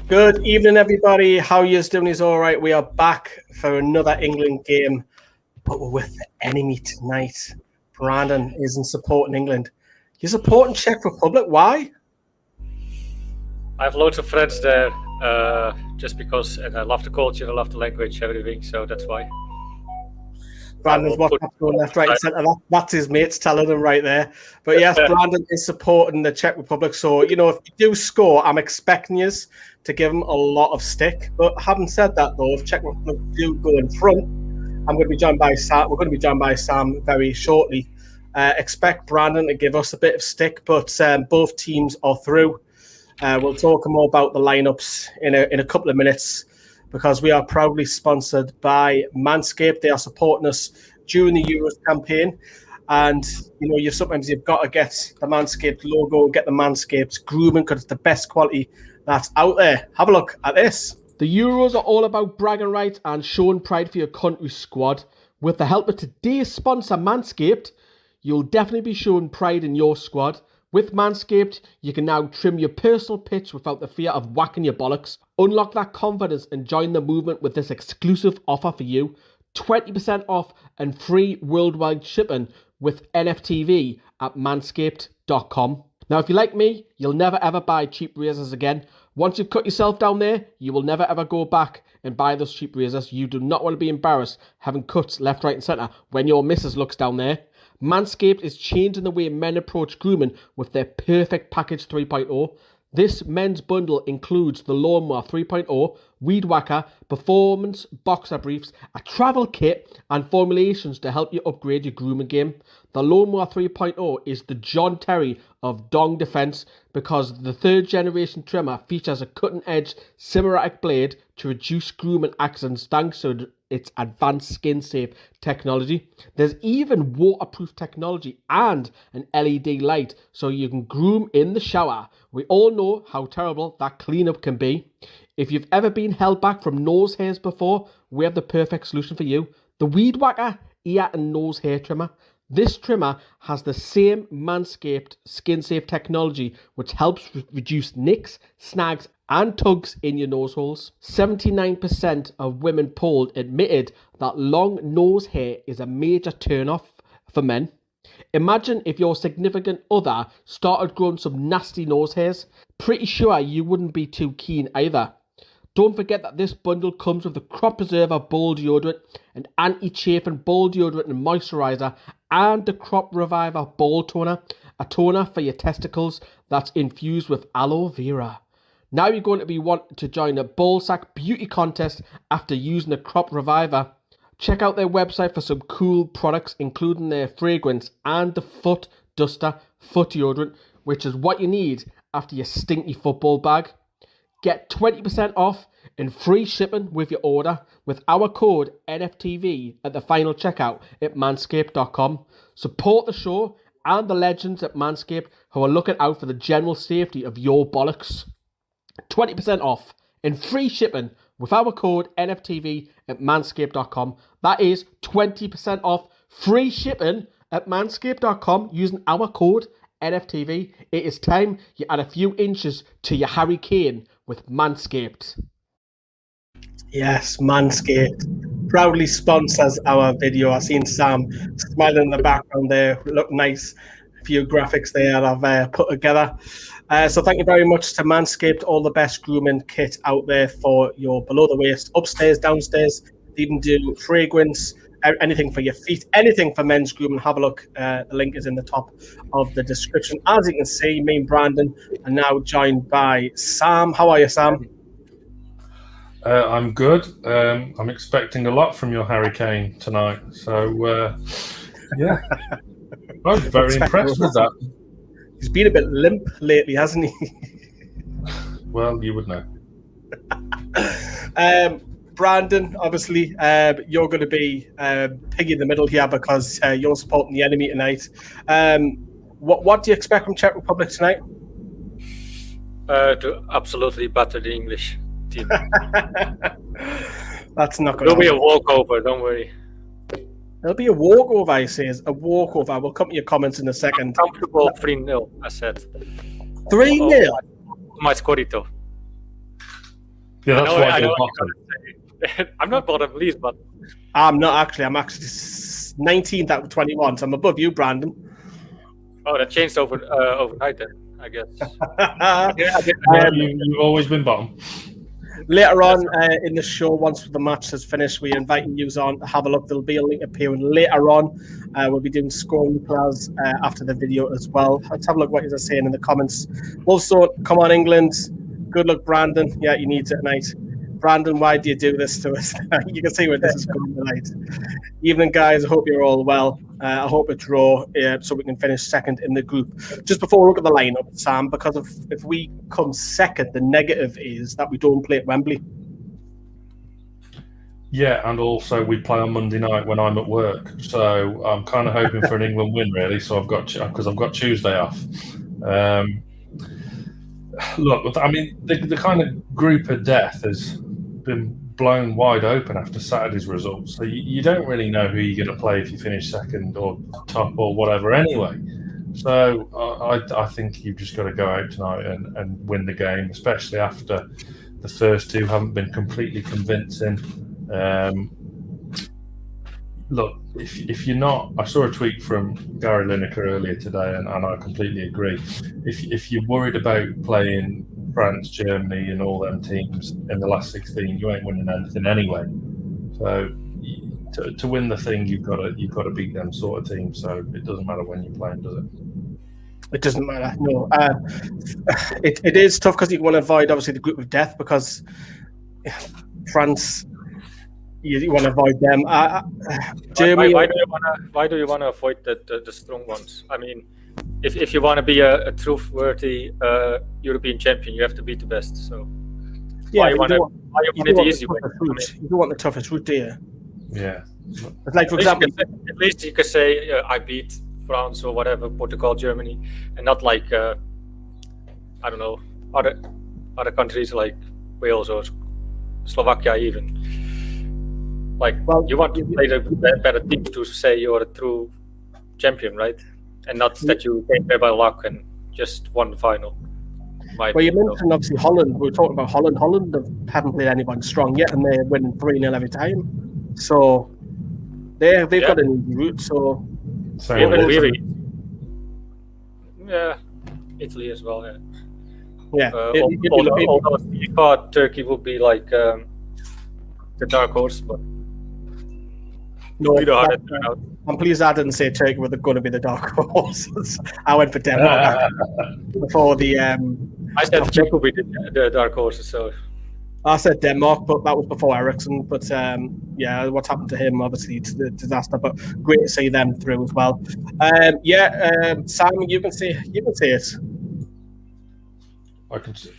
Good evening, everybody. How you doing? Is all right. We are back for another England game, but we're with the enemy tonight. Brandon isn't supporting England. You're supporting Czech Republic. Why? I have loads of friends there, just because, and I love the culture, I love the language, everything. So that's why. Brandon's WhatsApp going left, right, and centre. That's his mates telling him right there. But yes, Brandon is supporting the Czech Republic. So, you know, if you do score, I'm expecting you to give them a lot of stick. But having said that, though, if Czech Republic do go in front, I'm going to be joined by Sam. We're going to be joined by Sam very shortly. Expect Brandon to give us a bit of stick, but both teams are through. We'll talk more about the lineups in a couple of minutes, because we are proudly sponsored by Manscaped. They are supporting us during the Euros campaign. And, you know, you've got to get the Manscaped logo, get the Manscaped grooming, because it's the best quality that's out there. Have a look at this. The Euros are all about bragging rights and showing pride for your country's squad. With the help of today's sponsor, Manscaped, you'll definitely be showing pride in your squad. With Manscaped, you can now trim your personal pitch without the fear of whacking your bollocks. Unlock that confidence and join the movement with this exclusive offer for you. 20% off and free worldwide shipping with NFTV at manscaped.com. Now, if you're like me, you'll never ever buy cheap razors again. Once you've cut yourself down there, you will never ever go back and buy those cheap razors. You do not want to be embarrassed having cuts left, right and centre when your missus looks down there. Manscaped is changing the way men approach grooming with their Perfect Package 3.0. This men's bundle includes the Lawnmower 3.0, Weed Whacker, Performance Boxer Briefs, a travel kit, and formulations to help you upgrade your grooming game. The Lawnmower 3.0 is the John Terry of dong defense, because the third generation trimmer features a cutting-edge Simeratic blade to reduce grooming accidents thanks to its advanced skin-safe technology. There's even waterproof technology and an LED light so you can groom in the shower. We all know how terrible that cleanup can be. If you've ever been held back from nose hairs before, we have the perfect solution for you. The Weed Whacker ear and nose hair trimmer. This trimmer has the same Manscaped skin-safe technology, which helps reduce nicks, snags, and tugs in your nose holes. 79% of women polled admitted that long nose hair is a major turn-off for men. Imagine if your significant other started growing some nasty nose hairs. Pretty sure you wouldn't be too keen either. Don't forget that this bundle comes with the Crop Preserver Ball Deodorant, an anti-chafing ball deodorant and moisturiser, and the Crop Reviver Ball Toner, a toner for your testicles that's infused with aloe vera. Now you're going to be wanting to join a ballsack beauty contest after using the Crop Reviver. Check out their website for some cool products, including their fragrance and the Foot Duster foot deodorant, which is what you need after your stinky football bag. Get 20% off and free shipping with your order with our code NFTV at the final checkout at manscaped.com. Support the show and the legends at Manscaped who are looking out for the general safety of your bollocks. 20% off and free shipping with our code NFTV at manscaped.com. That is 20% off free shipping at manscaped.com using our code NFTV. It is time you add a few inches to your Harry Kane with Manscaped. Yes, Manscaped proudly sponsors our video. I've seen Sam smiling in the background there. Look nice. A few graphics there I've put together. So thank you very much to Manscaped. All the best grooming kit out there for your below the waist, upstairs, downstairs. They even do fragrance, anything for your feet, anything for men's grooming. Have a look. The link is in the top of the description. As you can see, me and Brandon are now joined by Sam. How are you, Sam? I'm good. I'm expecting a lot from your Harry Kane tonight. So, yeah. I'm very impressed with that. He's been a bit limp lately, hasn't he? Well, you would know. Brandon, obviously, you're going to be piggy in the middle here because you're supporting the enemy tonight. What do you expect from Czech Republic tonight? To absolutely batter the English team. That's not going to It'll be a walkover, don't worry. It'll be a walkover, he says. A walkover. We'll come to your comments in a second. Comfortable 3-0, I said. 3-0? My scorito. Yeah, that's I why know you're what bottom. you're gonna say. I'm not bottom, please, but I'm not actually. I'm actually 19th out of 21, so I'm above you, Brandon. oh, that changed overnight then, I guess. You've always been bottom. Later on in the show, once the match has finished, we're inviting you on to have a look. There'll be a link appearing later on. We'll be doing scoring replies after the video as well. Let's have a look what you're saying in the comments. Also, come on, England. Good luck, Brandon. Yeah, you need it tonight. Brandon, why do you do this to us? You can see where this is going tonight. Evening, guys. I hope you're all well. I hope it's draw so we can finish second in the group. Just before we look at the lineup, Sam, because if we come second, the negative is that we don't play at Wembley. Yeah, and also we play on Monday night when I'm at work. So I'm kind of hoping for an England win, really. So I've got Tuesday off. Look, I mean, the kind of group of death has been blown wide open after Saturday's results. So you don't really know who you're going to play if you finish second or top or whatever anyway. So I think you've just got to go out tonight and win the game, especially after the first two haven't been completely convincing. Look, if you're not, I saw a tweet from Gary Lineker earlier today, and I completely agree. If you're worried about playing France, Germany, and all them teams in the last 16, you ain't winning anything anyway. So to win the thing, you've got to beat them sort of teams. So it doesn't matter when you're playing, does it? It doesn't matter. No, it is tough because you want to avoid obviously the group of death because France. You want to avoid them. Germany. Why do you want to avoid the strong ones? I mean, if you want to be a truthworthy European champion, you have to beat the best. So yeah, you want the easy way? You don't want the toughest route, do you? Yeah. It's like, for example, at least you could say I beat France or whatever, Portugal, Germany, and not like I don't know other countries like Wales or Slovakia even. Like, you want to play the better teams to say you're a true champion, right? And not that you came there by luck and just won the final. Well, you mentioned obviously Holland. We were talking about Holland. Holland haven't played anyone strong yet, and they're winning 3-0 every time. So they've got an easy route. So Italy as well. Yeah. Although I thought Turkey would be like the dark horse, but. No, I'm pleased I didn't say Turkey were going to be the dark horses. I went for Denmark before the. I said Czech would be the dark horses. So I said Denmark, but that was before Ericsson. But yeah, what's happened to him? Obviously, it's the disaster. But great to see them through as well. Sam, you can say it. I can see.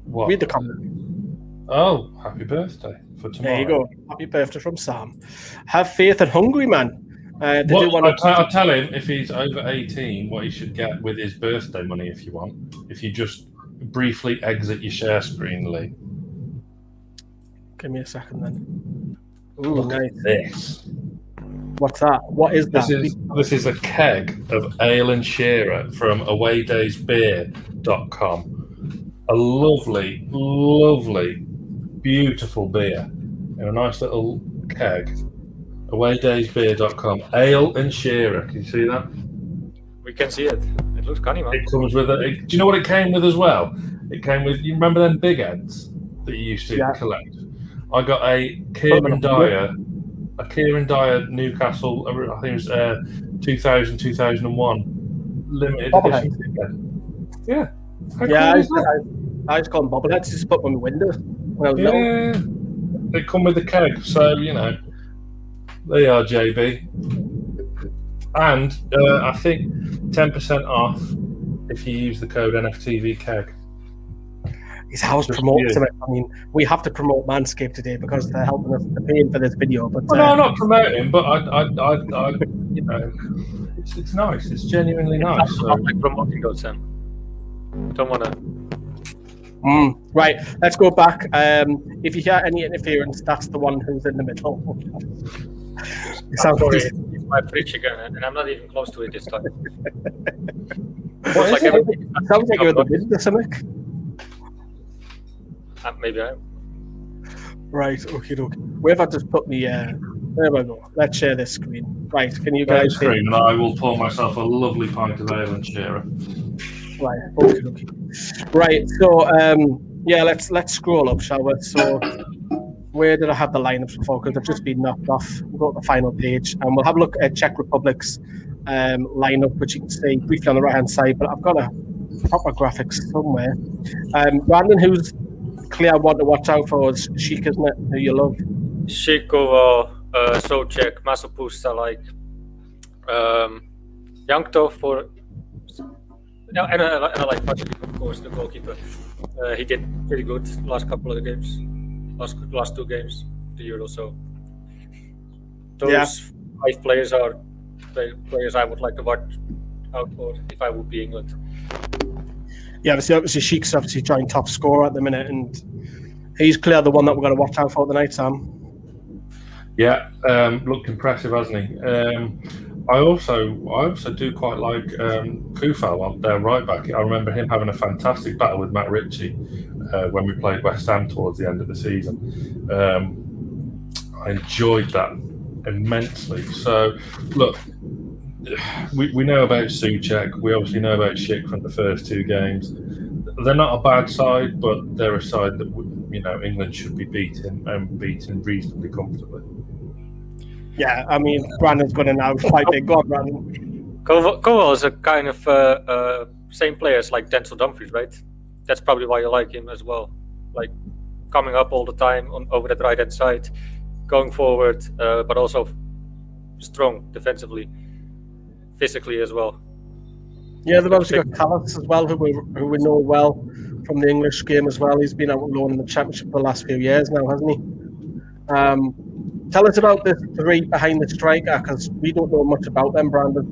What? Read the comment. Oh, happy birthday for tomorrow. There you go. Happy birthday from Sam. Have faith in Hungary, man. I'll tell him if he's over 18 what he should get with his birthday money if you want. If you just briefly exit your share screen, Lee. Give me a second then. Ooh, look at this. What's that? What is that? This is a keg of ale and shearer from awaydaysbeer.com. A lovely, lovely, beautiful beer in a nice little keg. Awaydaysbeer.com. Ale and shearer. Can you see that? We can see it. It looks canny, man. It comes with do you know what it came with as well? It came with, you remember them big heads that you used to collect? I got a Kieran Dyer Newcastle, I think it was 2000, 2001 limited edition. Yeah. I just call them bobbleheads. Just put them in the window. They come with the keg, so you know. There you are, JB. And I think 10% off if you use the code NFTVKeg. His house promotes it. I mean, we have to promote Manscaped today because they're helping us, they're paying for this video. But no, I'm not promoting, but I you know, it's nice. It's genuinely nice. I'm not like promoting those, Sam. Don't want to. Right, let's go back. If you hear any interference, that's the one who's in the middle. Sorry, it's my fridge again, and I'm not even close to it this time. Sounds like you're in the window or something. Maybe I am. Right, okay. Where have I just put me? There we go. Let's share this screen. Right, can you guys see? Screen, and I will pour myself a lovely pint of ale and share it. Right, okay. Right, so yeah, let's scroll up, shall we? So where did I have the lineups before? Because they've just been knocked off. We'll go to the final page, and we'll have a look at Czech Republic's lineup, which you can see briefly on the right hand side. But I've got a proper graphics somewhere. Brandon, who's clear one to watch out for is Sheik, isn't it? Who you love? Shikova, Southgate, Masopust, like Jankto for. Yeah, and I like Watchalong, of course, the goalkeeper. He did pretty good last couple of the games, last 2 games, the Euro. So those 5 players are players I would like to watch out for if I would be England. Yeah, obviously Sheik's obviously joint top scorer at the minute, and he's clearly the one that we're going to watch out for tonight, Sam. Yeah, looked impressive, hasn't he? I also do quite like Kufal on their right back. I remember him having a fantastic battle with Matt Ritchie when we played West Ham towards the end of the season. I enjoyed that immensely. So, look, we know about Souček. We obviously know about Schick from the first 2 games. They're not a bad side, but they're a side that England should be beaten and beaten reasonably comfortably. Yeah, I mean, Brandon's going to now fight big. Go on, Brandon. Koval is a kind of same player as like Denzel Dumfries, right? That's probably why you like him as well. Like coming up all the time over that right hand side, going forward, but also strong defensively, physically as well. Yeah, they've obviously got Callas as well, who we know well from the English game as well. He's been out on loan in the Championship for the last few years now, hasn't he? Tell us about the 3 behind the striker, because we don't know much about them, Brandon.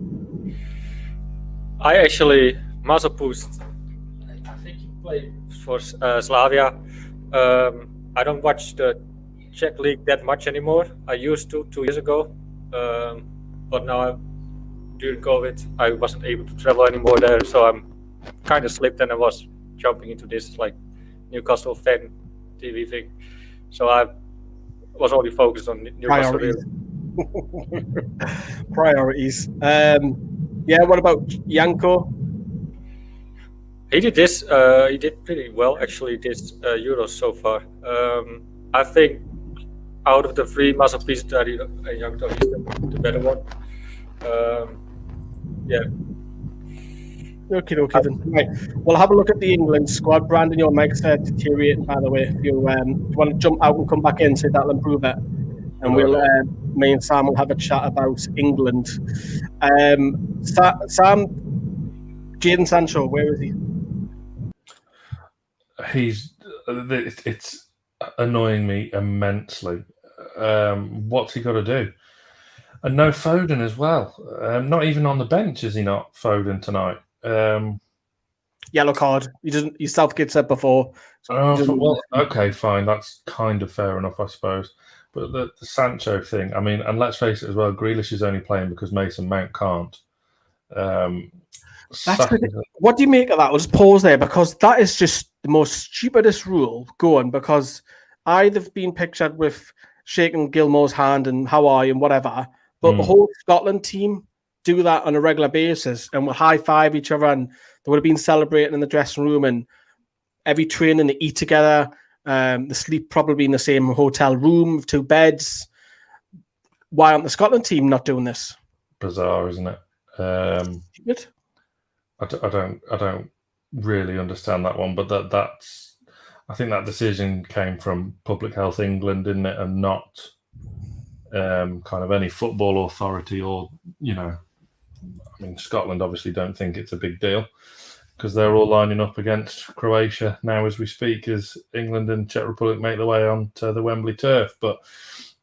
Masopust, I think he played for Slavia. I don't watch the Czech league that much anymore. I used to 2 years ago, but now during COVID, I wasn't able to travel anymore there, so I'm kind of slipped, and I was jumping into this like Newcastle fan TV thing. So I was only focused on Newcastle. Priorities. Yeah, what about Janko? He did this. He did pretty well actually this Euros so far. I think out of the 3 Masopust, Janko is the better one. Yeah. Okay, then. Right. We'll have a look at the England squad. Brandon, your mic's deteriorating, by the way. If you want to jump out and come back in, so that'll improve it. And me and Sam will have a chat about England. Sam, Jadon Sancho, where is he? It's annoying me immensely. What's he got to do? And no Foden as well. Not even on the bench, is he not, Foden, tonight? Yellow card. He Southgate said before. Okay, fine. That's kind of fair enough, I suppose. But the Sancho thing, I mean, and let's face it as well, Grealish is only playing because Mason Mount can't. What do you make of that? We'll just pause there, because that is just the most stupidest rule going, because I've been pictured with shaking Gilmore's hand and how are you and whatever, but the whole Scotland team do that on a regular basis and will high-five each other, and they would have been celebrating in the dressing room, and every training they eat together. They sleep probably in the same hotel room with 2 beds. Why aren't the Scotland team not doing this? Bizarre, isn't it? Stupid. I don't really understand that one, but that's. I think that decision came from Public Health England, didn't it, and not kind of any football authority or I mean, Scotland obviously don't think it's a big deal because they're all lining up against Croatia now as we speak, as England and Czech Republic make their way onto the Wembley turf. But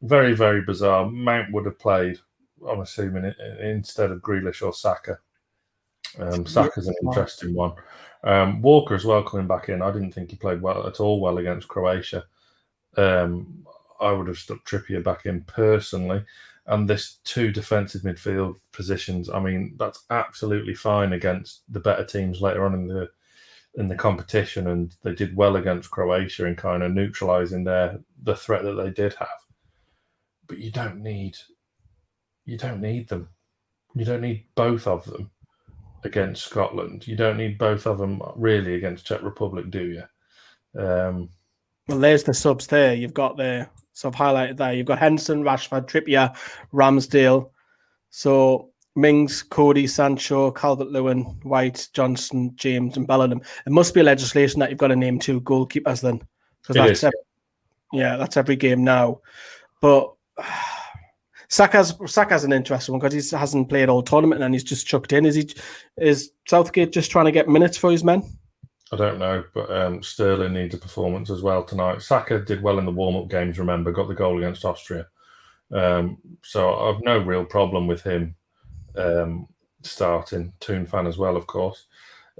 very, very bizarre. Mount would have played, I'm assuming, instead of Grealish or Saka. Saka's an interesting one. Walker as well coming back in. I didn't think he played at all against Croatia. I would have stuck Trippier back in personally. And this 2 defensive midfield positions, I mean, that's absolutely fine against the better teams later on in the competition, and they did well against Croatia in kind of neutralising their the threat that they did have. But you don't need them. You don't need both of them against Scotland. You don't need both of them really against Czech Republic, do you? Well, there's the subs there. You've got the so I've highlighted there. You've got Henderson, Rashford, Trippier, Ramsdale. So Mings, Cody, Sancho, Calvert-Lewin, White, Johnson, James, and Bellingham. It must be a legislation that you've got to name 2 goalkeepers then, because that's every game now. But Saka's an interesting one because he hasn't played all tournament and he's just chucked in. Is Southgate just trying to get minutes for his men? I don't know, but Sterling needs a performance as well tonight. Saka did well in the warm-up games, remember, got the goal against Austria. So I've no real problem with him starting. Toon fan as well, of course.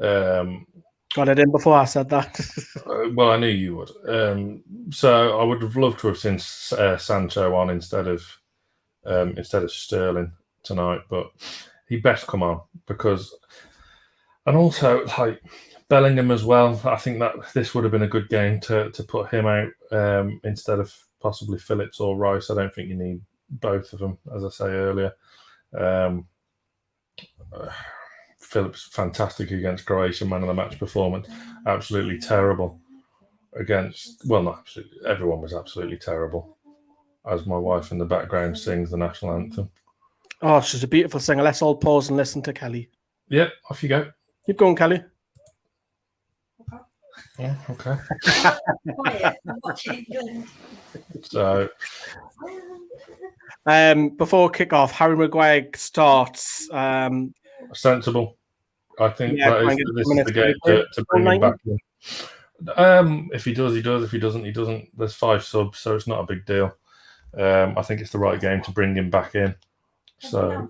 Got it in before I said that. Well, I knew you would. So I would have loved to have seen Sancho on instead of Sterling tonight, but he best come on because, and also like Bellingham as well. I think that this would have been a good game to put him out instead of possibly Phillips or Rice. I don't think you need both of them, as I say earlier. Phillips fantastic against Croatia, man of the match performance. Absolutely terrible against. Well, not absolutely. Everyone was absolutely terrible. As my wife in the background sings the national anthem. Oh, she's a beautiful singer. Let's all pause and listen to Kelly. Yep, off you go. Keep going, Kelly. Yeah, okay. Quiet, I'm watching England. So, before kick-off, Harry Maguire starts. Sensible. I think this is the game to bring him back in. If he does, he does. If he doesn't, he doesn't. There's 5 subs, so it's not a big deal. I think it's the right game to bring him back in. So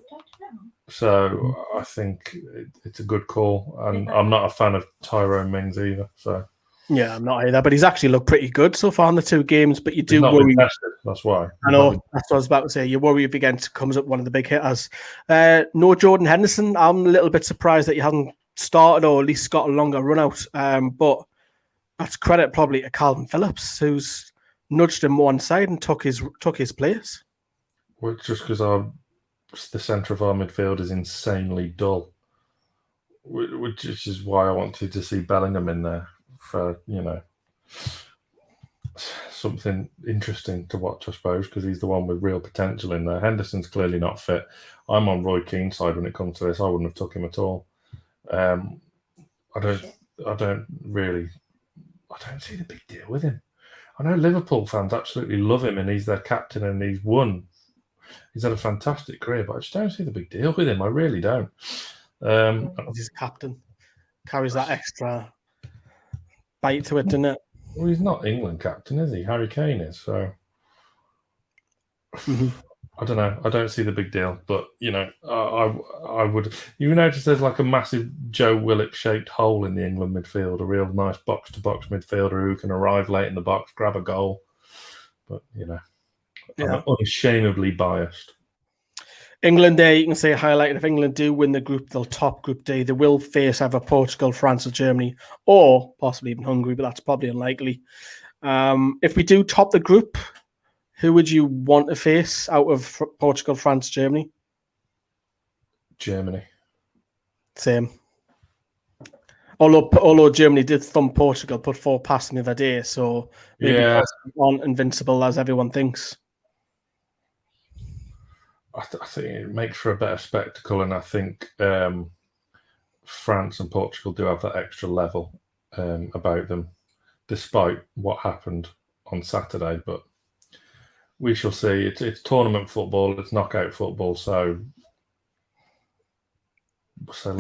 I think it's a good call. And I'm not a fan of Tyrone Mings either. So yeah, I'm not either. But he's actually looked pretty good so far in the 2 games. But you do worry. Tested, that's why. I know. That's what I was about to say. You worry if he comes up one of the big hitters. No Jordan Henderson. I'm a little bit surprised that he hasn't started or at least got a longer run out. But that's credit probably to Calvin Phillips, who's nudged him one side and took his place. Well, just because the centre of our midfield is insanely dull, which is why I wanted to see Bellingham in there for, something interesting to watch, I suppose, because he's the one with real potential in there. Henderson's clearly not fit. I'm on Roy Keane's side when it comes to this. I wouldn't have took him at all. I don't see the big deal with him. I know Liverpool fans absolutely love him and he's their captain and he's won. He's had a fantastic career, but I just don't see the big deal with him. I really don't. He's a captain. Carries that extra bite to it, doesn't it? Well, he's not England captain, is he? Harry Kane is, so... I don't know. I don't see the big deal, but, I would... You notice there's like a massive Joe Willock-shaped hole in the England midfield, a real nice box-to-box midfielder who can arrive late in the box, grab a goal. But, I'm unashamedly biased. England there, you can say highlighted. If England do win the group, they'll top Group D. They will face either Portugal, France, or Germany, or possibly even Hungary, but that's probably unlikely. If we do top the group, who would you want to face out of Portugal, France, Germany? Germany. Same. Although Germany did thump Portugal, put 4 past them the other day, so maybe aren't invincible as everyone thinks. I think it makes for a better spectacle, and I think France and Portugal do have that extra level about them, despite what happened on Saturday. But we shall see. It's tournament football, it's knockout football, so let's see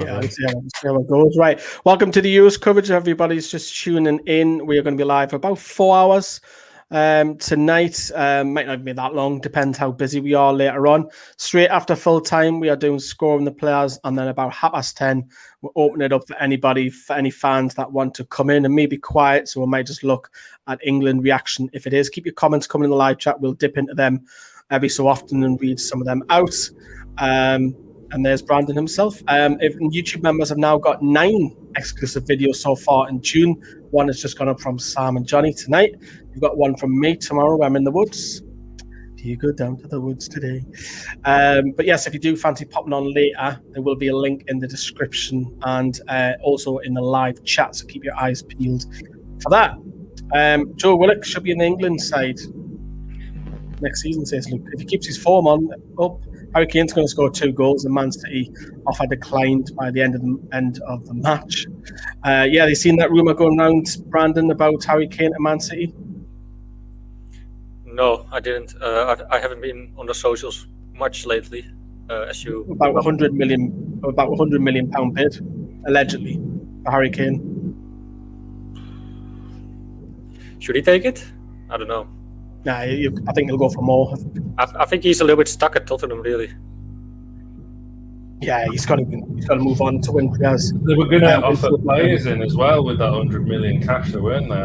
And there's Brandon himself. If YouTube members have now got 9 exclusive videos so far in June. One has just gone up from Sam and Johnny tonight. We've got one from me tomorrow. I'm in the woods. Do you go down to the woods today? But yes, if you do fancy popping on later, there will be a link in the description and also in the live chat. So keep your eyes peeled for that. Joe Willock should be in the England side next season, says Luke. If he keeps his form up, Harry Kane's going to score 2 goals and Man City offer declined by the end of the match. Yeah, they've seen that rumour going around, Brandon, about Harry Kane and Man City? No, I didn't. I haven't been on the socials much lately, as you... About £100 million pound bid, allegedly, for Harry Kane. Should he take it? I don't know. Nah, I think he'll go for more. I think he's a little bit stuck at Tottenham, really. Yeah, he's got to move on to win players. They were going to offer players in as well with that 100 million cash, weren't they?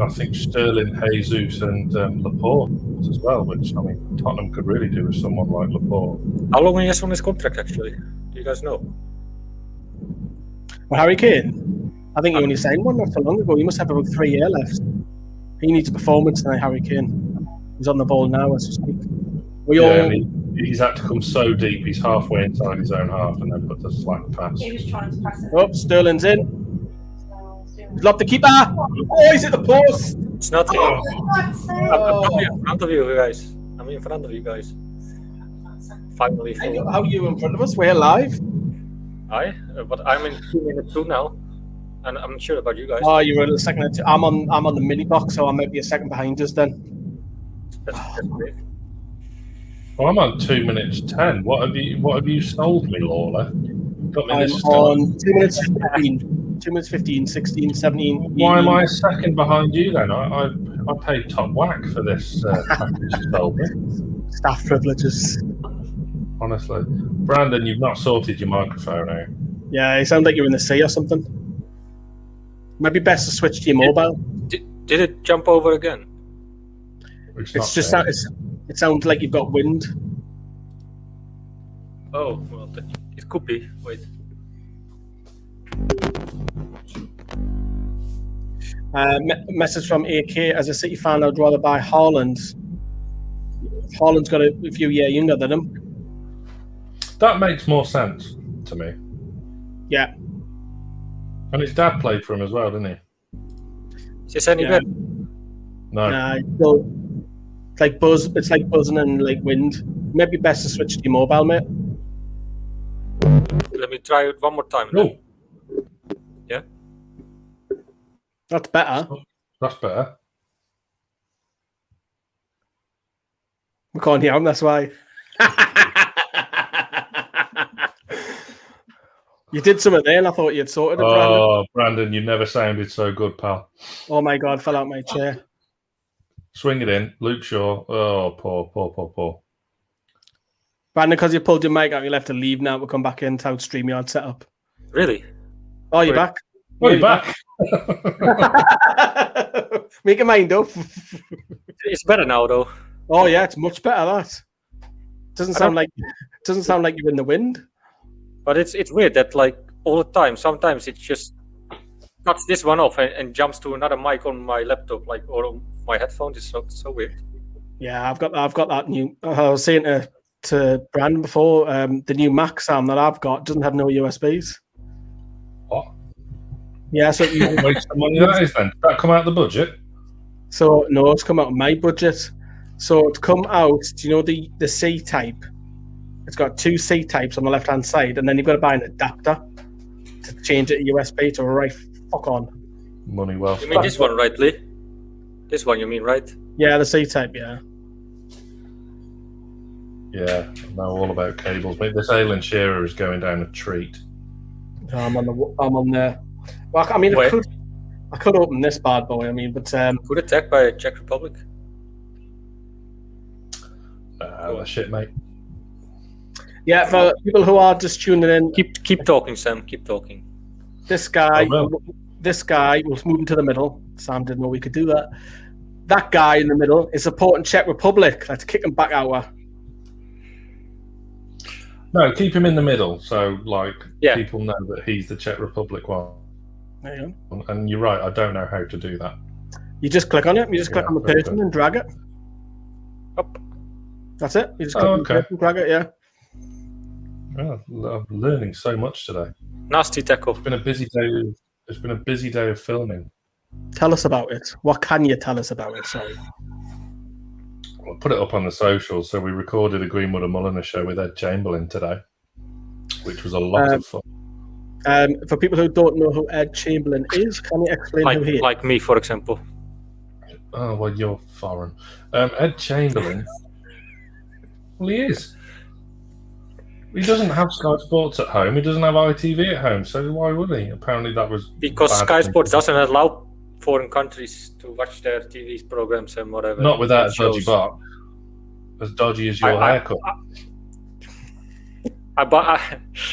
I think Sterling, Jesus, and Laporte as well. Which I mean, Tottenham could really do with someone like Laporte. How long he has on his contract, actually? Do you guys know? Well, Harry Kane, I think he only signed one not so long ago. He must have about 3 years left. He needs a performance tonight, Harry Kane. He's on the ball now as we speak. He's had to come so deep, he's halfway inside his own half and then put the slack pass. He was trying to pass it. Oh, Sterling's in. He's lobbed the keeper. Oh, he's at the post. It's not here. Oh, God's sake. I'm in front of you guys. I'm in front of you guys. Finally. How are you in front of us? We're live. But I'm in 2 minutes 2 now. And I'm not sure about you guys. Oh, you were a second. I'm on the mini box, so I might be a second behind us then. That's great. Well, I'm on 2 minutes 10. What have you sold me, Lawler? Got me I'm this on 2 minutes 15. 2 minutes 15, 16, 17. Why am I a second behind you then? I paid top whack for this package you sold me. Staff privileges. Honestly, Brandon, you've not sorted your microphone out. Yeah, you sound like you're in the sea or something. Might be best to switch to your mobile. Did it jump over again? It's just it sounds like you've got wind. Oh, well, it could be. Wait. Message from AK. As a City fan, I'd rather buy Haaland. Haaland's got a few years younger than him. That makes more sense to me. Yeah. And his dad played for him as well, didn't he? Is this any better? No. Nah, it's like buzzing and like wind. Maybe best to switch to your mobile, mate. Let me try it one more time. Oh, Yeah? That's better. that's better. We can't hear him, that's why. You did something there and I thought you'd sorted it, Brandon. Oh, Brandon, you never sounded so good, pal. Oh my God, fell out my chair. Swing it in. Luke Shaw. Oh, poor. Brandon, because you pulled your mic out, you'll have to leave now. We'll come back in to how StreamYard set up. Really? Oh, you're Wait. back? Oh, you're back. Make your mind up. It's better now, though. Oh yeah, it's much better. That doesn't sound like you're in the wind. But it's weird that, like, all the time, sometimes it just cuts this one off and jumps to another mic on my laptop, like, or on my headphones. It's so weird. Yeah, I've got that new. I was saying to Brandon before, the new Mac Sam that I've got doesn't have no USBs. What? Yeah, so you Waste the money that is then. Did that come out of the budget? So no, it's come out of my budget. So it's come out. Do you know the C type? It's got 2 C types on the left hand side, and then you've got to buy an adapter to change it to USB to right. Fuck on. Money well You spent. mean this one, right, Lee? This one, you mean, right? Yeah, the C type. Yeah. Yeah, I know all about cables. Mate, this Alan Shearer is going down a treat. I'm on the. Well, I mean, Wait. I could open this bad boy. I mean, but Good attack by Czech Republic. That shit, mate. yeah, for people who are just tuning in, Keep talking, Sam. Keep talking. this guy I will. was moving to the middle. Sam didn't know we could do that. That guy in the middle is supporting Czech Republic. Let's kick him back out. No, keep him in the middle, so Yeah. people know that he's the Czech Republic one. There you go. And you're right, I don't know how to do that. You just click on it. You just click on the very person good. and drag it. Up. That's it. You just click on the okay. person, drag it. Yeah. Oh, I'm learning so much today. Nasty tackle. It's been a busy day. It's been a busy day of filming. Tell us about it. What can you tell us about it? Sorry. We'll put it up on the socials. So we recorded a Greenwood and Mulliner show with Ed Chamberlain today, which was a lot of fun. For people who don't know who Ed Chamberlain is, can you explain who he is? Like me, for example. Oh, well, you're foreign. Ed Chamberlain, well, he is. He doesn't have Sky Sports at home. He doesn't have ITV at home. So why would he? Apparently that was... Because bad Sky thing. Sports doesn't allow foreign countries to watch their TV programs and whatever. Not with that dodgy shows. bar. As dodgy as your haircut.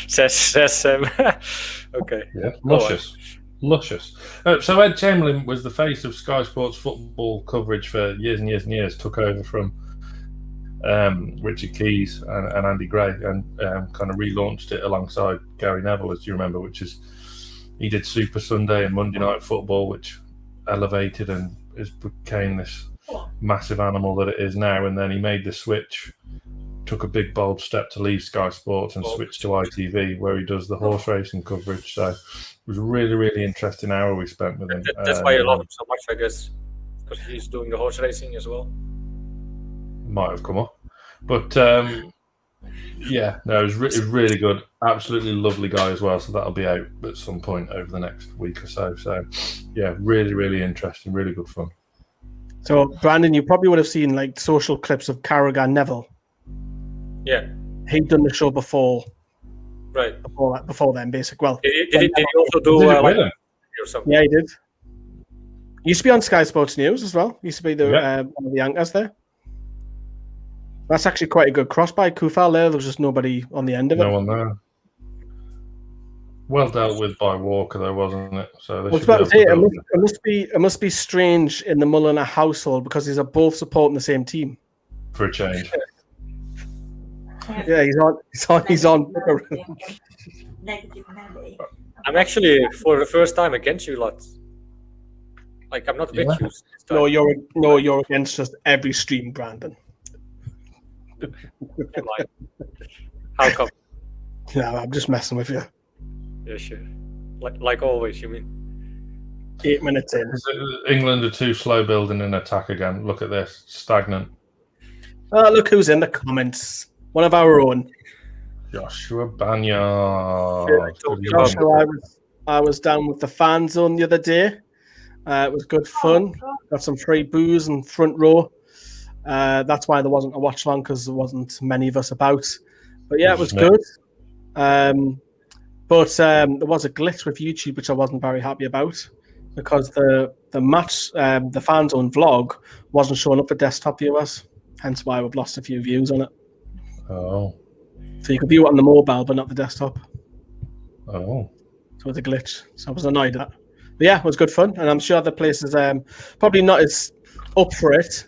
Says okay. Yeah, luscious. So Ed Chamberlain was the face of Sky Sports football coverage for years and years and years. Took over from Richard Keys and Andy Gray, and kind of relaunched it alongside Gary Neville, as you remember. Which is he did Super Sunday and Monday Night Football, which elevated and became this massive animal that it is now. And then he made the switch. Took a big bold step to leave Sky Sports and switch to ITV, where he does the horse racing coverage. So it was a really, really interesting hour we spent with him. That's why I love him so much, I guess, because he's doing the horse racing as well. Might have come up, but yeah, no, it was really good. Absolutely lovely guy as well. So that'll be out at some point over the next week or so. So yeah, really, really interesting, really good fun. So Brandon, you probably would have seen like social clips of Carragher Neville. Yeah. He'd done the show before then, basically. Well, did he also do Did it with him? or something? yeah, he did. He used to be on Sky Sports News as well. He used to be the one of the anchors there. That's actually quite a good cross by Kufal there. There was just nobody on the end of it. No one there. Well dealt with by Walker, though, wasn't it? So I was about to say, it must be strange in the Mulliner household because they're both supporting the same team. for a change. Yeah, he's on. Negative Nelly. I'm actually for the first time against you lot. Like I'm not with you. this time. You're against just every stream, Brandon. Like, how come? No, I'm just messing with you. Yeah, sure. Like always, you mean? 8 minutes in. England are too slow building an attack again. Look at this, stagnant. Oh, look who's in the comments. One of our own. Joshua Banya. Joshua, I was down with the fan zone the other day. It was good fun. Got some free booze and front row. That's why there wasn't a watch long, because there wasn't many of us about. But yeah, it was good. But there was a glitch with YouTube, which I wasn't very happy about, because the match, the fan zone vlog, wasn't showing up for desktop viewers. Hence why we've lost a few views on it. Oh. So you could view it on the mobile, but not the desktop. Oh. So it's a glitch. So I was annoyed at that. But yeah, it was good fun. And I'm sure other places probably not as up for it.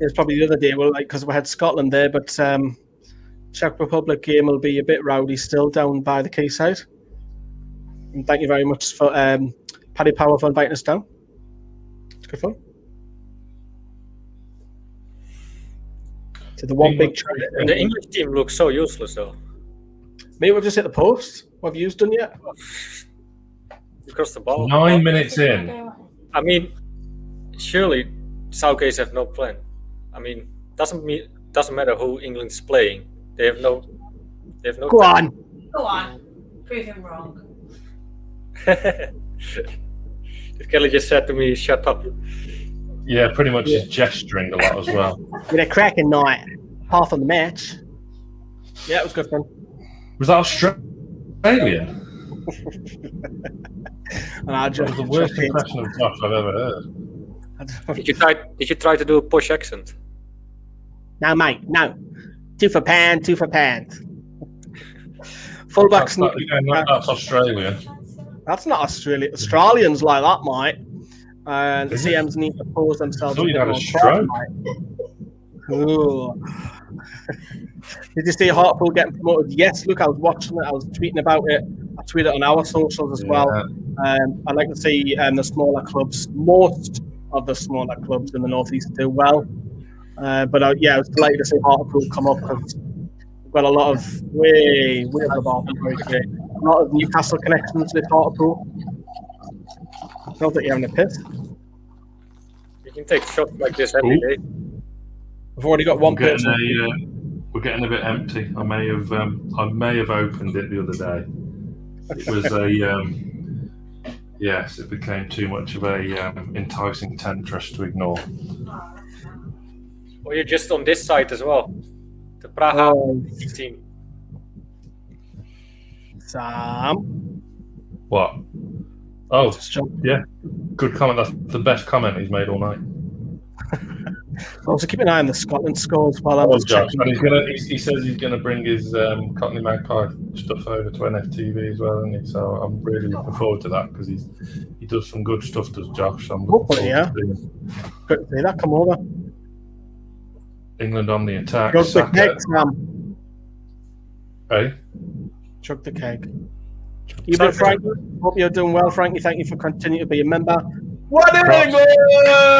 It's probably the other day, because we had Scotland there, but Czech Republic game will be a bit rowdy still down by the quayside. And thank you very much for Paddy Power for inviting us down. It's good fun. So the one big trip. The English team looks so useless, though. Maybe we've just hit the post. What have you done yet? Because the ball. 9 minutes in. I mean, surely Southgate have no plan. I mean, doesn't matter who England's playing. They have no. Go on. Go on. Prove him wrong. If Kelly just said to me, "Shut up." Yeah, pretty much just gesturing a lot as well. With a cracking night. Half of the match. Yeah, it was good fun. Was that Australian? And I That was the worst impression of Josh I've ever heard. Did you try to do a posh accent? No, mate, no. 2 for pound, 2 for pound. Fullbacks. That's Australian. That's not Australian. Australians like that, mate. And CMs need to pose themselves. I thought you'd had a stroke. Ooh. Did you see Hartlepool getting promoted? Yes, look, I was watching it. I was tweeting about it. I tweeted on our socials as well. I'd like to see the smaller clubs, most of the smaller clubs in the Northeast do well. But I was delighted to see Hartlepool come up because we've got a lot of way above a lot of Newcastle connections with Hartlepool. Not that you're having a piss. You can take shots like this every day. We've already got one person. We're getting a bit empty. I may have opened it the other day. It was yes, it became too much of a enticing temptress to ignore. Or you're just on this side as well. The Praha team. Sam. What? Oh, yeah. Good comment. That's the best comment he's made all night. Also, keep an eye on the Scotland scores while I'm just checking. And he says he's going to bring his Cockney Magpie stuff over to NFTV as well, isn't he? So I'm really looking forward to that because he does some good stuff, does Josh? Hopefully, yeah. Good to see that come over. England on the attack. Chug the keg, Sam. Hey? Chug the keg. You been, Frankie? Hope you're doing well, Frankie. Thank you for continuing to be a member. What in England?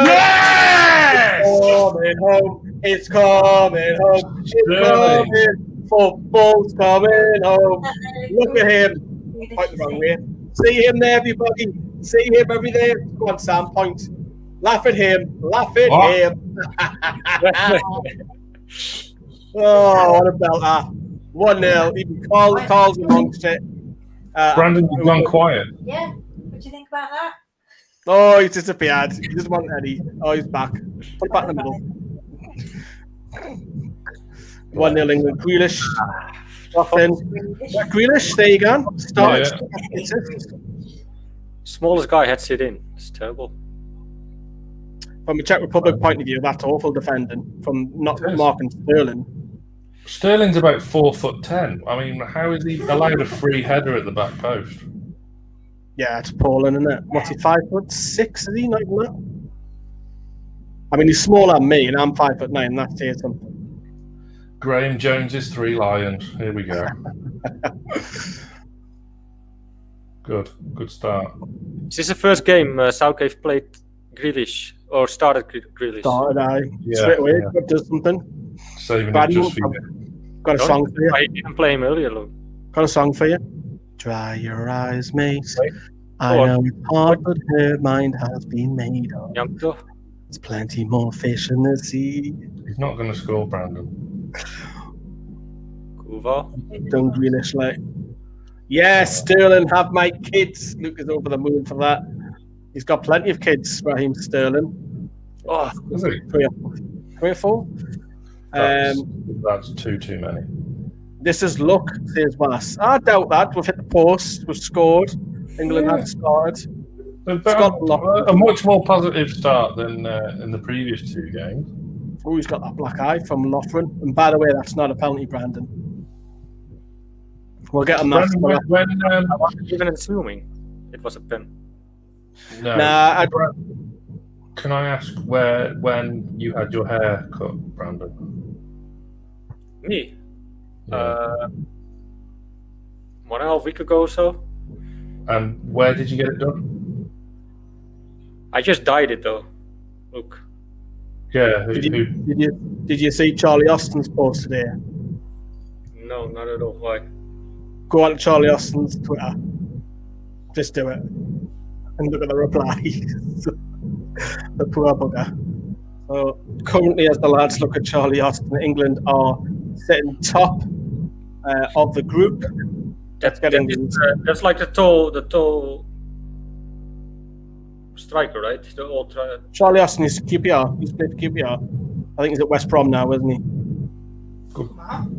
Yes! It's coming home. It's coming home. It's coming. Football's coming home. Look at him. Point the wrong way. See him there, everybody. See him every day. Go on, Sam. Point. Laugh at him. Laugh at him. Oh, what a belter. 1-0. Even Carl's amongst it. Brandon, you've gone quiet. Yeah. What do you think about that? Oh, he's disappeared. He doesn't want any. Oh, he's back. Put it back in the middle. 1-0 England. Grealish. Grealish, there you go. Started. Yeah. Smallest guy heads it in. It's terrible. From a Czech Republic point of view, that's awful defending from not marking Sterling. Sterling's about 4'10". I mean, how is he allowed a free header at the back post? Yeah, it's appalling, isn't it? What's he, 5'6"? Is he not even that? I mean, he's smaller than me, and I'm 5'9". That's saying something. Graham Jones's 3 Lions. Here we go. Good start. Is this the first game Southgate played Grealish or started Grealish? Started, straight away. Yeah. Does something. Saving it just for you. Got a song for you. I didn't play him earlier, look. Got a song for you. Dry your eyes, mate. I know it's hard, but her mind has been made up. There's plenty more fish in the sea. He's not going to score, Brandon. Don't Grealish, like. Yes, Sterling, have my kids. Luke is over the moon for that. He's got plenty of kids, Raheem Sterling. Oh, is he? 3 or 4. That's too many. This is luck, says Wallace. I doubt that. We've hit the post. We've scored. England had started. A much more positive start than in the previous 2 games. Oh, he's got that black eye from Loughran. And by the way, that's not a penalty, Brandon. We'll get on that. I wasn't even assuming it was a pen. No. Nah, Can I ask when you had your hair cut, Brandon? Me? Yeah. 1.5 weeks ago or so. And where did you get it done? I just dyed it though. Look. Yeah. Did you see Charlie Austin's post today? No, not at all. Why? Go on to Charlie Austin's Twitter. Just do it. And look at the replies. The poor bugger. So currently, as the lads look at Charlie Austin, England are sitting top of the group. That's like the tall striker, right? The old Charlie Austin is QPR. He's played for QPR. I think he's at West Brom now, isn't he? Good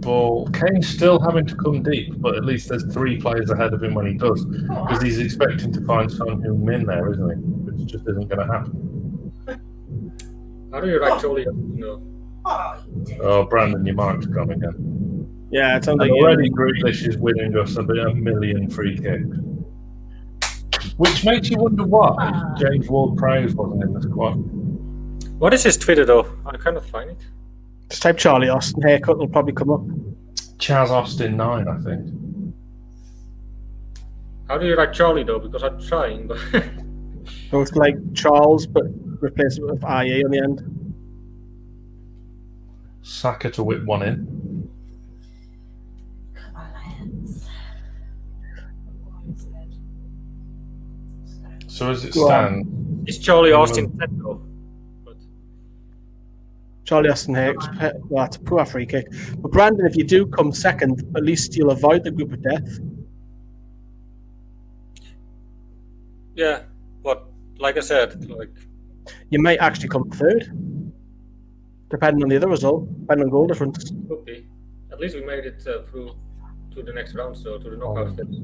ball. Kane's still having to come deep, but at least there's 3 players ahead of him when he does, because he's expecting to find Son Heung-min there, isn't he? Which just isn't going to happen. How do you write Charlie? No. Oh, Brandon, your mic's gone again. Yeah, it sounds like already Grealish is winning us a million free kicks, which makes you wonder why James Ward-Prowse wasn't in the squad. What is his Twitter though? I cannot find it. Just type Charlie Austin haircut, it'll probably come up. Chaz Austin 9, I think. How do you write Charlie though? Because I'm trying, but So it's like Charles, but replace it with IE on the end. Saka to whip one in. Come on, Lions. So as it Go stands, it's Charlie Austin though. But Charlie Austin haircut, well, that's a poor free kick. But Brandon, if you do come second, at least you'll avoid the group of death. yeah, but like I said, like You might actually come third, depending on the other result, depending on goal difference. could be. At least we made it through to the next round, so to the knockout stage.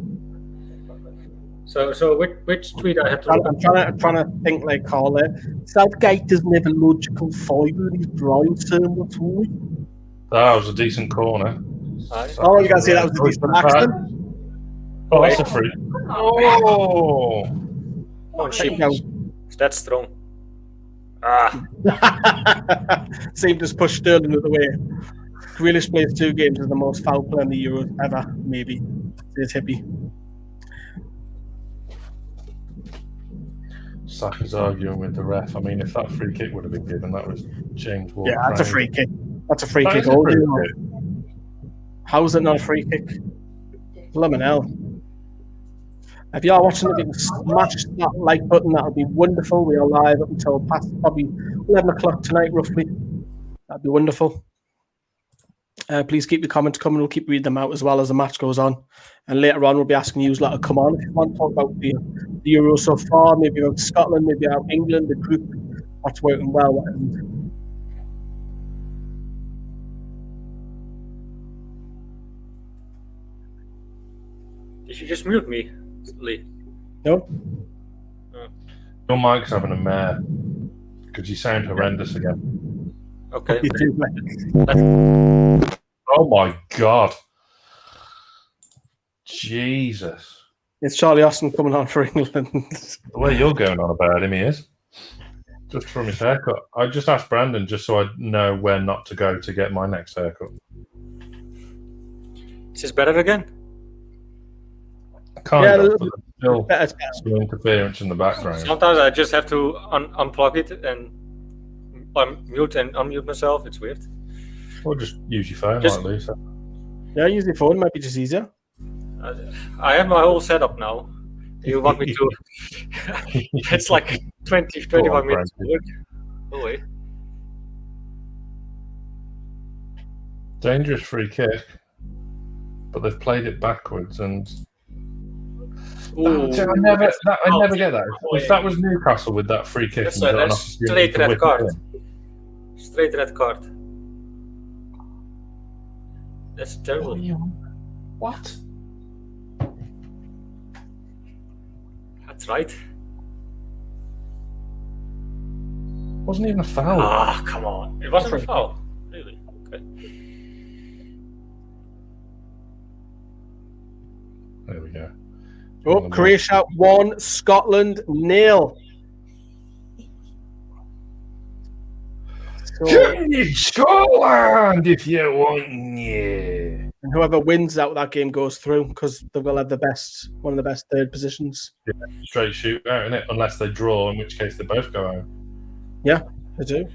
So which tweet I had to? I'm trying to think like Carl there. Southgate doesn't have a logical fibre. He's blind, so what's wrong? that was a decent corner. Aye. Oh, you guys see that was a decent accident. Oh, that's a free. Oh, Oh, Check shit. now. That's strong. Ah, Same just pushed Sterling out of the way. Grealish plays 2 games as the most foul player in the Euros ever, maybe. Says Hippie. Saka's arguing with the ref. I mean, if that free kick would have been given, that was James Ward. Yeah, that's a free kick. That's a free That kick. is a free Oh, kick. how is it not a free kick? Blimmin' hell. If you are watching, if you can smash that like button, that would be wonderful. We are live up until past probably 11 o'clock tonight, roughly. That'd be wonderful. Please keep your comments coming. We'll keep reading them out as well as the match goes on. And later on, we'll be asking you to come on if you want to talk about the Euro so far, maybe about Scotland, maybe about England, the group, what's working well. What isn't. did you just mute me, Lee? No? Your mic's having a mare because you sound horrendous again. Okay. You do, mate. Oh my god! Jesus, It's Charlie Austin coming on for England. the way you're going on about him, he is. Just from his haircut. I just asked Brandon just so I know where not to go to get my next haircut. Is this better again? Kind Yeah, of, a but there's still Better. some interference in the background. Sometimes I just have to unplug it and mute and unmute myself. It's weird. Or just use your phone Just- like Lisa. Yeah, use your phone, might be just easier. I have my whole setup now. You want me to? It's like 20, 25 minutes. Frankie. Oh wait. Dangerous free kick, but they've played it backwards and. Ooh. I never get that. If that was Newcastle with that free kick, That's and got an that's opportunity straight to red whip it card. in. Straight red card. That's terrible. What? That's right. Wasn't even a foul. Ah, come on. It wasn't a foul. Really? Okay. There we go. Oh, Croatia 1, Scotland 0. So, Scotland, if you want, yeah. and whoever wins out that game goes through because they will have one of the best third positions. Straight shootout, innit? Unless they draw, in which case they both go home. Yeah, they do.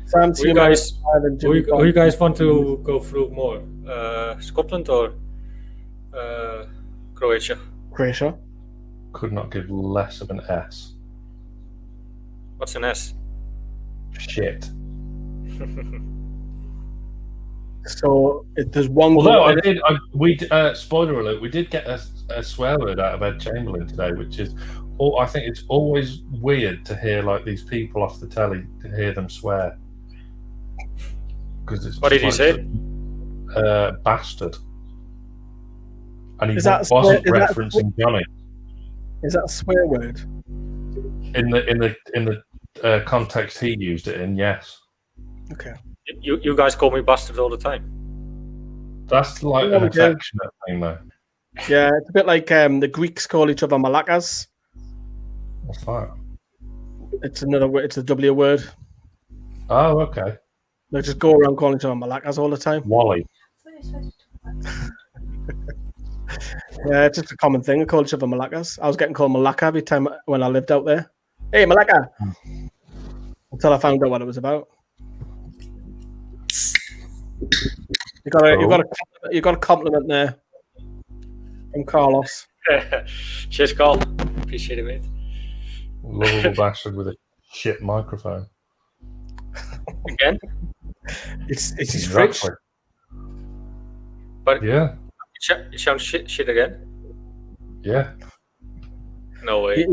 Sam, Who you guys want to go through more? Scotland or Croatia? Croatia. Could not give less of an S. What's an S? Shit. So there's one. Although spoiler alert, we did get a swear word out of Ed Chamberlain today, which is, I think it's always weird to hear like these people off the telly to hear them swear. Because it's What did he say? Bastard. And he Is that wasn't is that- referencing Johnny Is that a swear word? in the context he used it in. Yes, Okay. You guys call me bastard all the time. that's like Yeah, an we do. affectionate thing, though. Yeah, it's a bit like the Greeks call each other malakas. What's that? It's another word. It's a W word. Oh, okay. They just go around calling each other Malakas all the time. Wally. Yeah, it's just a common thing. I call each other Malakas. I was getting called Malacca every time when I lived out there. Hey, Malacca! Until I found out what it was about. You got a compliment there from Carlos. Cheers, Carl. Appreciate it, mate. Lovable bastard with a shit microphone. Again? It's his fridge. But Yeah. it sounds shit again? Yeah. No way.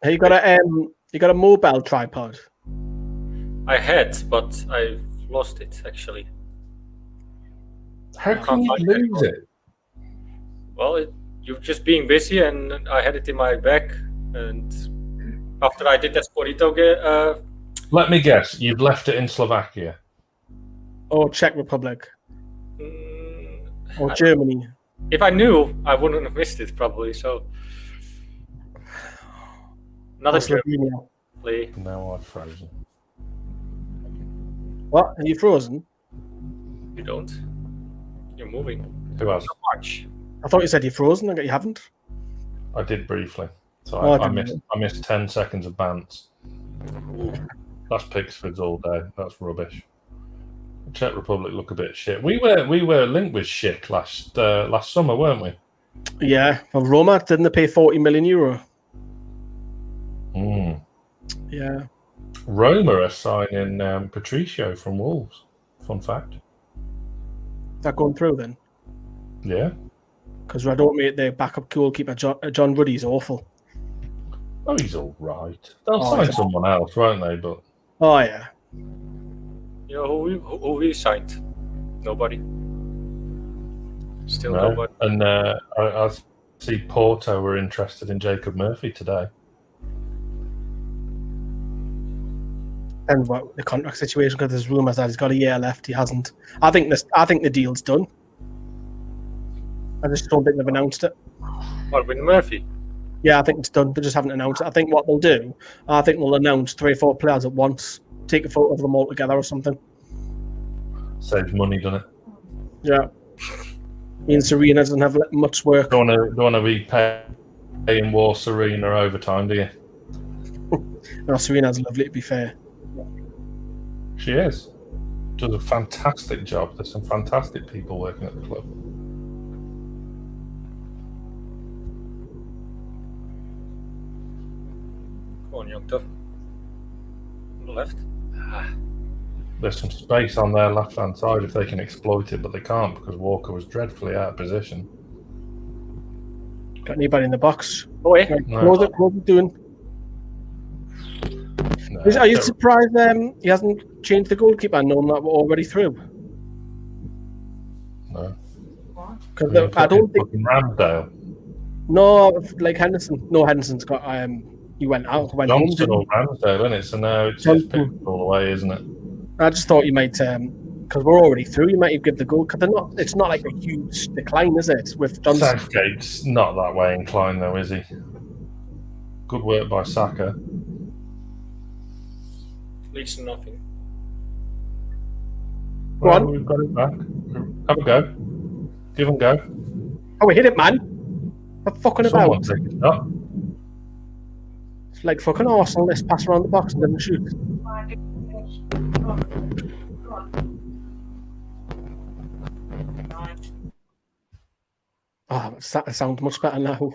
You got a mobile tripod. I had, but I've lost it, actually. How can you lose it? Well, you're just being busy, and I had it in my bag. And after I did that Scorito game, Let me guess. You've left it in Slovakia. Or Czech Republic. Or Germany. If I knew, I wouldn't have missed it, probably. So, another Slovenia. play. Now I've frozen. What? Are you frozen? You don't. You're moving. Who else? So much. I thought you said you're frozen. You haven't. I did briefly. So Oh, I didn't missed 10 seconds of bants. That's Pickford's all day. That's rubbish. The Czech Republic look a bit shit. We were linked with shit last summer, weren't we? Yeah. Well, Roma, didn't they pay €40 million? Yeah. Roma are signing Patricio from Wolves. Fun fact. Is that going through then? Yeah. Because I don't make their backup goalkeeper John Ruddy's awful. Oh, he's all right. They'll Oh, sign yeah. someone else, won't they? But Oh yeah. You know who we signed? Nobody. Still no. nobody. And I see Porto were interested in Jacob Murphy today. And what the contract situation? Because there's rumours that he's got a year left. He hasn't. I think the deal's done. I just don't think they've announced it. What, with Murphy? Yeah, I think it's done. They just haven't announced it. I think what they'll do, they'll announce 3 or 4 players at once, take a photo of them all together or something. Saves money, doesn't it? Yeah. Ian Serena doesn't have much work. Don't want to be paying War Serena overtime, do you? No, Serena's lovely, to be fair. She is. Does a fantastic job. There's some fantastic people working at the club. Come on, young tough. On the left. There's some space on their left-hand side if they can exploit it, but they can't because Walker was dreadfully out of position. Got anybody in the box? Oh, yeah. Right, No. What's it doing? No, Are you surprised he hasn't changed the goalkeeper knowing that we're already through? No. Because I don't think. Ramsdale. No, like Henderson. No, Henderson's got. He went out. Went home. Johnson or Ramsdale, isn't it? So now it's picked all the way, isn't it? I just thought you might, because we're already through. You might give the goal because they're not. It's not like a huge decline, is it? With Johnson. Southgate's not that way inclined, though, is he? Good work by Saka. Leads to nothing. Go on. We've got it back. Have a go. Give them go. Oh, we hit it, man. What fucking Someone about? take it up. It's like fucking Arsenal. Let's pass around the box and then shoot. Oh, that sounds much better now.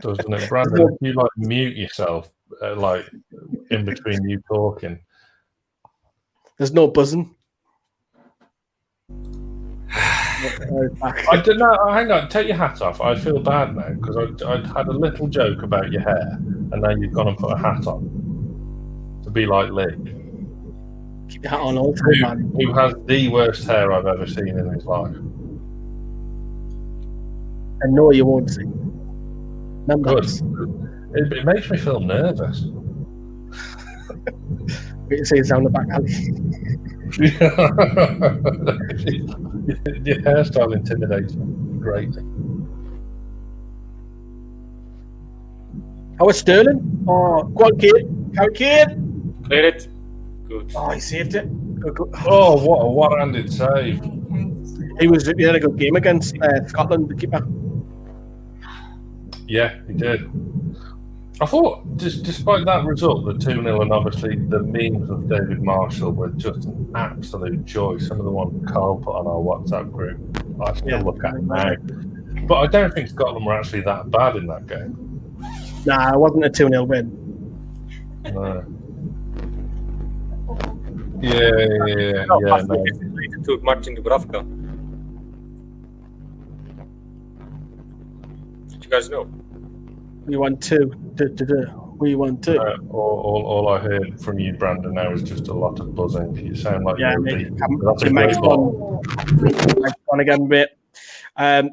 Doesn't it, Brandon? If you like mute yourself, like in between you talking. There's no buzzing. I don't know. Hang on, take your hat off. I feel bad now because I had a little joke about your hair, and now you've gone and put a hat on to be like Lee, Keep your hat on all the time, man. who has the worst hair I've ever seen in his life. And no, you won't see. Remember Good. this. It makes me feel nervous. Wait to see it's down the back alley. Your hairstyle intimidates me greatly. Oh, it's Sterling. Oh, go on, kid. Carry kid. Clear it. Good. Oh, he saved it. Oh, what a one-handed save! He had a good game against Scotland, the keeper. Yeah, he did. I thought, despite that result, the 2-0, and obviously the memes of David Marshall were just an absolute joy. Some of the ones Carl put on our WhatsApp group, I still look at now. But I don't think Scotland were actually that bad in that game. Nah, it wasn't a 2-0 win. No. Yeah. No. To Martin Dubravka. Did you guys know? We won 2. We won 2. All I heard from you, Brandon, now is just a lot of buzzing. You sound like you're mate, That's a the great mic's ball. on again, mate.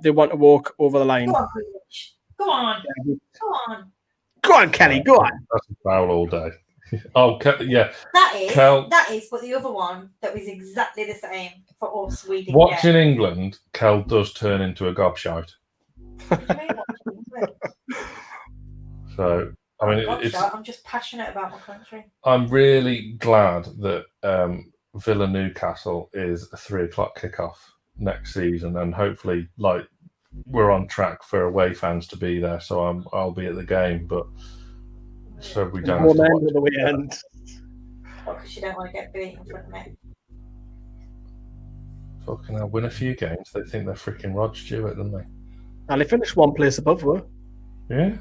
They want to walk over the line. Go on, Grealish. Go on. Go on. Go on, Kenny. Go on. That's a foul all day. Oh, yeah. That is, but the other one that was exactly the same for us. We didn't Watching get. England, Kel does turn into a gobshite. What do you mean watching England? So, I mean, I'm just passionate about my country. I'm really glad that Villa Newcastle is a 3:00 kickoff next season, and hopefully, like, we're on track for away fans to be there. So I'll be at the game, but so we don't have to watch the weekend. Because you don't want to get beat in front of me. Fucking hell, win a few games. They think they're freaking Rod Stewart, don't they? And they finished one place above, though. Yeah.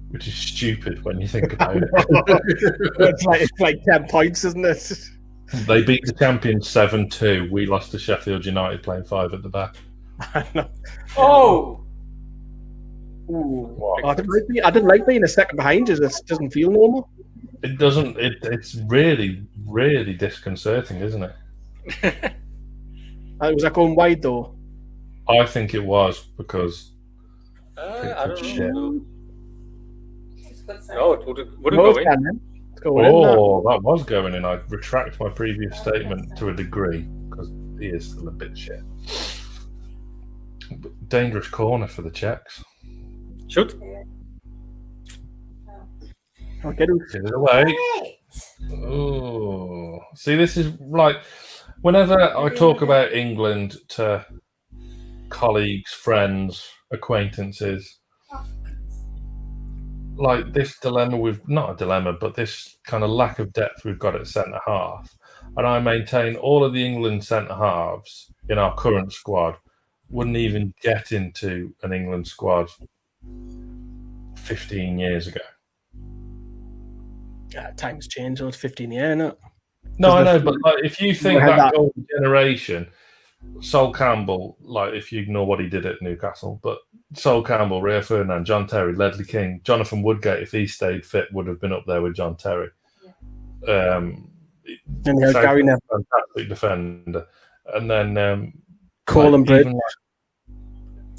Which is stupid when you think about it. it's like 10 points, isn't it? They beat the champions 7-2. We lost to Sheffield United playing 5 at the back. I know. Oh! Ooh. I didn't like being a second behind you. It doesn't feel normal. It doesn't. It's really, really disconcerting, isn't it? Was that going wide, though? I think it was because I don't shit. know. It's good save. No, it wouldn't go in. Let's go in. That was going in. I retract my previous statement to a degree because he is still a bit shit. But dangerous corner for the Czechs. Shoot. I'll get it. Get it away. Right. Oh, see, this is like whenever I talk about England to colleagues, friends, acquaintances, like this dilemma not a dilemma, but this kind of lack of depth we've got at centre half. And I maintain all of the England centre halves in our current squad wouldn't even get into an England squad 15 years ago. Yeah, times change. It's 15 years, isn't it? No, I know, but like, if you think had that that- golden generation, Sol Campbell, like if you ignore what he did at Newcastle, but Sol Campbell, Rio Ferdinand, John Terry, Ledley King, Jonathan Woodgate, if he stayed fit, would have been up there with John Terry. And you had Gary Neville. Fantastic defender. And then Colin Bridge.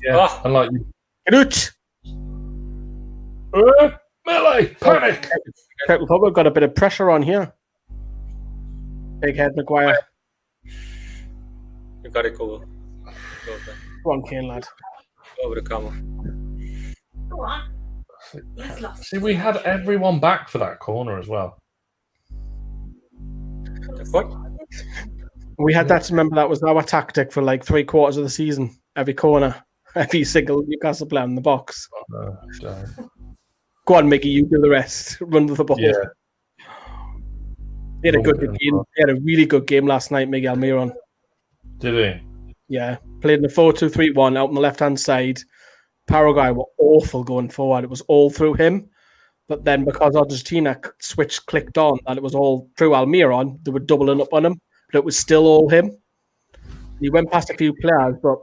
And like Root! melee, panic. Czech Republic got a bit of pressure on here. Big head Maguire. You got it, cool. Go on, Kane, lad. Over the camera. Go on. He's lost. See, we had everyone back for that corner as well. What? We had that. Remember, that was our tactic for like 3/4 of the season. Every corner, every single Newcastle player in the box. Go on, Mickey, you do the rest. Run with the ball. Yeah. He had a good game. He had a really good game last night, Miguel Miron. Did he? Yeah, played in the 4-2-3-1 out on the left-hand side. Paraguay were awful going forward. It was all through him. But then because Argentina switch clicked on and it was all through Almiron, they were doubling up on him. But it was still all him. He went past a few players, but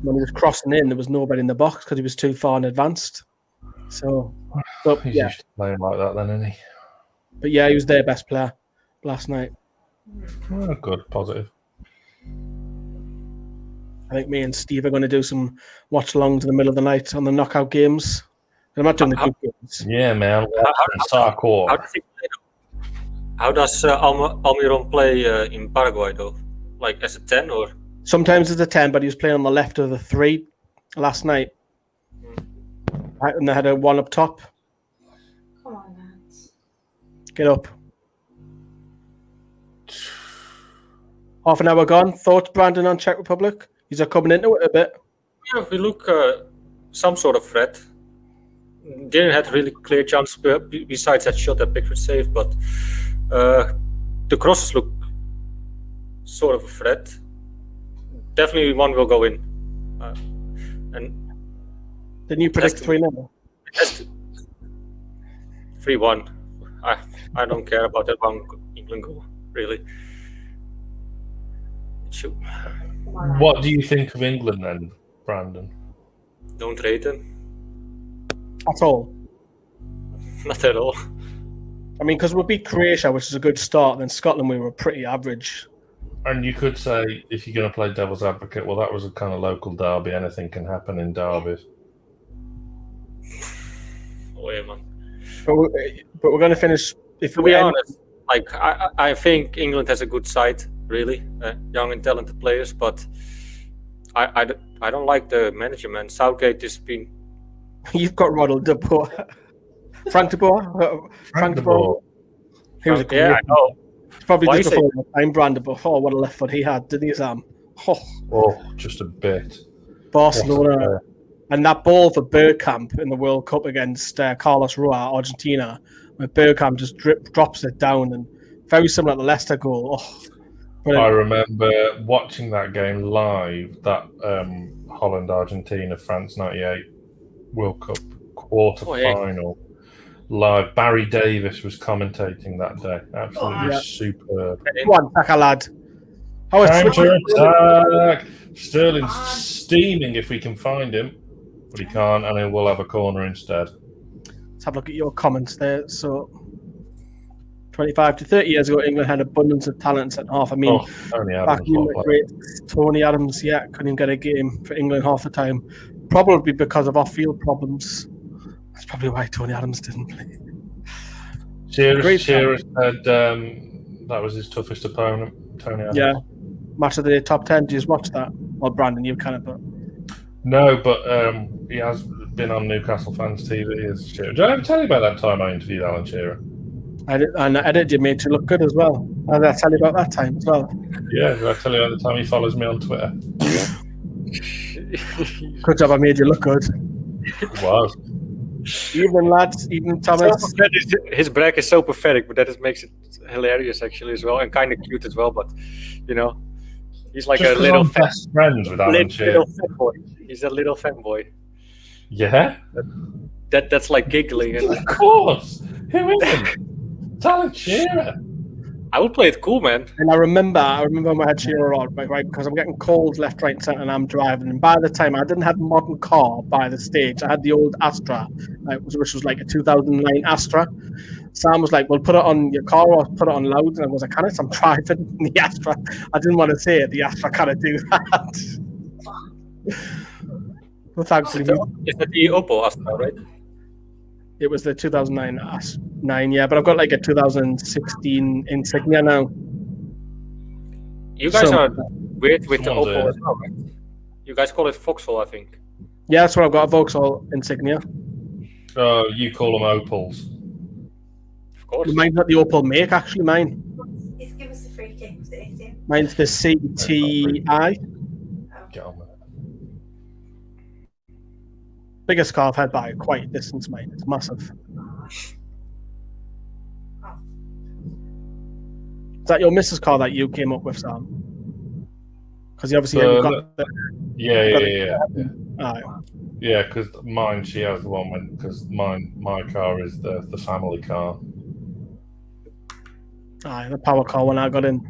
when he was crossing in, there was nobody in the box because he was too far in advance. So, but, He's yeah. used to playing like that then, isn't he? But yeah, he was their best player last night. Oh, good, positive. I think me and Steve are going to do some watch-alongs in the middle of the night on the knockout games. I'm not doing the good games. Yeah, man. How does Almiron play in Paraguay, though? Like as a 10 or? Sometimes it's a 10, but he was playing on the left of the 3 last night. And they had a 1 up top. Come on, lads. Get up. Half an hour gone. Thoughts, Brandon, on Czech Republic? He's coming into it a bit. Yeah, we look some sort of threat. Didn't have really clear chance besides that shot that Pickford saved, but the crosses look sort of a threat. Definitely one will go in. And Then you predict 3-0. 3-1. I don't care about that one England goal, really. What do you think of England then, Brandon? Don't rate them. At all. Not at all. I mean, because we beat Croatia, which is a good start, and then Scotland, we were pretty average. And you could say, if you're going to play devil's advocate, well, that was a kind of local derby. Anything can happen in derbies. Oh, yeah, man. But we're going to finish. If To be honest, like I think England has a good side, really, young and talented players. But I don't like the management. Southgate has been. You've got Ronald de Boer. Frank de Boer? Frank de Boer. He was a great. Yeah, I know. Probably Why just is before time, Brandon. But what a left foot he had, didn't he, Sam? Oh, just a bit. Barcelona. And that ball for Bergkamp in the World Cup against Carlos Rua, Argentina, where Bergkamp just drops it down, and very similar to the Leicester goal. I remember watching that game live, that Holland-Argentina, France 98 World Cup quarter-final live. Barry Davis was commentating that day. Absolutely superb. One tackle, lad. Counter-attack! Sterling's steaming if we can find him, but he can't, and we'll have a corner instead. Let's have a look at your comments there. So, 25 to 30 years ago, England had abundance of talent at half. I mean, Tony back Adams, in the great Tony Adams, couldn't even get a game for England half the time. Probably because of off-field problems. That's probably why Tony Adams didn't play. Shearer said that was his toughest opponent, Tony Adams. Yeah. Match of the day, top 10. Did you just watch that? Well, Brandon, you kind of, but... No, but he has been on Newcastle fans' TV as Shearer. Did I ever tell you about that time I interviewed Alan Shearer? And I edited you, made you look good as well. Did I tell you about that time as well? Yeah, did I tell you about the time he follows me on Twitter? Good job, I made you look good. It was. Evening, lads. Evening, Thomas. His brag is so pathetic, but that just makes it hilarious actually as well, and kind of cute as well. But he's like Just a little best friends with Alan Shearer. little fanboy. He's a little fanboy. Yeah, That's like giggling. And of course. Who isn't? It's Alan Shearer. I would play it cool, man. And I remember when I had Shearer on, right, because I'm getting calls left, right, and centre, and I'm driving. And by the time I didn't have a modern car by the stage, I had the old Astra, which was like a 2009 Astra. Sam was like, "Well, put it on your car or put it on loud." And I was like, "Can it? I'm driving the Astra." I didn't want to say it. The Astra can't do that. But thankfully, Is that the Opel Astra, right? it was the 2009 9, yeah. But I've got like a 2016 Insignia now. You guys So- are weird with the Someone's Opel as well, right? You guys call it Vauxhall, I think. Yeah, that's what I've got, a Vauxhall Insignia. Oh, you call them Opals. Of course. Mine's not the Opel make, actually, mine. He's give us a free kick, was it 18? Mine's the CTI. Get on with it. Biggest car I've had by quite a distance, mate. It's massive. Is that your missus car that you came up with, Sam? Because you obviously haven't got the... Yeah. Aye. Yeah, because mine, she has the one because my car is the family car. Aye, the power car when I got in.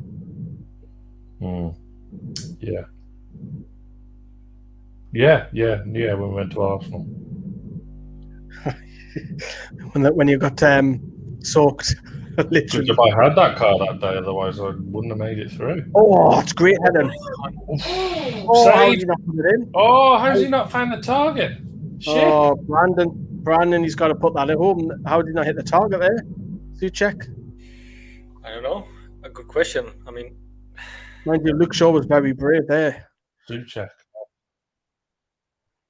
Yeah. Yeah, when we went to Arsenal. when you got soaked, Good literally. job I had that car that day, otherwise I wouldn't have made it through. Oh, it's great heading. Oh, how did you not put it in? Oh, how's he not found the target? Shit. Oh, Brandon, he's got to put that at home. How did he not hit the target there? Souček? I don't know. A good question. I mean, Mind you, Luke Shaw was very brave there. Souček.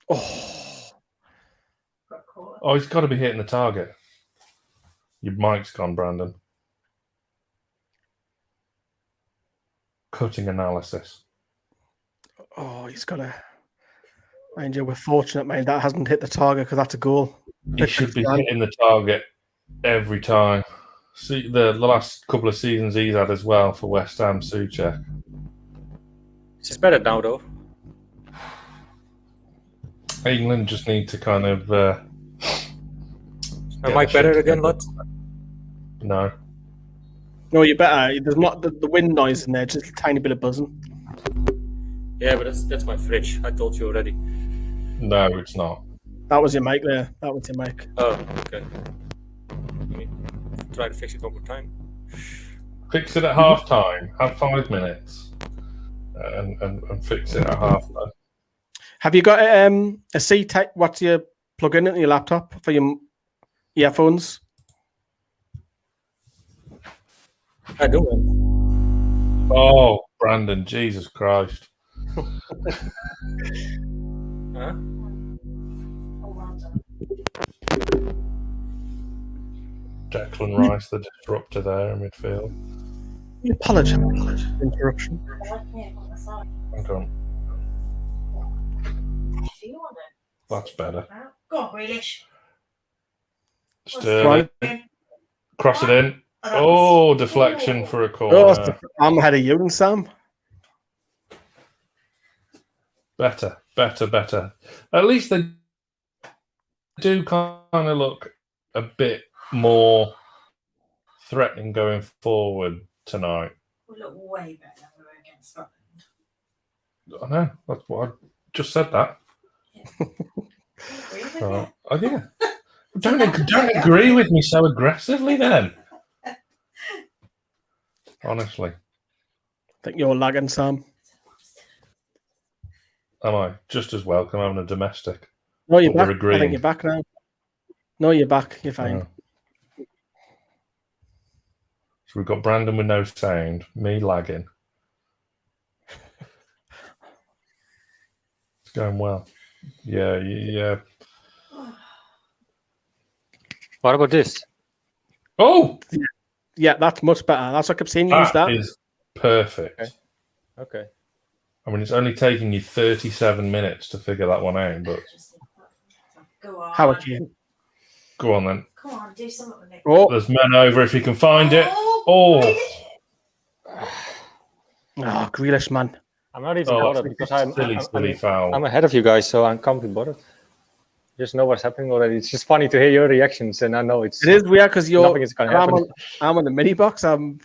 Oh, Got caught. Oh, he's got to be hitting the target. Your mic's gone, Brandon. cutting analysis. Oh, he's got a. Mind you, we're fortunate, mate. That hasn't hit the target because that's a goal. He should be hitting the target every time. See the last couple of seasons he's had as well for West Ham, Souček. It's better now, though. England just need to kind of. Am I better again, lad? No. No, you better. There's not the wind noise in there, just a tiny bit of buzzing. Yeah, but that's my fridge. I told you already. No, it's not. That was your mic there. That was your mic. Oh, okay. Let me try to fix it one more time. Fix it at half time. Have 5 minutes, and fix it at half time. Have you got a C type? What's your plug in into your laptop for your earphones? I do. Oh, Brandon, Jesus Christ! Huh? Declan Rice, the disruptor there in midfield. I apologise for interruption. Hang on. That's better. Go on, Grealish. Sterling. Cross it in. Oh, deflection for a corner. I'm ahead of you and Sam. Better. At least they do kind of look a bit more threatening going forward tonight. We look way better than we were against Scotland. I know. That's what I just said. That. Really? Oh yeah. Don't agree with me so aggressively, then. Honestly, I think you're lagging, Sam. am I just as welcome having a domestic? No, you're But we're back. I agreeing. think you're back now. No, you're back. You're fine. So we've got Brandon with no sound, me lagging. It's going well. Yeah. What about this? Oh, Yeah, that's much better. That's what I kept saying. Use that. that is perfect. Okay. I mean, it's only taken you 37 minutes to figure that one out, but Go on. How again? go on then. Come on, do something with it. Oh, There's men over if you can find it. Oh, Grealish, man. I'm not even Oh, bothered because I'm silly foul. I'm ahead of you guys, so I can't be bothered. Just know what's happening already. It's just funny to hear your reactions, and I know it's. It is weird because Nothing is gonna happen. I'm on the mini box. And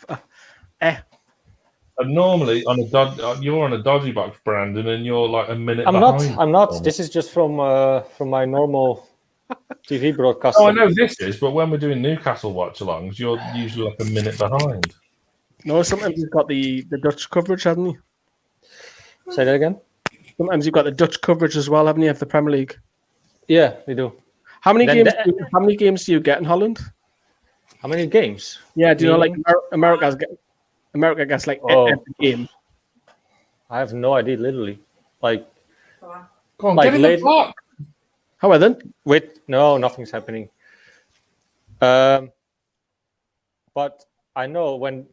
normally you're on a dodgy box, Brandon, and you're like a minute behind. I'm not. This is just from my normal TV broadcast. Oh, I know this is, but when we're doing Newcastle watch-alongs, you're usually like a minute behind. No, sometimes you've got the Dutch coverage, haven't you? Say that again. Sometimes you've got the Dutch coverage as well, haven't you, of the Premier League? Yeah, we do. How many Then games do you get in Holland? How many games? Yeah, do you know, like America gets like every game. I have no idea. Literally, like Go on. Go on, Like get in the late- block. How are then? nothing's happening. But I know when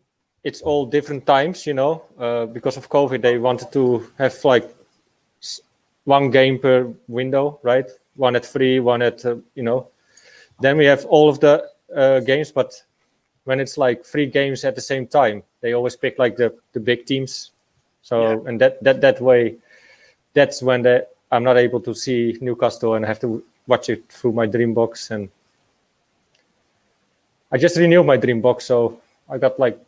it's all different times, because of COVID, they wanted to have like one game per window, right? One at 3, one at, Then we have all of the games, but when it's like 3 games at the same time, they always pick like the big teams. So, and that way, that's when I'm not able to see Newcastle and I have to watch it through my Dreambox. And I just renewed my Dreambox, so I got like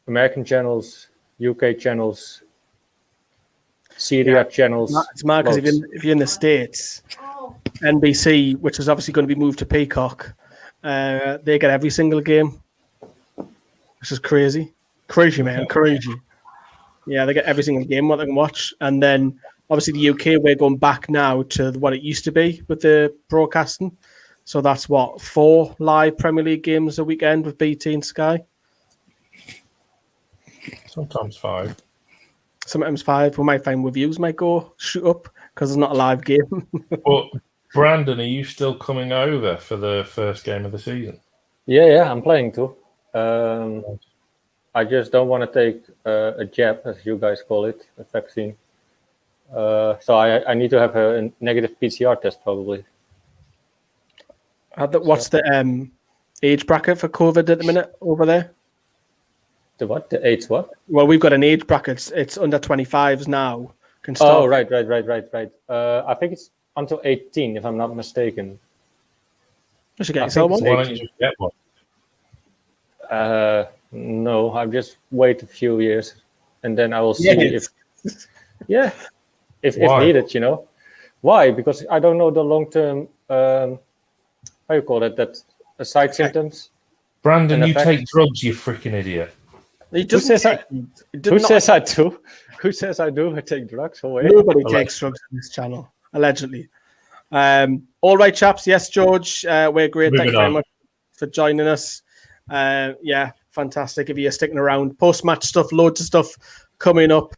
American channels, UK channels, Syria channels. It's mad because loads. if you're in the States, NBC, which is obviously going to be moved to Peacock, they get every single game, which is crazy. Crazy, man. Crazy. Yeah, they get every single game what they can watch. And then obviously the UK, we're going back now to what it used to be with the broadcasting. So that's 4 live Premier League games a weekend with BT and Sky. Sometimes 5. Sometimes 5. We might find reviews might go shoot up because it's not a live game. But Brandon, are you still coming over for the first game of the season? Yeah, I'm playing too. I just don't want to take a jab, as you guys call it, a vaccine. So I need to have a negative PCR test probably. What's the age bracket for COVID at the minute over there? The what? The age what? Well, we've got an age bracket. It's under 25s now. Can start. Oh, right. I think it's until 18, if I'm not mistaken. You should get yourself one. Why don't you just get one? No, I'll just wait a few years, and then I will see if needed. You know, why? Because I don't know the long-term. How you call it? That side symptoms. Brandon, you take drugs, you freaking idiot. Who says I do? Who says I do? I take drugs. Nobody takes drugs on this channel, allegedly. All right, chaps. Yes, George, we're great. Thank you very much for joining us. Fantastic if you're sticking around. Post-match stuff, loads of stuff coming up.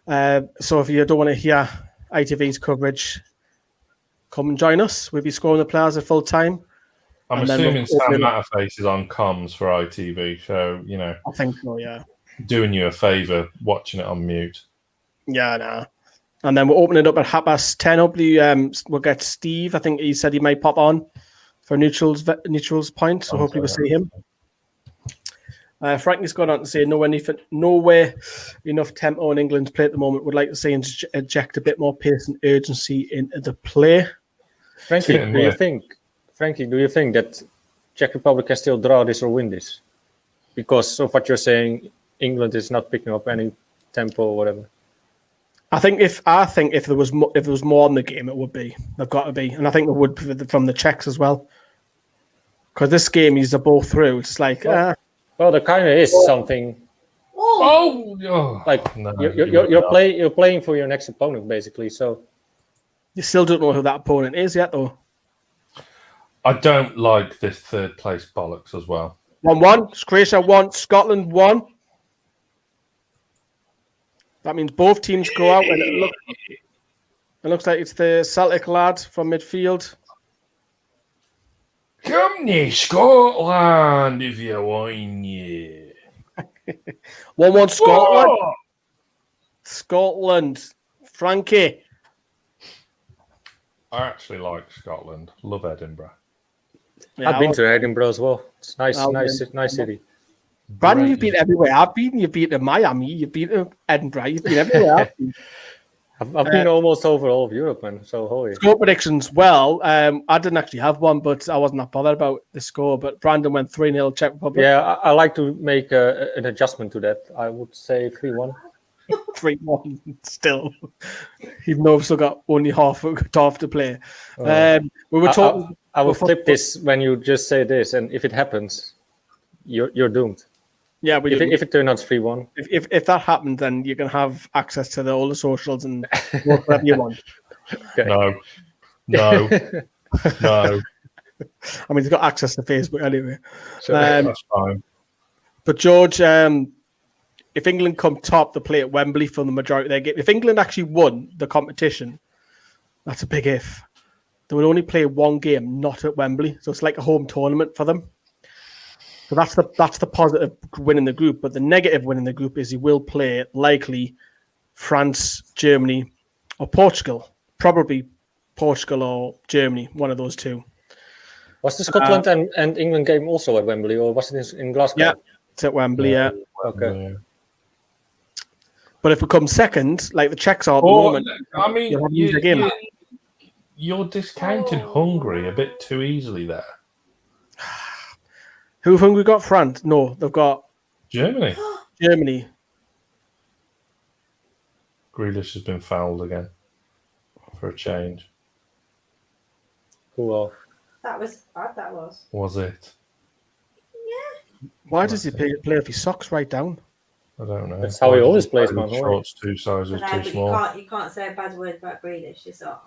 So if you don't want to hear ITV's coverage, come and join us. We'll be scoring the players at full time. I'm assuming Sam Matterface is on comms for ITV, so I think so. Yeah, doing you a favour watching it on mute. Yeah, nah. And then we're opening it up at 10:30. Hopefully, we'll get Steve. I think he said he might pop on for neutrals point. So hopefully we'll see him. Frankie's gone on to say nowhere enough tempo in England to play at the moment. Would like to see inject a bit more pace and urgency into the play. Frankie, do you think that Czech Republic can still draw this or win this? Because of what you're saying, England is not picking up any tempo or whatever. I think if there was more in the game, it would be. They've got to be, and I think there would from the Czechs as well. Because this game, they're both through. It's like, well, there kind of is something. Like you're playing for your next opponent basically. So you still don't know who that opponent is yet, though. I don't like this third place bollocks as well. 1-1. Croatia 1. Scotland 1. That means both teams go out, and it looks like it's the Celtic lad from midfield. Come near Scotland if you want, yeah. 1-1 Scotland. Whoa! Scotland. Frankie. I actually like Scotland. Love Edinburgh. Yeah, I've been to Edinburgh as well. It's nice city. Brandon, you've been everywhere. You've been to Miami, you've been to Edinburgh, you've been everywhere. I've been almost over all of Europe, man. So holy. Score predictions. Well, I didn't actually have one, but I wasn't that bothered about the score. But Brandon went 3-0 Czech Republic. Yeah, I like to make an adjustment to that. I would say 3-1. 3-1 still, even though we've still got only half to play. We were talking. I will flip this when you just say this, and if it happens, you're doomed. Yeah, but if it turns out 3-1, if that happens, then you can have access to all the socials and whatever you want. Okay. No. I mean, you've got access to Facebook anyway. So that's fine. But George, if England come top, they play at Wembley for the majority of their game. If England actually won the competition, that's a big if. They would only play one game, not at Wembley. So it's like a home tournament for them. So that's the positive win in the group. But the negative win in the group is he will play likely France, Germany, or Portugal. Probably Portugal or Germany, one of those two. Was the Scotland and England game also at Wembley, or was it in Glasgow? Yeah, it's at Wembley, yeah. Okay. Yeah. But if we come second, like the Czechs are at the moment, I mean, you're discounting Hungary a bit too easily there. Who have Hungary got? France? No, they've got Germany. Germany. Grealish has been fouled again for a change. Cool. That was bad, that was. Was it? Yeah. Why does he play with his socks right down? I don't know. That's how he always plays, man. Shorts 2 sizes But too small. You can't say a bad word about Grealish, is that?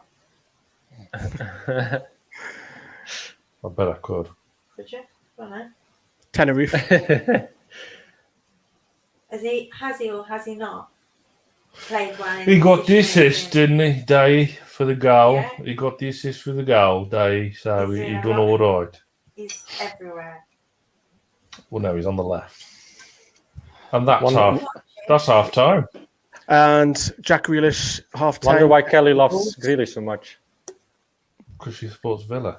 I bet I could. Could you? I don't know. Tenerife. Has he or has he not played well? He got the assist, didn't he, Day, for the goal? Yeah. He got the assist for the goal, Day, so he done all right. He's everywhere. Well, no, he's on the left. And that's half time. And Jack Grealish half time. Wonder why Kelly loves Grealish so much. Because she supports Villa.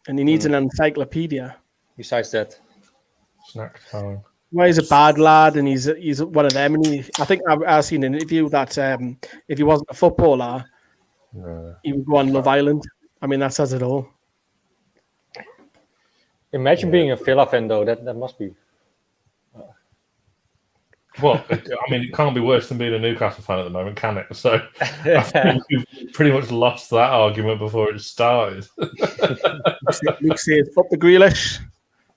And he needs an encyclopedia. Besides that, Snack time. Well, he's a bad lad, and he's one of them. And I think I've seen an interview that if he wasn't a footballer, he would go on Love Island. I mean, that says it all. imagine being a Villa fan though. That must be. Well, I mean, it can't be worse than being a Newcastle fan at the moment, can it? So I think we've pretty much lost that argument before it started. Luke says, "Up the Grealish."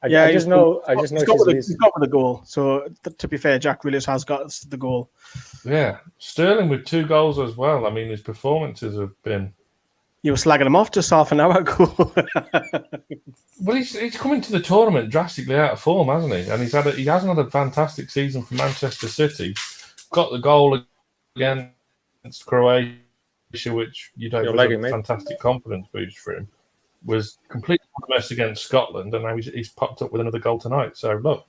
I just know. He's he's got with the goal. So to be fair, Jack Grealish has got the goal. Yeah, Sterling with 2 goals as well. I mean, his performances have been. You were slagging him off just half an hour ago. Well, he's come into the tournament drastically out of form, hasn't he? And he hasn't had a fantastic season for Manchester City. Got the goal against Croatia, which was a fantastic confidence boost for him. Was completely a mess against Scotland, and now he's popped up with another goal tonight. So look,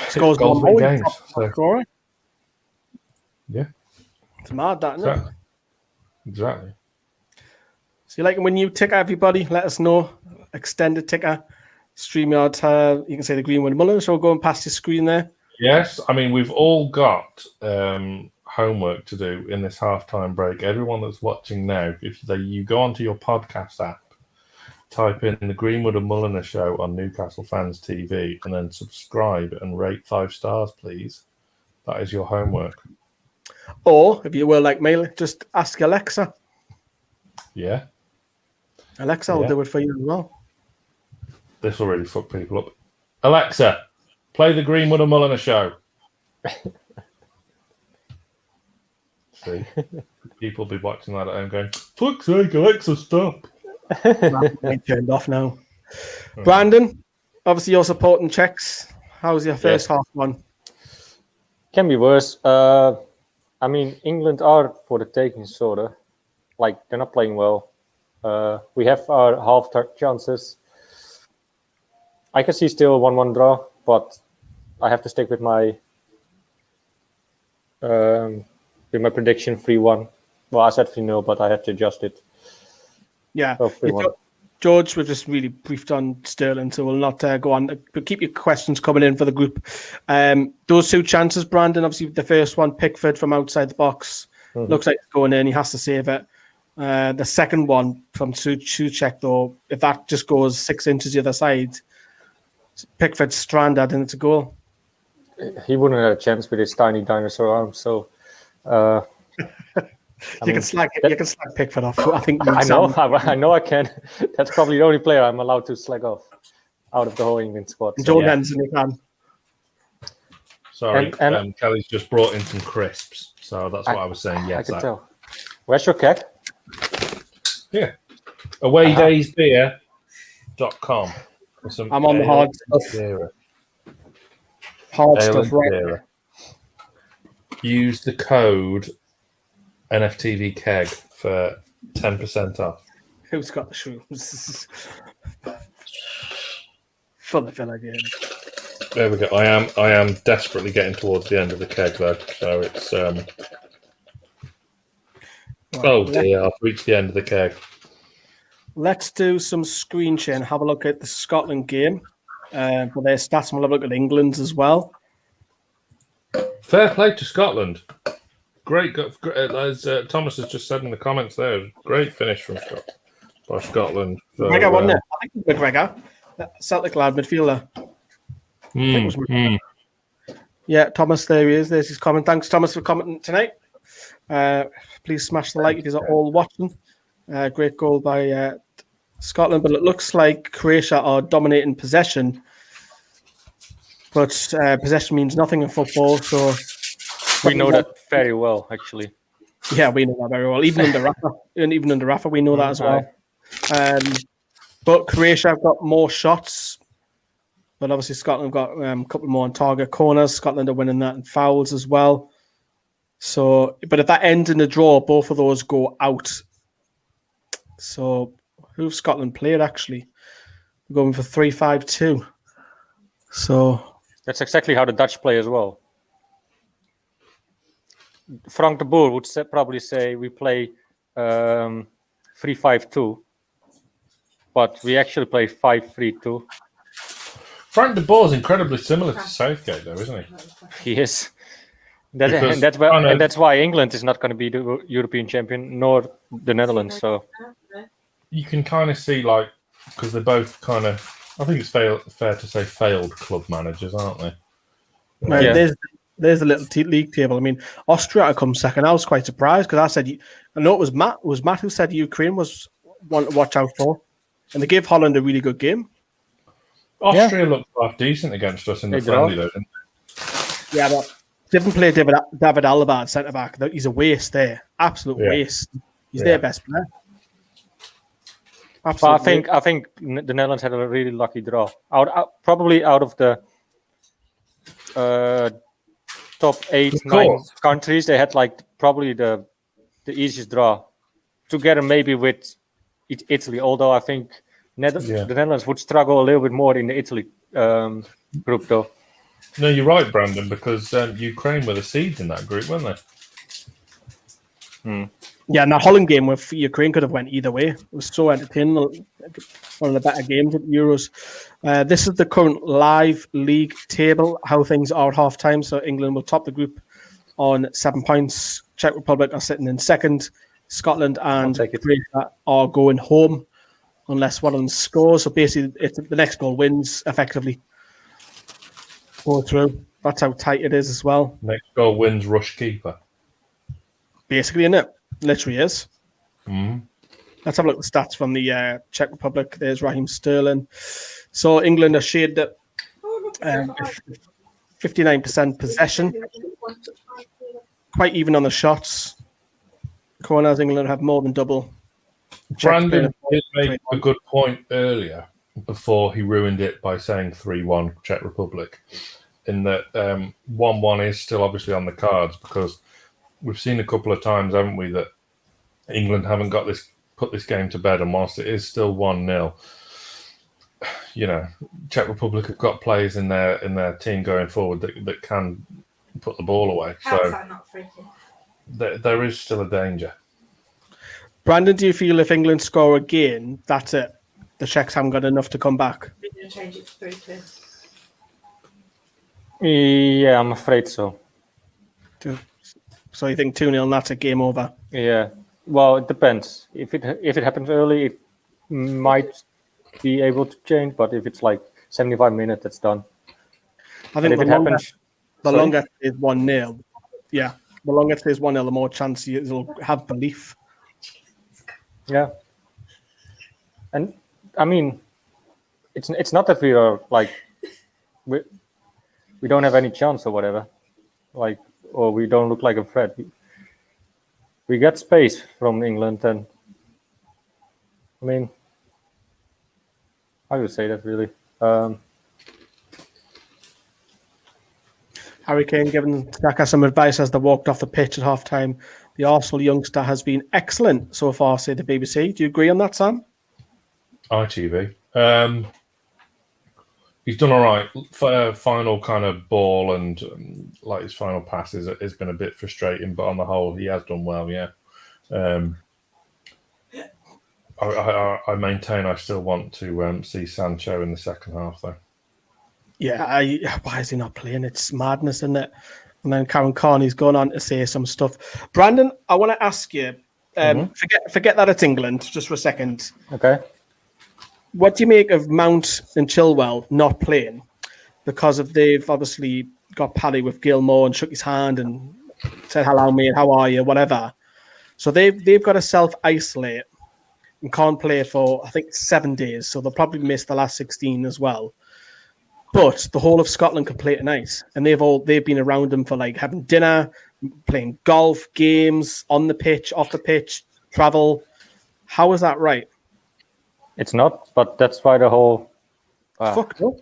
Scores goals more games. So. Yeah, it's mad that, isn't it? Exactly. So you like when you ticker, everybody? Let us know. Extended ticker, StreamYard. You can say the Greenwood Mullen Show going past your screen there. Yes, I mean we've all got homework to do in this halftime break. Everyone that's watching now, if you go onto your podcast app, type in the Greenwood and Mulliner Show on Newcastle Fans TV, and then subscribe and rate 5 stars, please. That is your homework. Or if you will, like me, just ask Alexa. Yeah. Alexa will do it for you as well. This will really fuck people up. Alexa, play the Greenwood and Mulliner Show. See, people will be watching that at home going, fuck's sake, Alexa, stop. Turned off now. Brandon, obviously you're supporting Czechs. How's your first half one? Can be worse. I mean, England are for the taking, sort of. Like, they're not playing well. We have our half chances. I can see still a 1-1 draw, but I have to stick with my prediction 3-1. Well, I said 3-0, but I had to adjust it. Yeah. So 3-1. George, we've just really briefed on Sterling, so we'll not go on. But keep your questions coming in for the group. Those 2 chances, Brandon, obviously the first one, Pickford from outside the box. Mm-hmm. Looks like it's going in. He has to save it. The second one from Southgate, though, if that just goes 6 inches the other side, Pickford's stranded and it's a goal. He wouldn't have a chance with his tiny dinosaur arms, so... You can slag Pickford off. I think I know I can. That's probably the only player I'm allowed to slag off out of the whole England squad. So, John Henson, you can. Sorry, Kelly's just brought in some crisps, so that's what I was saying. Yes, I can tell. Where's your keg? Yeah, awaydaysbeer.com. I'm on the hard stuff. Hard stuff, right? Use the code NFTV keg for 10% off. Who's got the shrooms? For the Villa game. There we go. I am desperately getting towards the end of the keg though, so it's oh dear, I've reached the end of the keg. Let's do some screen share and have a look at the Scotland game for their stats, and we'll have a look at England's as well. Fair play to Scotland. Great, as Thomas has just said in the comments there, great finish from Scotland. So, McGregor, wasn't it? I think McGregor, Celtic lad midfielder. Yeah, Thomas, there he is. There's his comment. Thanks, Thomas, for commenting tonight. Please smash the like if you're all watching. Great goal by Scotland, but it looks like Croatia are dominating possession. But possession means nothing in football, so... We know that very well, actually. Yeah, we know that very well. Even under Rafa, we know that as well. But Croatia have got more shots. But obviously Scotland have got a couple more on target corners. Scotland are winning that in fouls as well. So, but if that ends in a draw, both of those go out. So, who've Scotland played, actually? We're going for 3-5-2. So, That's exactly how the Dutch play as well. Frank de Boer would probably say we play 3-5-2, but we actually play 5-3-2. Frank de Boer is incredibly similar to Southgate, though, isn't he? He is. Because And that's why England is not going to be the European champion, nor the Netherlands. So you can kind of see, like, because they're both kind of, I think it's fair to say, failed club managers, aren't they? Right, there's a little league table. I mean, Austria had come second. I was quite surprised because I said, I know it was Matt. It was Matt who said Ukraine was one to watch out for, and they gave Holland a really good game. Austria looked half decent against us in the friendly, though, didn't they? Yeah, but didn't play David Alaba at centre back. He's a waste there, absolute waste. He's their best player. Absolutely. But I think the Netherlands had a really lucky draw. Probably out of the top 8-9 countries, they had like probably the easiest draw, together maybe with Italy. Although I think the Netherlands would struggle a little bit more in the Italy group, though. No, you're right, Brandon, because Ukraine were the seeds in that group, weren't they? Yeah, and that Holland game with Ukraine could have went either way. It was so entertaining. One of the better games at the Euros. This is the current live league table, how things are at half-time. So England will top the group on 7 points. Czech Republic are sitting in second. Scotland and Croatia are going home unless one of them scores. So basically, the next goal wins effectively. Go through. That's how tight it is as well. Next goal wins rush keeper. Basically, isn't it? Literally is. Mm-hmm. Let's have a look at the stats from the Czech Republic. There's Raheem Sterling. So England are shaded at 59% possession. Quite even on the shots. Corners, England have more than double. Brandon did make a good point earlier before he ruined it by saying 3-1 Czech Republic, in that 1-1 is still obviously on the cards, because we've seen a couple of times, haven't we, that England haven't put this game to bed, and whilst it is still 1-0, you know, Czech Republic have got players in their team going forward that can put the ball away. How so is that not freaking? There is still a danger. Brandon, do you feel if England score again, that's it? The Czechs haven't got enough to come back? We're going to change it to 3-2. Yeah, I'm afraid so. So you think 2-0 and that's a game over? Yeah. Well, it depends. If it happens early, it might be able to change. But if it's like 75 minutes, it's done. I think the longer it is 1-0, the longer it is 1-0, the more chance you'll have belief. Yeah. And I mean, it's not that we are like we don't have any chance or whatever, like, or we don't look like a threat. We get space from England, and I mean, I would say that really. Harry Kane giving Xhaka some advice as they walked off the pitch at half-time. The Arsenal youngster has been excellent so far, say the BBC. Do you agree on that, Sam? ITV. He's done all right. Final kind of ball and like his final pass has been a bit frustrating, but on the whole, he has done well. Yeah. I maintain I still want to see Sancho in the second half, though. Yeah, why is he not playing? It's madness, isn't it? And then Karen Carney's gone on to say some stuff. Brandon, I want to ask you, forget that it's England just for a second. Okay. What do you make of Mount and Chilwell not playing? Because they've obviously got Paddy with Gilmore and shook his hand and said, hello, mate, how are you, whatever. So they've got to self-isolate and can't play for, I think, 7 days. So they'll probably miss the last 16 as well. But the whole of Scotland can play tonight, and they've been around them for like having dinner, playing golf, games, on the pitch, off the pitch, travel. How is that right? It's not, but that's why the whole fucked up.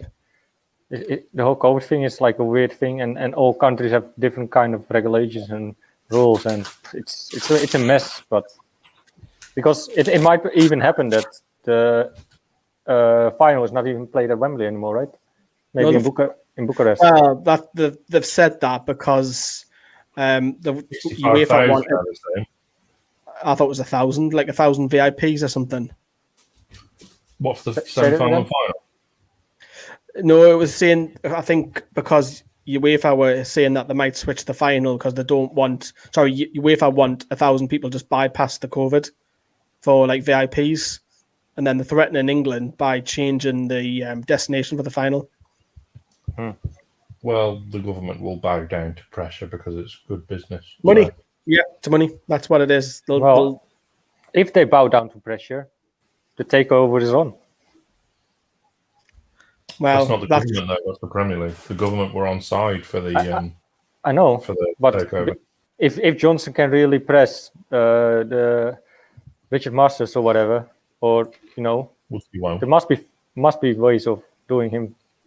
The whole COVID thing is like a weird thing, and all countries have different kind of regulations and rules, and it's a mess. But because it might even happen that the final is not even played at Wembley anymore, right? Maybe No, in Bucharest. Well, they've said that because the UEFA 65,000, wanted. I was saying. I thought it was 1,000, like 1,000 VIPs or something. What, for the Say that semi-final and again? final? No, it was saying, I think because UEFA were saying that they might switch the final because they don't want. Sorry, UEFA want 1,000 people just bypass the COVID for like VIPs, and then they're threatening England by changing the destination for the final. Well, the government will bow down to pressure because it's good business. Money. So, Yeah, it's money. That's what it is. Well, if they bow down to pressure, the takeover is on. well, that's not the government, though. That's the Premier League. The government were on side for the I know, for the but takeover. if Johnson can really press the Richard Masters or whatever, or Which he won't. there must be ways of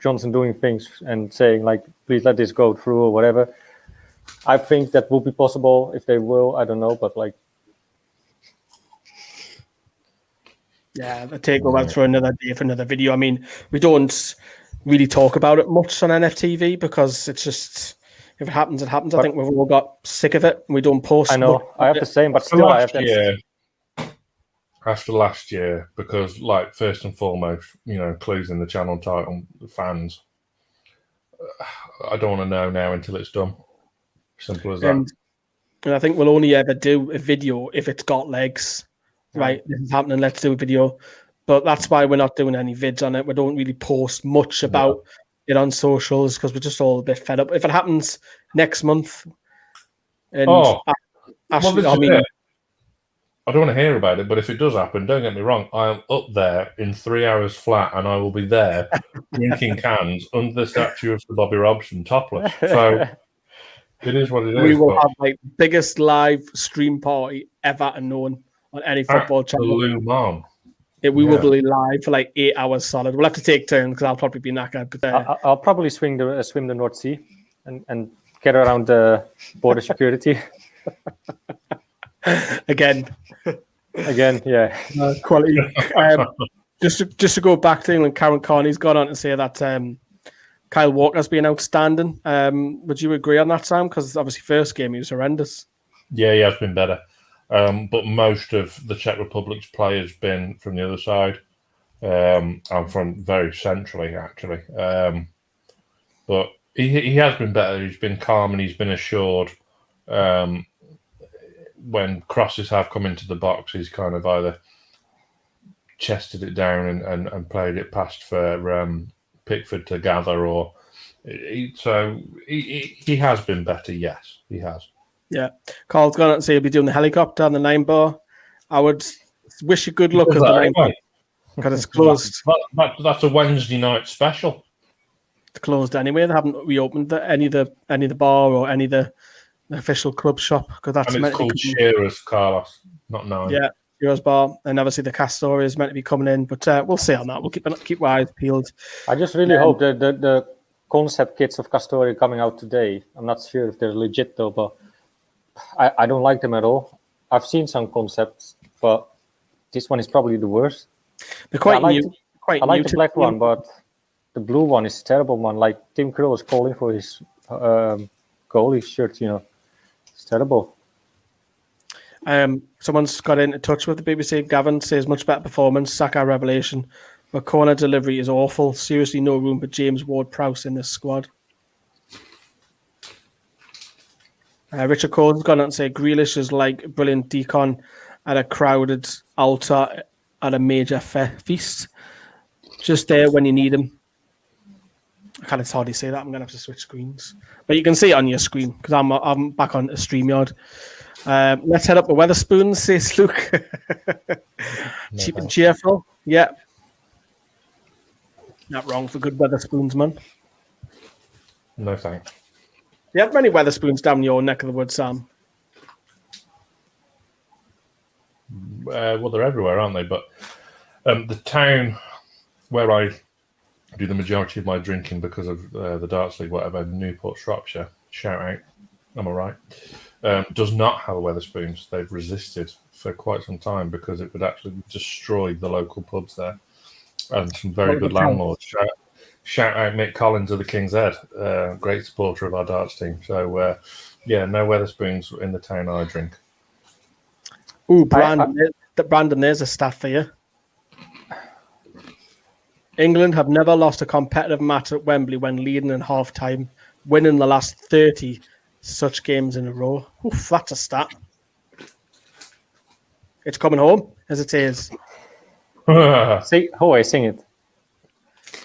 Johnson doing things and saying like, please let this go through or whatever. I think that will be possible. If they will, I don't know, but like, yeah, the takeover for another day, for another video. I mean, we don't really talk about it much on NFTV because it's just, if it happens, it happens. I think we've all got sick of it. We don't post. I know I have the same, but still I have that. After last year, because like first and foremost, closing the channel title, the fans. I don't want to know now until it's done. Simple as that. And I think we'll only ever do a video if it's got legs. Right, this is happening. Let's do a video. But that's why we're not doing any vids on it. We don't really post much about it on socials because we're just all a bit fed up. If it happens next month, and Ashley, I mean, I don't want to hear about it, but if it does happen, don't get me wrong, I'm up there in 3 hours flat and I will be there drinking cans under the statue of Sir Bobby Robson topless. So it is what it is. We will have like biggest live stream party ever known on any football channel. We will be live for like 8 hours solid. We'll have to take turns because I'll probably be knackered. But, I'll probably swim the North Sea and get around the border security. Again, yeah. Quality. Just to go back to England, Karen Carney's gone on to say that Kyle Walker's been outstanding. Would you agree on that, Sam? Because obviously first game he was horrendous. Yeah, he has been better. But most of the Czech Republic's play has been from the other side, and from very centrally, actually. But he has been better. He's been calm and he's been assured. When crosses have come into the box, he's kind of either chested it down and played it past for Pickford to gather, or he has been better. Yes, he has. Yeah, Carl's gone out and say he'll be doing the helicopter on the 9 bar. I would wish you good luck at the 9 bar because it's closed. That's a Wednesday night special. It's closed anyway. They haven't reopened any of the bar or any of the official club shop because that's and it's called Shearer's, Carlos, not 9. Yeah, Shearer's bar, and obviously the Castor is meant to be coming in, but we'll see on that. We'll keep our eyes peeled. I just really hope that the concept kits of Castor are coming out today. I'm not sure if they're legit though, but I don't like them at all. I've seen some concepts, but this one is probably the worst. They're quite new. I like the black one, but the blue one is a terrible one. Like Tim Krul was calling for his goalie shirt, it's terrible. Someone's got in touch with the BBC. Gavin says much better performance, Saka revelation, but corner delivery is awful. Seriously, no room for James Ward-Prowse in this squad. Richard Cole's gone out and said Grealish is like a brilliant decon at a crowded altar at a major feast. Just there when you need him. I can't hardly say that. I'm going to have to switch screens. But you can see it on your screen because I'm back on a StreamYard. Let's head up to Wetherspoons, says Luke. Cheap and cheerful. Yeah. Not wrong for good Wetherspoons, man. No thanks. Do you have many Wetherspoons down your neck of the woods, Sam? Well, they're everywhere, aren't they? But the town where I do the majority of my drinking because of the Darts League, whatever, Newport, Shropshire, shout out, am I right, does not have a Wetherspoons. They've resisted for quite some time because it would actually destroy the local pubs there. And some very good landlords. shout out Mick Collins of the King's Head, great supporter of our darts team. So, yeah, no Weatherspoons in the town I drink. Ooh, Brandon, there's a stat for you. England have never lost a competitive match at Wembley when leading in half-time, winning the last 30 such games in a row. Oof, that's a stat. It's coming home, as it is. See how I sing it.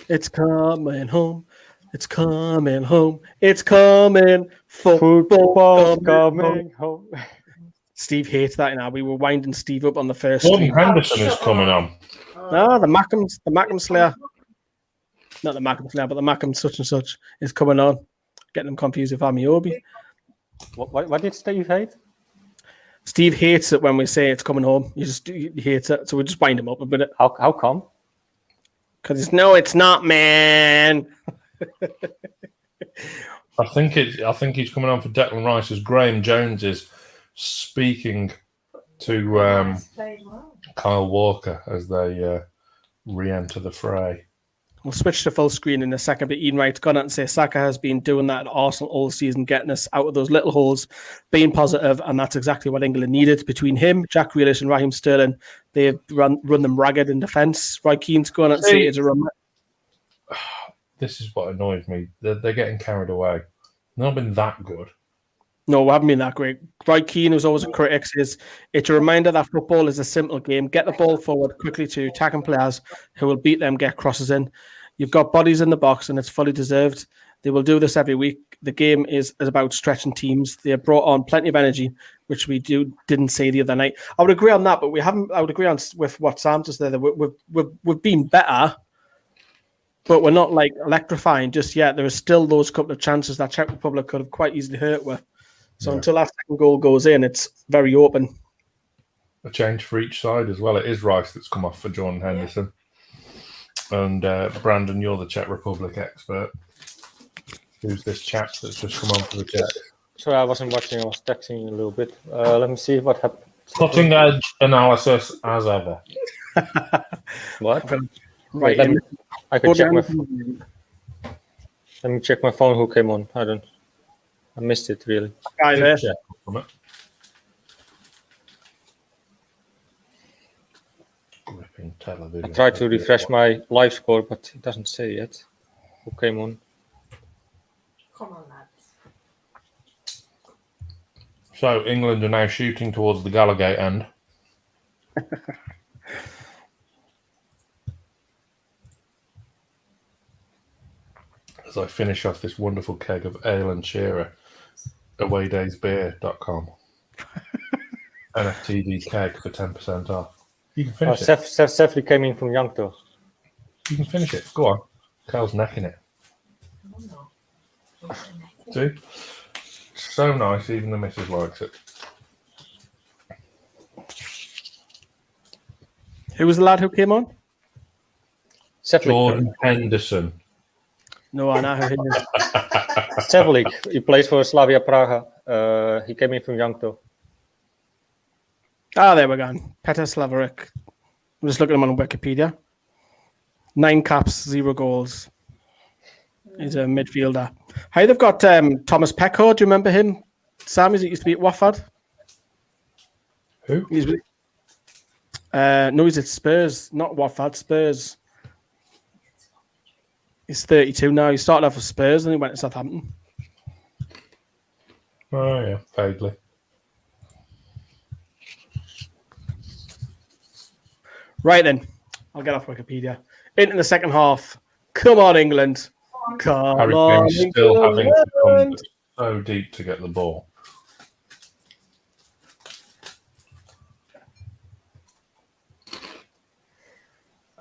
It's coming home. It's coming home. It's coming. Football's coming home. Steve hates that now. We were winding Steve up on the first Gordon stream. Henderson is coming on. No, the Mackham Slayer. Not the Mackham Slayer, but the Mackham such and such is coming on. Getting them confused with Amiobi. What did Steve hate? Steve hates it when we say it's coming home. He hates it. So we just wind him up a bit. How come? Because it's not, man. I think he's coming on for Declan Rice as Graham Jones is speaking to Kyle Walker as they re-enter the fray. We'll switch to full screen in a second, but Ian Wright's gone out and say Saka has been doing that at Arsenal all season, getting us out of those little holes, being positive, and that's exactly what England needed. Between him, Jack Grealish and Raheem Sterling, they've run them ragged in defence. Roy Keane's going out and say it's a run. This is what annoys me. They're getting carried away. They've not been that good. No, we haven't been that great. Roy Keane, who's always a critic, says it's a reminder that football is a simple game. Get the ball forward quickly to attacking players who will beat them, get crosses in. You've got bodies in the box, and it's fully deserved. They will do this every week. The game is about stretching teams. They have brought on plenty of energy, which we didn't say the other night. I would agree on that, but we haven't. I would agree with what Sam just said. We've been better, but we're not like electrifying just yet. There are still those couple of chances that Czech Republic could have quite easily hurt with. So until that second goal goes in, it's very open. A change for each side as well. It is Rice that's come off for Jordan Henderson. And Brandon, you're the Czech Republic expert. Who's this chap that's just come on for the Czechs? Sorry, I wasn't watching. I was texting a little bit. Let me see what happened. Cutting edge analysis as ever. What? Right. Wait, I could check let me check my phone. Who came on? I missed it really. Guy there. Gripping television. I tried to refresh my live score, but it doesn't say yet. Who came on? Come on, lads. So England are now shooting towards the Gallowgate end. As I finish off this wonderful keg of ale and Shearer, awaydaysbeer.com. NFTD keg for 10% off. You can finish it. Sefri came in from Youngto. You can finish it. Go on. Carl's necking it. See? So nice, even the missus likes it. Who was the lad who came on? Jordan Henderson. No, I know who he is. Sevlik, he plays for Slavia Praha. He came in from Youngto. There we go. Petr Slavaric. I'm just looking at him on Wikipedia. 9 caps, 0 goals. He's a midfielder. Hey, they've got Thomas Peckhor. Do you remember him? Sam, he used to be at Watford. Who? No, he's at Spurs, not Watford, Spurs. He's 32 now. He started off with Spurs and he went to Southampton. Oh, yeah, vaguely. Right then, I'll get off Wikipedia. Into the second half. Come on, England. Come Harry on, Kane's still having to come England. so deep to get the ball.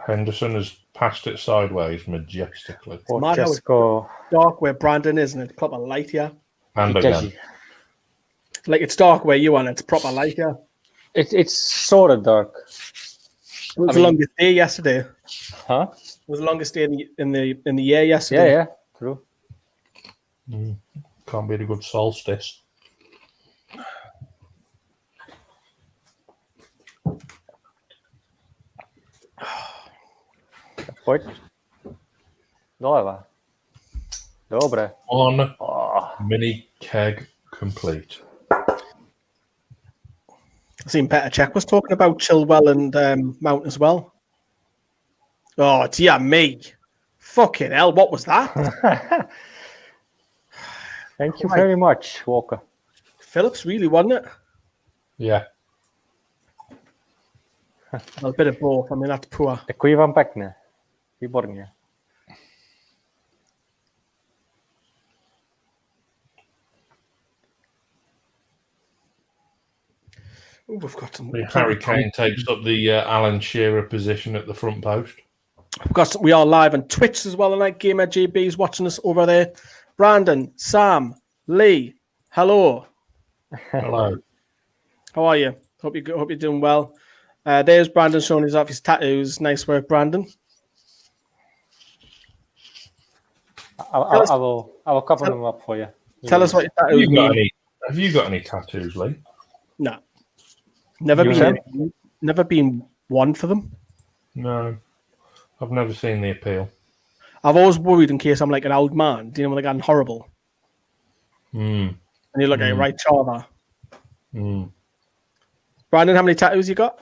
Henderson has passed it sideways majestically. Mad how it's dark where Brandon is, and it's proper light here. And again. Like it's dark where you are, and it's proper light here. It's sort of dark. It was the longest day yesterday. Huh? It was the longest day in the year yesterday. Yeah, true. Can't beat a good solstice. What? Doleva. Dobre. One Oh, mini keg complete. I've seen Peter Czech was talking about Chilwell and Mount as well. Oh, dear me. Fucking hell, what was that? thank you very much, Walker. Phillips really won it. Yeah. A bit of both. I mean, that's poor. Děkuji vám pekne. Výborně. Ooh, we've got some. Harry Kane takes up the Alan Shearer position at the front post. We are live on Twitch as well tonight. Gamer JB is watching us over there. Brandon, Sam, Lee, hello. Hello. How are you? Hope you're doing well. There's Brandon showing off his tattoos. Nice work, Brandon. I will cover them up for you. Tell us what your tattoos mean. Have you got any tattoos, Lee? No. Never been one for them. No. I've never seen the appeal. I've always worried in case I'm like an old man. Do you know when they're getting horrible? Mm. And you look like right chava. Mm. Brandon, how many tattoos you got?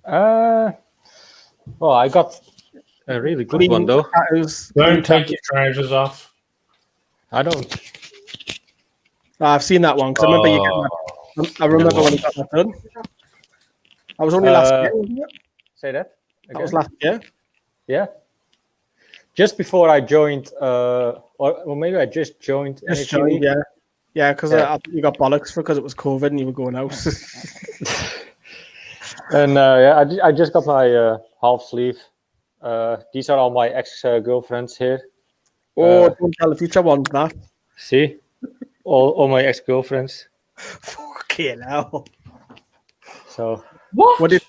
Well, I got a really good Clean one though. Tattoos. Don't take your trousers off. I don't. I've seen that one because I remember you getting that. I remember when you got that done. I was only last year, wasn't it? Say that again. That was last year. Yeah. Just before I joined, or maybe I just joined. Just NHTV. joined, yeah. Yeah, because I think you got bollocks because it was COVID and you were going out. And yeah, I just got my half sleeve. These are all my ex-girlfriends here. Don't tell the future ones that. See, all my ex-girlfriends. Fucking hell. So What did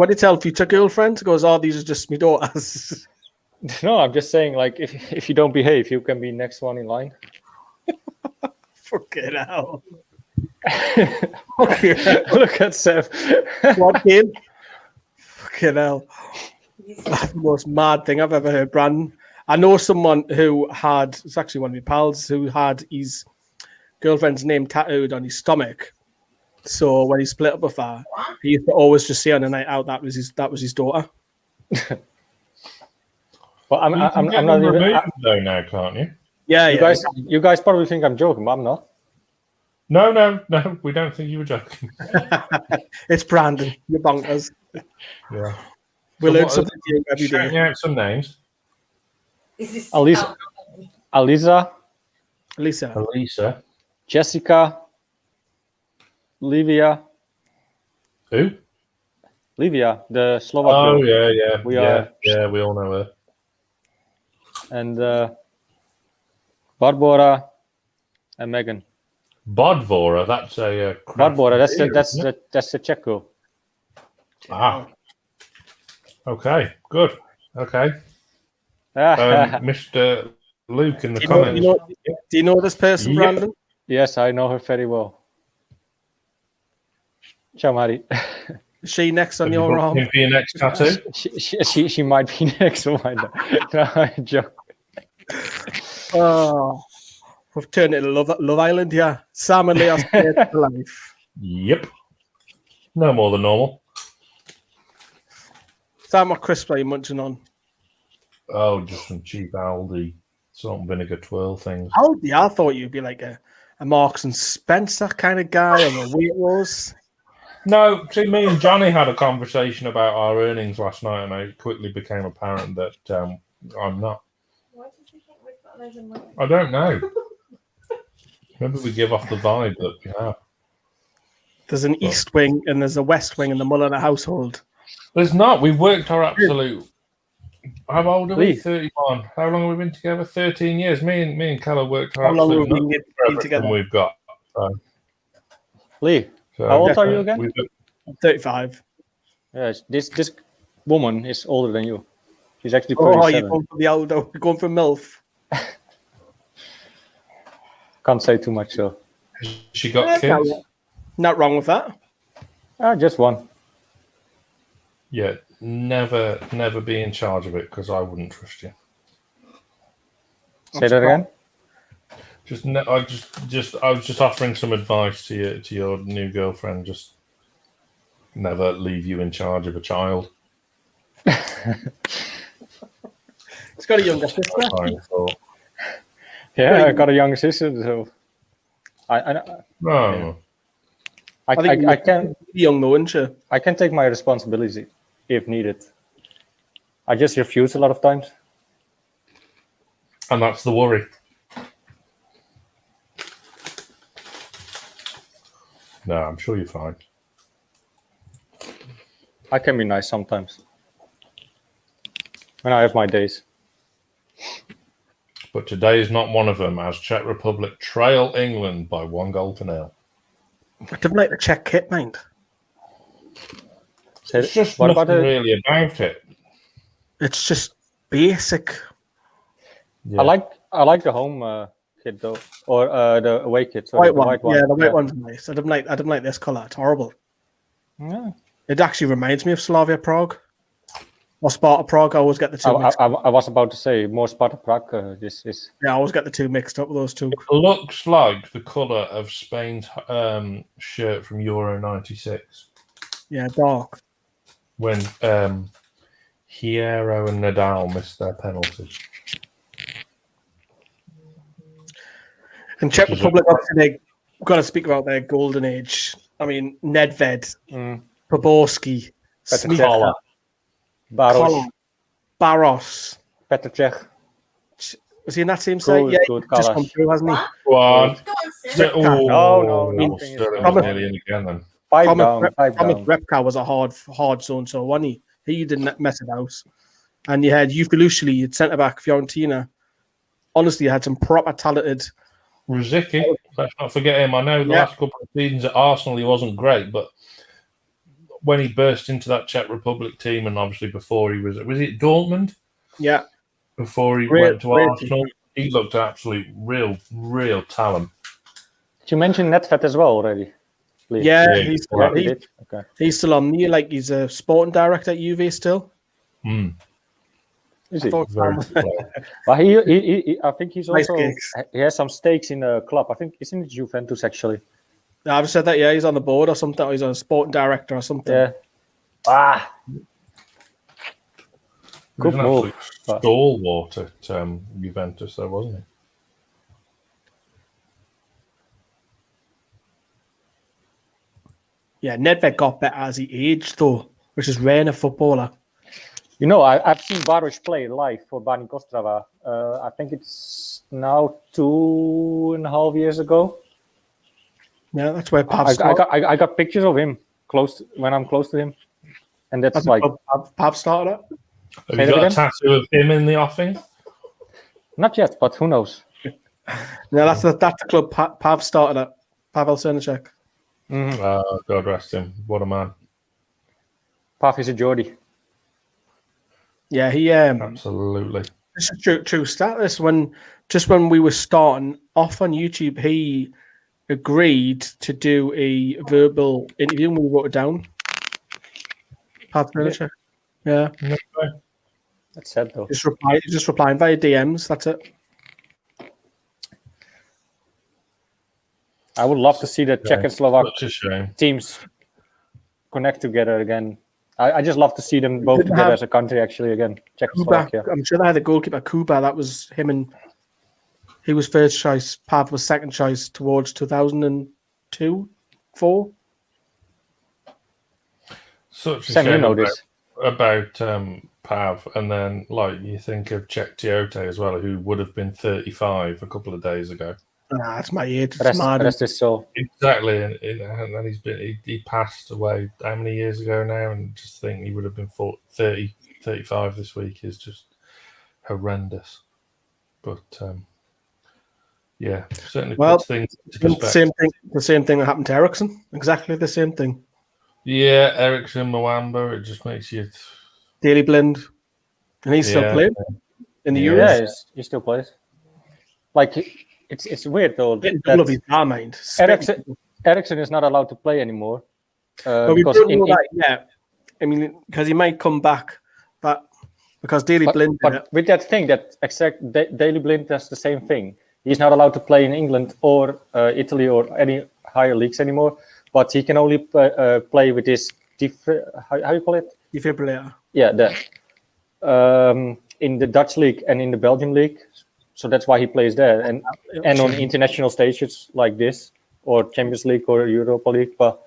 you tell future girlfriends? Goes, these are just my daughters. no, I'm just saying, like, if you don't behave, you can be next one in line. Fucking hell. Look at Seth. What game? Fucking hell. That's the most mad thing I've ever heard, Brandon. I know someone who had, it's actually one of my pals, who had his girlfriend's name tattooed on his stomach. So when he split up with her, he used to always just say on a night out that was his daughter. Well, I'm not even. Though now, can't you? Yeah, You guys probably think I'm joking, but I'm not. No, we don't think you were joking. It's Brandon. You're bonkers. Yeah. We learn what something new every Shouting day. out some names. Is this Aliza, Lisa. Jessica, Livia, Who? Livia, the Slovak Oh, girl. yeah. We We all know her. And Barbara and Megan. Bodvora, that's a Barbara, that's beer, isn't it? the Czech girl. Ah. Okay, good. Okay. Mr. Luke in the comments. Do you know this person, Yep. Brandon? Yes, I know her very well. Ciao, Mari. Is she next on Have you your booked arm? him for your next tattoo? she might be next one. No, I joke. Oh, we've turned it to Love Island here. Sam and Lee are scared for life. Yep. No more than normal. Sam, what crisp are you munching on? Oh, just some cheap Aldi salt and vinegar twirl things. Aldi, I thought you'd be like a Marks and Spencer kind of guy or a Waitrose. No, see, me and Johnny had a conversation about our earnings last night, and it quickly became apparent that I'm not. Why did you think we've got loads of money? I don't know. Maybe we give off the vibe that we have. There's an East Wing and there's a West Wing in the Muller household. There's not. We've worked our absolute. How old are we? Lee. 31. How long have we been together? 13 years. Me and Keller worked our How long absolute have we nuts been for together? everything we've got. Lee, So, how old are you again? I'm 35. Yes, this woman is older than you. She's actually Oh, 37. you're going for the old, you're going for MILF. Can't say too much, so. she got kids. Not wrong with that. Just one. Yeah, never be in charge of it because I wouldn't trust you. Say that again. I was just offering some advice to your new girlfriend. Just never leave you in charge of a child. He's got a younger sister. Yeah, I got a younger sister, so I can young though, isn't she? I can take my responsibility if needed. I just refuse a lot of times. And that's the worry. No, I'm sure you're fine. I can be nice sometimes. When I have my days. But today is not one of them, as Czech Republic trail England by 1-0. I didn't like the Czech kit, mind. It's just nothing really about it. It's just basic. Yeah. I like the home kit though, or the away kit. White one. Yeah, the white one's nice. I didn't like this color. It's horrible. Yeah. It actually reminds me of Slavia Prague or Sparta Prague. I always get the two. I was about to say more Sparta Prague. This is. Yeah, I always get the two mixed up with those two. It looks like the color of Spain's shirt from Euro '96. Yeah, dark. When Hierro and Nadal missed their penalty. And Czech Republic, obviously, they've got to speak about their golden age. I mean, Nedved, Poborski, Smith, Barros. Petr Cech. Was he in that same side? Yeah, good just come through, hasn't he? What? Go on, Sid. No. Five down. Repka was a hard zone, so wasn't he? He didn't mess about. And you had Ufilushli at centre back, Fiorentina. Honestly, you had some proper talented. Ruzicki, let's not forget him. I know the last couple of seasons at Arsenal he wasn't great, but when he burst into that Czech Republic team, and obviously before he was it Dortmund? Yeah. Before he went to Arsenal, he looked absolute real talent. Did you mention Nedved as well already? Please? Yeah, he's still on me. Like he's a sporting director at Juve still. Is he? But he I think he's Nice also gigs. he has some stakes in a club. I think isn't it Juventus actually? I've just said that. Yeah, he's on the board or something. Or he's a sporting director or something. Yeah. Good move. Stalwart at Juventus, though, wasn't he? Yeah, Nedved got better as he aged, though, which is rare in a footballer. You know, I've seen Baros play live for Bani Kostrava. I think it's now 2.5 years ago. Yeah, that's where Pav I got pictures of him when I'm close to him, and that's like Pav started it. Have you got a tattoo of him in the offing? Not yet, but who knows? No, that's the club Pav started it. Pavel Srnicek. God rest him. What a man. Pav is a Geordie. Yeah, he absolutely. This is true stat. This when we were starting off on YouTube, he agreed to do a verbal interview and we wrote it down. Pav Srnicek. Yeah. That's sad though. Just replying via DMs. That's it. I would love to see the Czech and Slovak shame. teams connect together again. I just love to see them both together as a country actually again. Czech and Slovakia. I'm sure they had the goalkeeper Kuba. That was him, and he was first choice. Pav was second choice towards 2002, 4. Such a Sam, shame you know this about Pav, and then like you think of Czech Tiote as well, who would have been 35 a couple of days ago. Nah, that's my age. Rest is so Exactly, and he passed away how many years ago now, and just think he would have been 30, 35 this week is just horrendous. But yeah, certainly puts things into perspective. The same thing that happened to Ericsson. Exactly the same thing. Yeah, Ericsson, Mwamba, it just makes you Daily Blind, and he's still playing in the Euros. Yeah, he still plays. Like it's weird though. Ericsson is not allowed to play anymore. But we don't know that yet. I mean, because he might come back. But because Daley Blind. But with that thing, Daley Blind does the same thing. He's not allowed to play in England or Italy or any higher leagues anymore. But he can only play with this how you call it? Defibrillator. Yeah, that in the Dutch league and in the Belgium league. So that's why he plays there, and on international stages like this, or Champions League or Europa League. But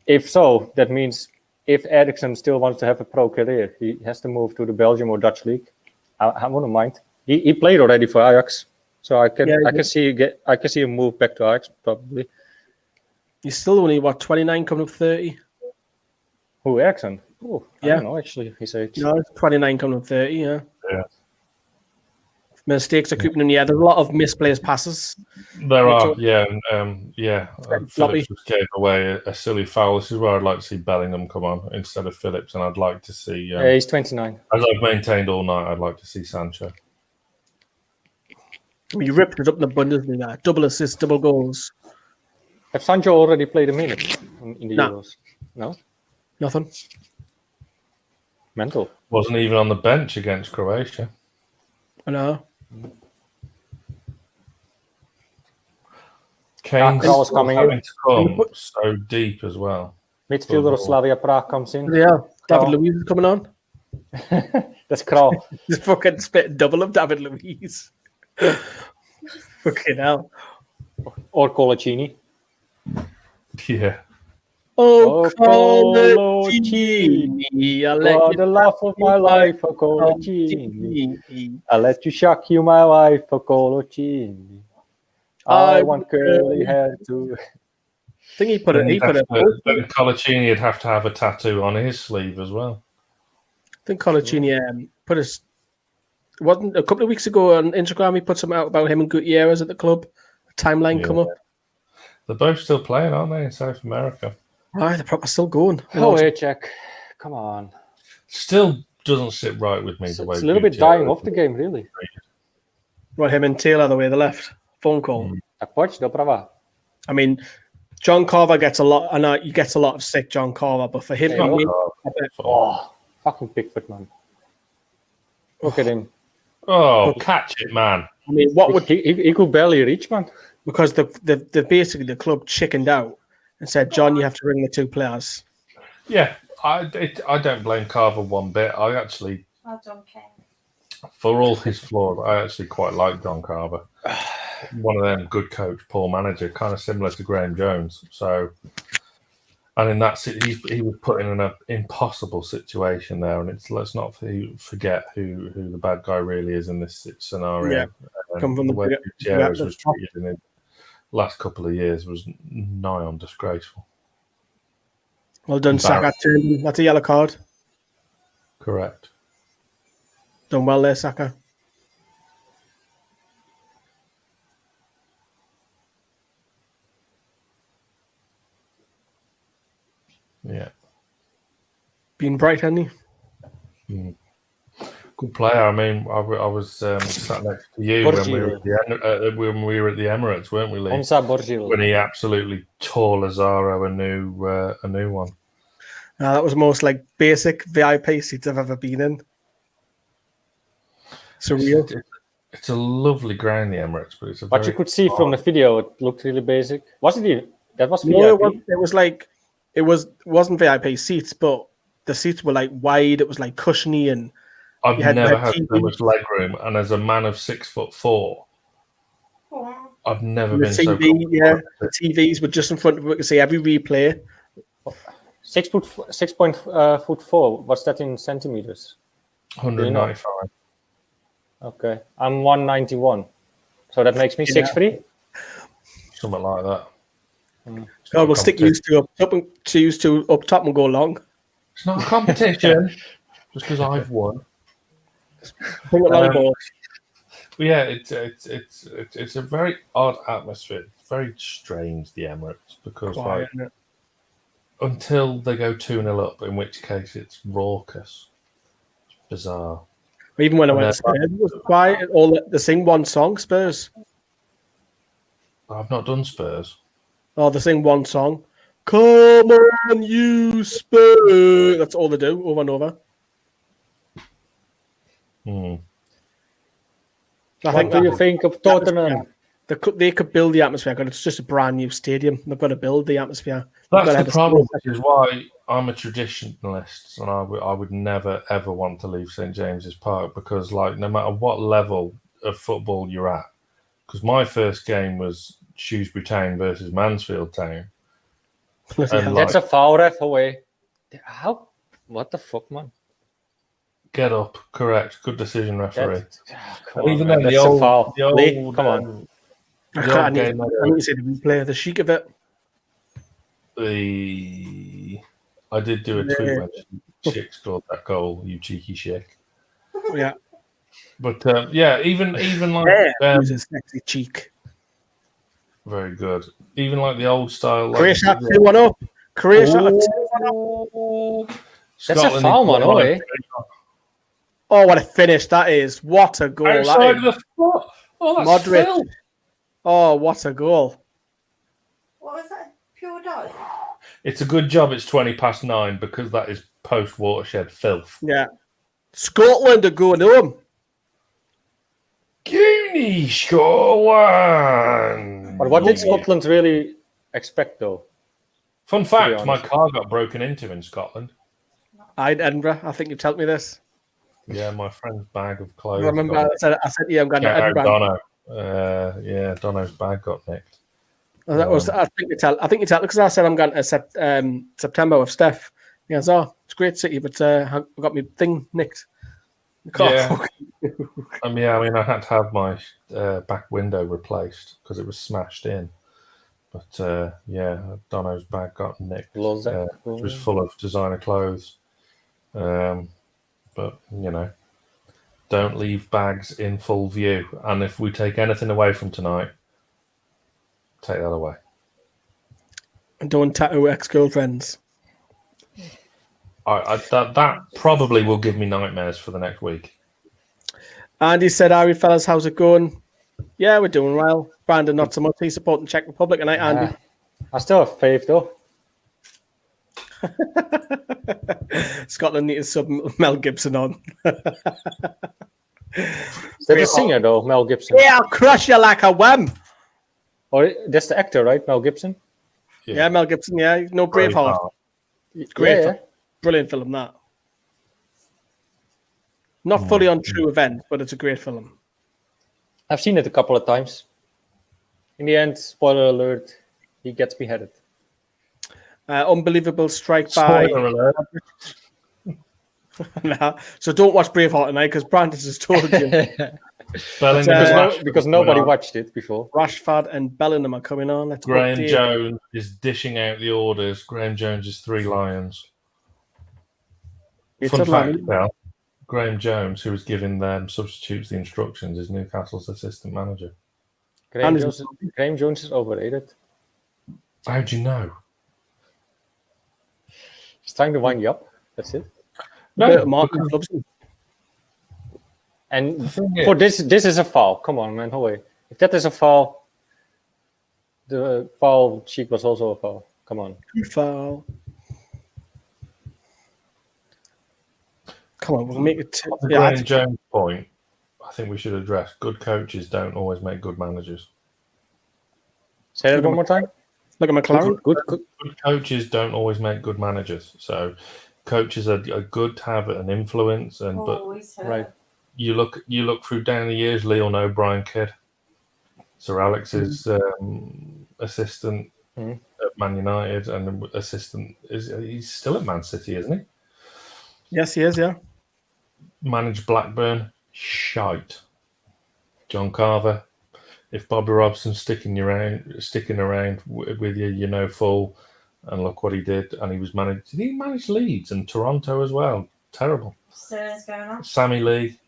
if so, that means if Eriksen still wants to have a pro career, he has to move to the Belgium or Dutch league. I wouldn't mind. He played already for Ajax, so I can see him move back to Ajax probably. He's still only 29, coming up 30. Who, Eriksen? Oh, I don't know actually his age. No, 29 coming up 30. Yeah. Yeah. Mistakes are creeping in. Yeah, there's a lot of misplaced passes. There are, yeah. Floppy. Phillips just gave away a silly foul. This is where I'd like to see Bellingham come on instead of Phillips, and I'd like to see. Yeah, he's 29. As I've maintained all night, I'd like to see Sancho. You ripped it up in the Bundesliga. Double assists, double goals. Have Sancho already played a minute in the Euros? No? Nothing. Mental. Wasn't even on the bench against Croatia. I know. Kane's Kroos coming having in. to come so deep as well. Midfielder of Slavia Prague comes in. Yeah, David Luiz is coming on. That's Kroos. Just fucking spit double of David Luiz. Fucking hell. Or Colaccini. Yeah. Oh, Colaccini. For the love of my life, for Colaccini. I'll let you shock you, my wife, for Colaccini. I want curly hair too. I think he put it. Colaccini would have to have a tattoo on his sleeve as well. I think Colaccini put his. Wasn't a couple of weeks ago on Instagram he put something out about him and Gutierrez at the club. A timeline come up. They're both still playing, aren't they, in South America? Right, they're probably still going. Oh, hey, Czech. Come on. Still doesn't sit right with me the way it's a little bit dying off the game, really. Right, him and Taylor the way they left. Phone call. I mean, John Carver gets a lot. I know he gets a lot of stick, John Carver, but for him, fucking Pickford, man. Look at him. Oh, catch it, man. I mean, what would he could barely reach, man? Because the basically the club chickened out and said, John, you have to bring the two players. Yeah, I don't blame Carver one bit. I actually, for all his flaws, I actually quite like John Carver. One of them good coach, poor manager, kind of similar to Graham Jones. So, and in that he was put in an impossible situation there, and let's not forget who the bad guy really is in this scenario. Yeah, come from the way Gutierrez was treated in the last couple of years was nigh on disgraceful. Well done, Saka. That's a yellow card. Correct. Done well there, Saka. Yeah. Been bright, hasn't he? Good player. I mean, I was sat next to you when we were at the Emirates, weren't we, Lee? When he absolutely tore Lazaro a new one. That was most like basic VIP seats I've ever been in. Surreal. It's a lovely ground, the Emirates, but it's a. But you could see from the video, it looked really basic. Wasn't it? That was VIP. No, it was like it wasn't VIP seats, but the seats were like wide. It was like cushiony, and I've never had so much leg room. And as a man of 6'4", I've never been so comfortable. Yeah, the TVs were just in front of it. We could see every replay. 6'4". What's that in centimeters? 195. Okay, I'm 191, so that makes me 6'3". Something like that. God, we'll stick used to up top and go long. It's not a competition, just because I've won. Yeah, it's a very odd atmosphere. It's very strange, the Emirates, because until they go 2-0 up, in which case it's raucous. It's bizarre. Even when I went to Spurs, it was quiet. They sing one song, Spurs. I've not done Spurs. Oh, they sing one song. Come on, you Spurs. That's all they do, over and over. I What think do you think of Tottenham? they could build the atmosphere, because it's just a brand new stadium. They've got to build the atmosphere. That's the problem, which is why I'm a traditionalist, and I would never ever want to leave St James's Park, because like no matter what level of football you're at, because my first game was Shrewsbury Town versus Mansfield Town. And That's a foul, ref, away. How? What the fuck, man? Get up, correct. Good decision, referee. Come on, Even man. then, That's a foul. the Lee, old, come on. I need to see the replay, the chic of it. I did do a tweet when Chick scored that goal, you cheeky chick. Yeah. But even like who's a sexy cheek. very good. Even like the old style. Like, Croatia 2-1 up. Croatia 2-1 up. That's a foul, man. Oh, what a finish that is. What a goal Outside that the is. foot. Oh, that's Modric. filth. Oh, what a goal. What was that? Pure dog? It's a good job it's 9:20, because that is post-watershed filth. Yeah. Scotland are going home. Goonie score one. But what did Scotland really expect, though? Fun fact, my honest. car got broken into in Scotland. I in Edinburgh. I think you told me this. Yeah, my friend's bag of I clothes. remember got I said yeah, I'm going to Shout out Edinburgh. Dono. Dono's bag got nicked. I think you tell because I said I'm going to September with Steph. He goes, oh, it's a great city, but I got my thing nicked. Yeah. I mean, I had to have my back window replaced because it was smashed in. But Dono's bag got nicked. It was full of designer clothes. But don't leave bags in full view. And if we take anything away from tonight, take that away. And don't tattoo ex-girlfriends. That probably will give me nightmares for the next week. Andy said, "How fellas, how's it going?" Yeah, we're doing well. Brandon, not so much. He's supporting Czech Republic tonight, Andy. I still have faith, though. Scotland need to sub Mel Gibson on. Is that the singer, though, Mel Gibson? Yeah, I'll crush you like a wham. Or that's the actor, right? Mel Gibson? Yeah, Mel Gibson, yeah. No Braveheart. Great film. Brilliant film, that. Not fully on true event, but it's a great film. I've seen it a couple of times. In the end, spoiler alert, he gets beheaded. Unbelievable strike by... Spoiler alert. Nah, so don't watch Braveheart tonight, because Brandon has told you. Because nobody watched it before. Rashford and Bellingham are coming on. Graham Jones is dishing out the orders. Graham Jones is 3 Lions. Fun fact, Graham Jones, who was giving them substitutes the instructions, is Newcastle's assistant manager. Graham Jones is overrated. How do you know? He's trying to wind you up. That's it. No, Martin loves him. And for this is a foul. Come on, man. Wait. If that is a foul, the foul cheek was also a foul. Come on. Foul. Come on, we'll make it. The Graham Jones point, I think we should address. Good coaches don't always make good managers. Say that one more time. Look at McLaren. Good coaches don't always make good managers. So coaches are good to have an influence, but you look through down the years. Leon O'Brien kid, Sir Alex's assistant at Man United, and assistant he's still at Man City, isn't he? Yes, he is. Yeah. Managed Blackburn, shite. John Carver. If Bobby Robson's sticking around with you, full, and look what he did. And he was managed. Did he manage Leeds and Toronto as well? Terrible. Sterling's going on. Sammy Lee,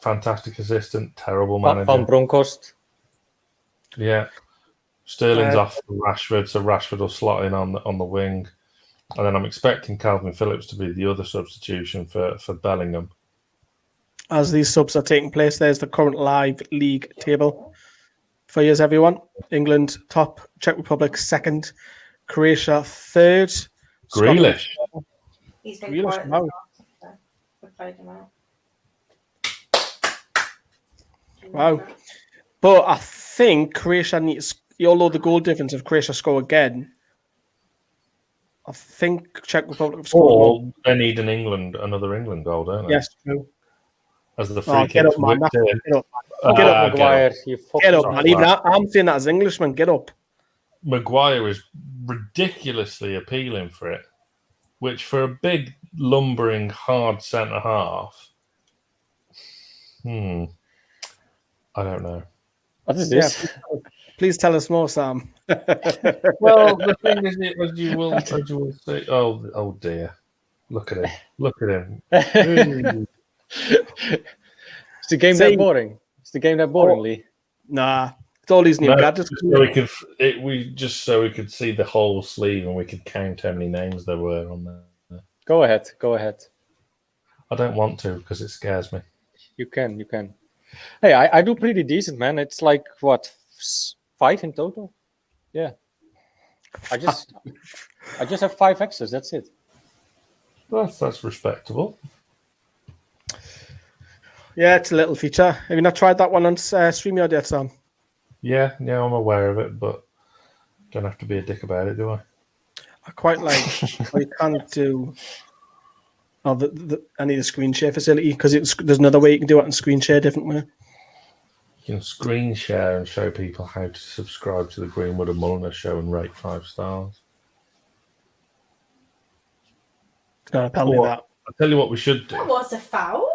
fantastic assistant, terrible manager. Van Bronckhorst. Yeah. Sterling's off for Rashford, so Rashford will slot in on the wing. And then I'm expecting Calvin Phillips to be the other substitution for Bellingham. As these subs are taking place, there's the current live league table. For you, everyone. England top, Czech Republic second, Croatia third. Grealish. He's been quiet. Wow. We played him out. Wow. But I think Croatia needs, although the goal difference, if Croatia score again, I think Czech Republic have scored Or more. they need another England goal, don't they? Yes, true. As the free Get kicks up, man. whipped in. Get up. Get up, Ah, Maguire. You Get up, fucking man. Even I'm saying that as Englishman. Get up. Maguire is ridiculously appealing for it, which for a big, lumbering, hard centre half. I don't know. What is this? Please tell us more, Sam. Well, the thing is, as you will say, oh dear, look at him, look at him. Is the game that boring? Is the game that boring, Lee? Nah, it's all these new No, gadgets. so we could see the whole sleeve and we could count how many names there were on there. Go ahead. I don't want to because it scares me. You can. Hey, I do pretty decent, man. It's like what, 5 in total? Yeah. I just have 5 X's. That's it. That's respectable. Yeah, it's a little feature. Have you not tried that one on StreamYard yet, Sam? Yeah, I'm aware of it, but don't have to be a dick about it, do I? I quite like how you can't do. Oh, I need a screen share facility because there's another way you can do it on screen share, different way. You can screen share and show people how to subscribe to the Greenwood and Mulliner show and rate 5 stars. It's not a penalty, that. I'll tell you what we should do. That was a foul.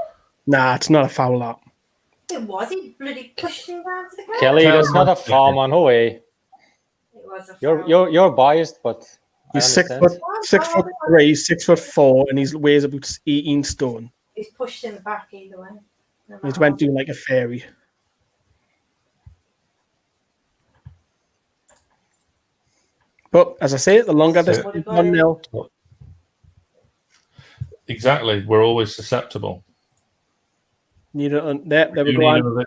Nah, it's not a foul, that. It was. He bloody pushed him down to the ground. Kelly, that's not a foul, man. No way. It was a foul. You're biased, but He's 6'3", 6'4", and he weighs about 18 stone. He's pushed in the back either way. No He's matter went what. doing like a fairy. But as I say, the longer this So- 1-0, Exactly. We're always susceptible. there we You go. need On.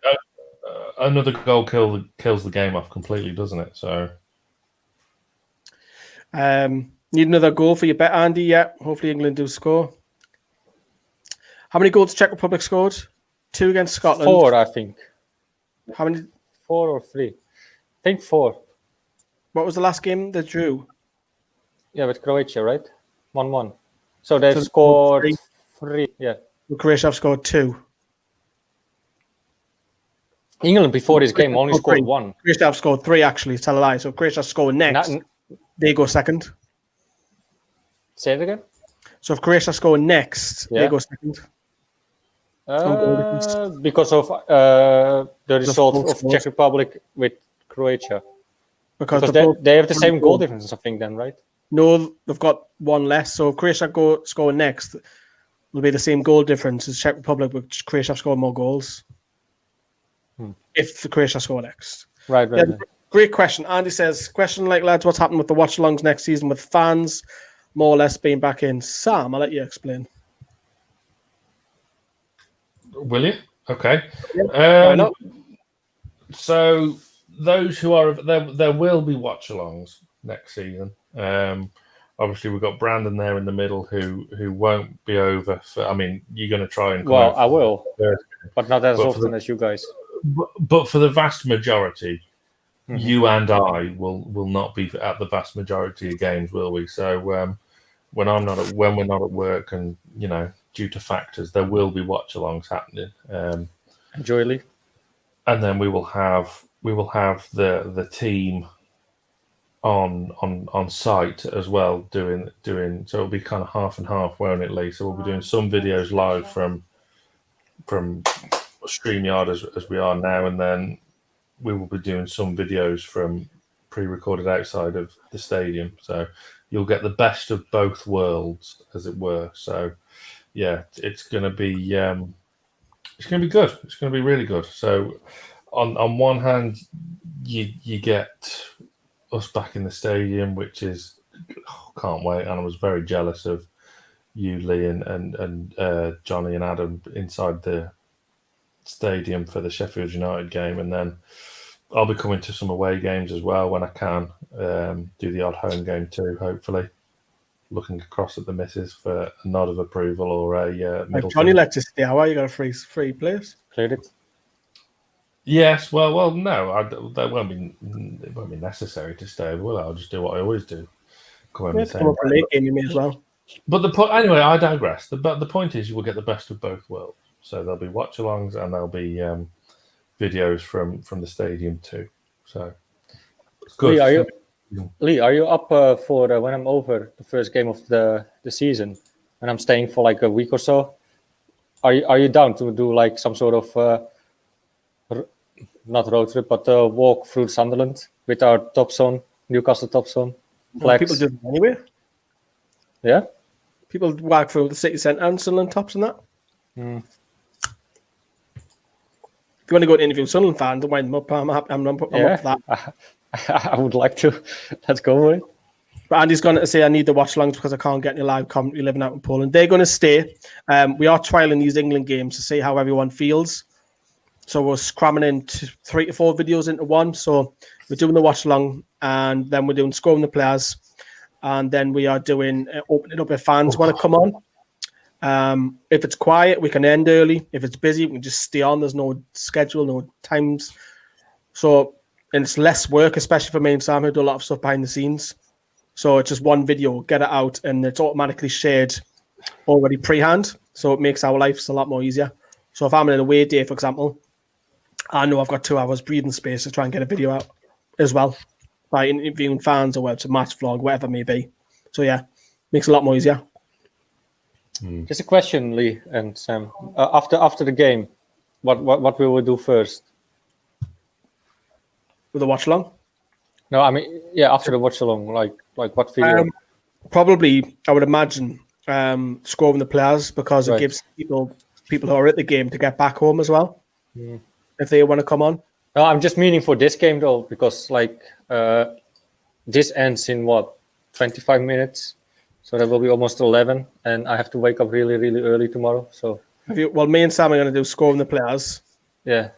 another goal kills the game off completely, doesn't it? So Need another goal for your bet, Andy. Yeah, hopefully England do score. How many goals Czech Republic scored? 2 against Scotland. 4, I think. How many? 4 or 3. I think 4. What was the last game they drew? Yeah, with Croatia, right? 1-1. So they So scored 3. 3. Yeah. Croatia have scored 2. England before this game only scored 1. Croatia have scored 3 actually. Tell a lie. So Croatia score next. They go second. Say it again. So if Croatia score next, Yeah. they go second. Because of the result goal of scores. Czech Republic with Croatia. Because Because they have the same goal difference, I think, then, right? No, they've got 1 less. So if Croatia score next, will be the same goal difference as Czech Republic, but Croatia have scored more goals. If the Croatia score next. Right. Yeah, great question. Andy says, question like, lads, what's happening with the watch-alongs next season with fans more or less being back in? Sam, I'll let you explain. will you? Okay. Why not? So those who are there will be watch-alongs next season. Obviously, we've got Brandon there in the middle who won't be over. I mean, you're going to try and. Well, I will, first. but not as But for often as you guys. But for the vast majority, you and I will not be at the vast majority of games, will we? So when we're not at work, and due to factors, there will be watch-alongs happening. Enjoy, Lee. And then we will have the team on site as well doing. So it'll be kind of half and half, won't it, Lee? So we'll be doing some videos live from StreamYard as we are now, and then we will be doing some videos from pre-recorded outside of the stadium. So you'll get the best of both worlds, as it were. So yeah, it's going to be good. It's going to be really good. So on one hand, you get us back in the stadium, which is can't wait, and I was very jealous of you, Lee, and Johnny and Adam inside the stadium for the Sheffield United game, and then I'll be coming to some away games as well when I can. Do the odd home game too, hopefully. Looking across at the missus for a nod of approval or a middle. Johnny lets us stay. How are you got a free place? Played it. Yes, well, no, it won't be necessary to stay over, will it? I'll just do what I always do. Come on, Come up for a late game, you may as well. But the point, anyway, I digress. The point is, you will get the best of both worlds. So there'll be watch-alongs and there'll be videos from the stadium too. So it's good. Lee, are you up for when I'm over the first game of the season, and I'm staying for like a week or so? Are you down to do like some sort of not road trip, but walk through Sunderland with our top zone, Newcastle top zone? Well, people do it anyway. Yeah, people walk through the city centre and Sunderland tops and that. Mm. If you want to go to interview Sunderland fans, don't wind them up. I'm up for that. I would like to. Let's go with it. But Andy's going to say I need the watch-alongs because I can't get any live commentary living out in Poland. They're going to stay. We are trialling these England games to see how everyone feels. So we're cramming in 3 to 4 videos into one. So we're doing the watch-along, and then we're doing scoring the players, and then we are doing opening up if fans want to come on. If it's quiet, we can end early. If it's busy, we can just stay on. There's no schedule, no times. So and it's less work, especially for me and Sam, who do a lot of stuff behind the scenes. So it's just one video, get it out, and it's automatically shared already pre-hand. So it makes our lives a lot more easier. So if I'm in an away day, for example, I know I've got 2 hours breathing space to try and get a video out as well by interviewing fans or whether it's a match vlog, whatever it may be. So yeah, makes it a lot more easier. Just a question, Lee and Sam. After the game, what will we do first? With the watch along? No, I mean, yeah, after the watch along, like what video? Probably, I would imagine, scoring the players because it gives people who are at the game to get back home as well if they want to come on. No, I'm just meaning for this game though, because like this ends in 25 minutes, so that will be almost 11, and I have to wake up really, really early tomorrow. So well, me and Sam are going to do scoring the players. Yeah.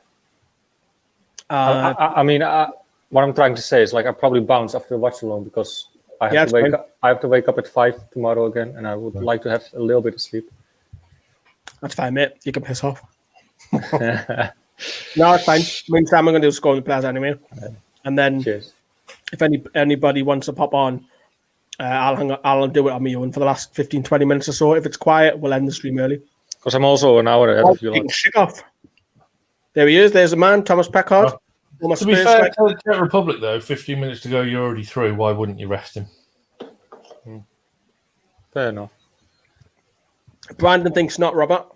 I mean, what I'm trying to say is like I probably bounce after the watch along because I have to wake up. I have to wake up at 5 tomorrow again, and I would like to have a little bit of sleep. That's fine, mate. You can piss off. No, it's fine. Me and Sam are going to do scoring the players anyway, and then if anybody wants to pop on, I'll do it on my own for the last 15-20 minutes or so. If it's quiet, we'll end the stream early. Because I'm also an hour ahead of you. Off. There he is. There's the man, Thomas Peckard. To be fair to the Czech Republic, though, 15 minutes to go, you're already through. Why wouldn't you rest him? Fair enough. Brandon thinks not, Robert.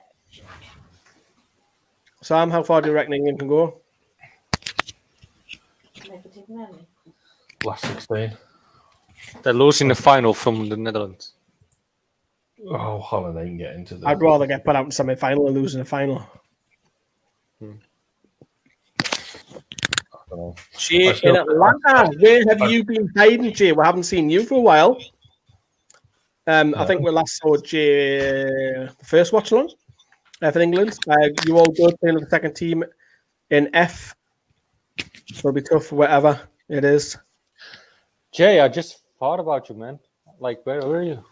Sam, how far do you reckon England can go? Last 16. They're losing the final from the Netherlands. Oh, Holland ain't getting to the... I'd rather get put out in semi-final than losing a final. Jay in Atlanta, where have you been hiding, Jay? We haven't seen you for a while. I think we last saw Jay the first watch along for England. You all good playing with the second team in F. So it'll be tough, whatever it is. Jay, I just thought about you, man. Like, where were you?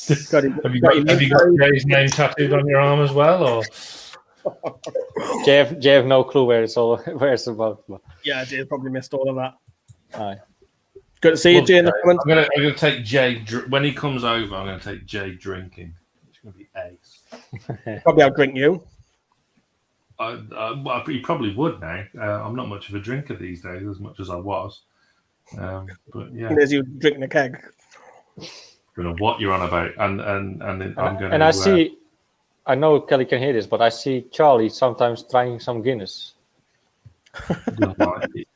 Have you got Jay's name tattooed on your arm as well, or? Jay have no clue where it's about. Yeah, Jay probably missed all of that. Aye. Good to see you, Jay. In the comments. I'm gonna take Jay when he comes over. I'm gonna take Jay drinking. It's gonna be ace. Probably outdrink you. Well, he probably would now. I'm not much of a drinker these days, as much as I was. But yeah, as you drinking a keg. I don't know what you're on about, and I'm gonna. And I see. I know Kelly can hear this, but I see Charlie sometimes trying some Guinness. He doesn't like it.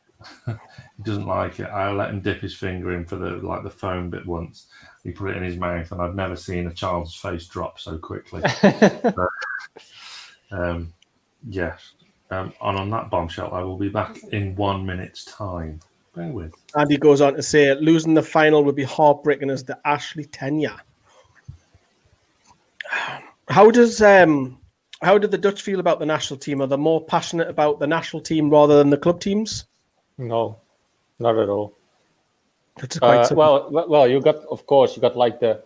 He doesn't like it. I let him dip his finger in for the foam bit once. He put it in his mouth, and I've never seen a child's face drop so quickly. Yes. On that bombshell, I will be back in 1 minute's time. Bear with. And he goes on to say, losing the final would be heartbreaking as the Ashley tenure. How did the Dutch feel about the national team? Are they more passionate about the national team rather than the club teams? No, not at all. That's quite well, you got like the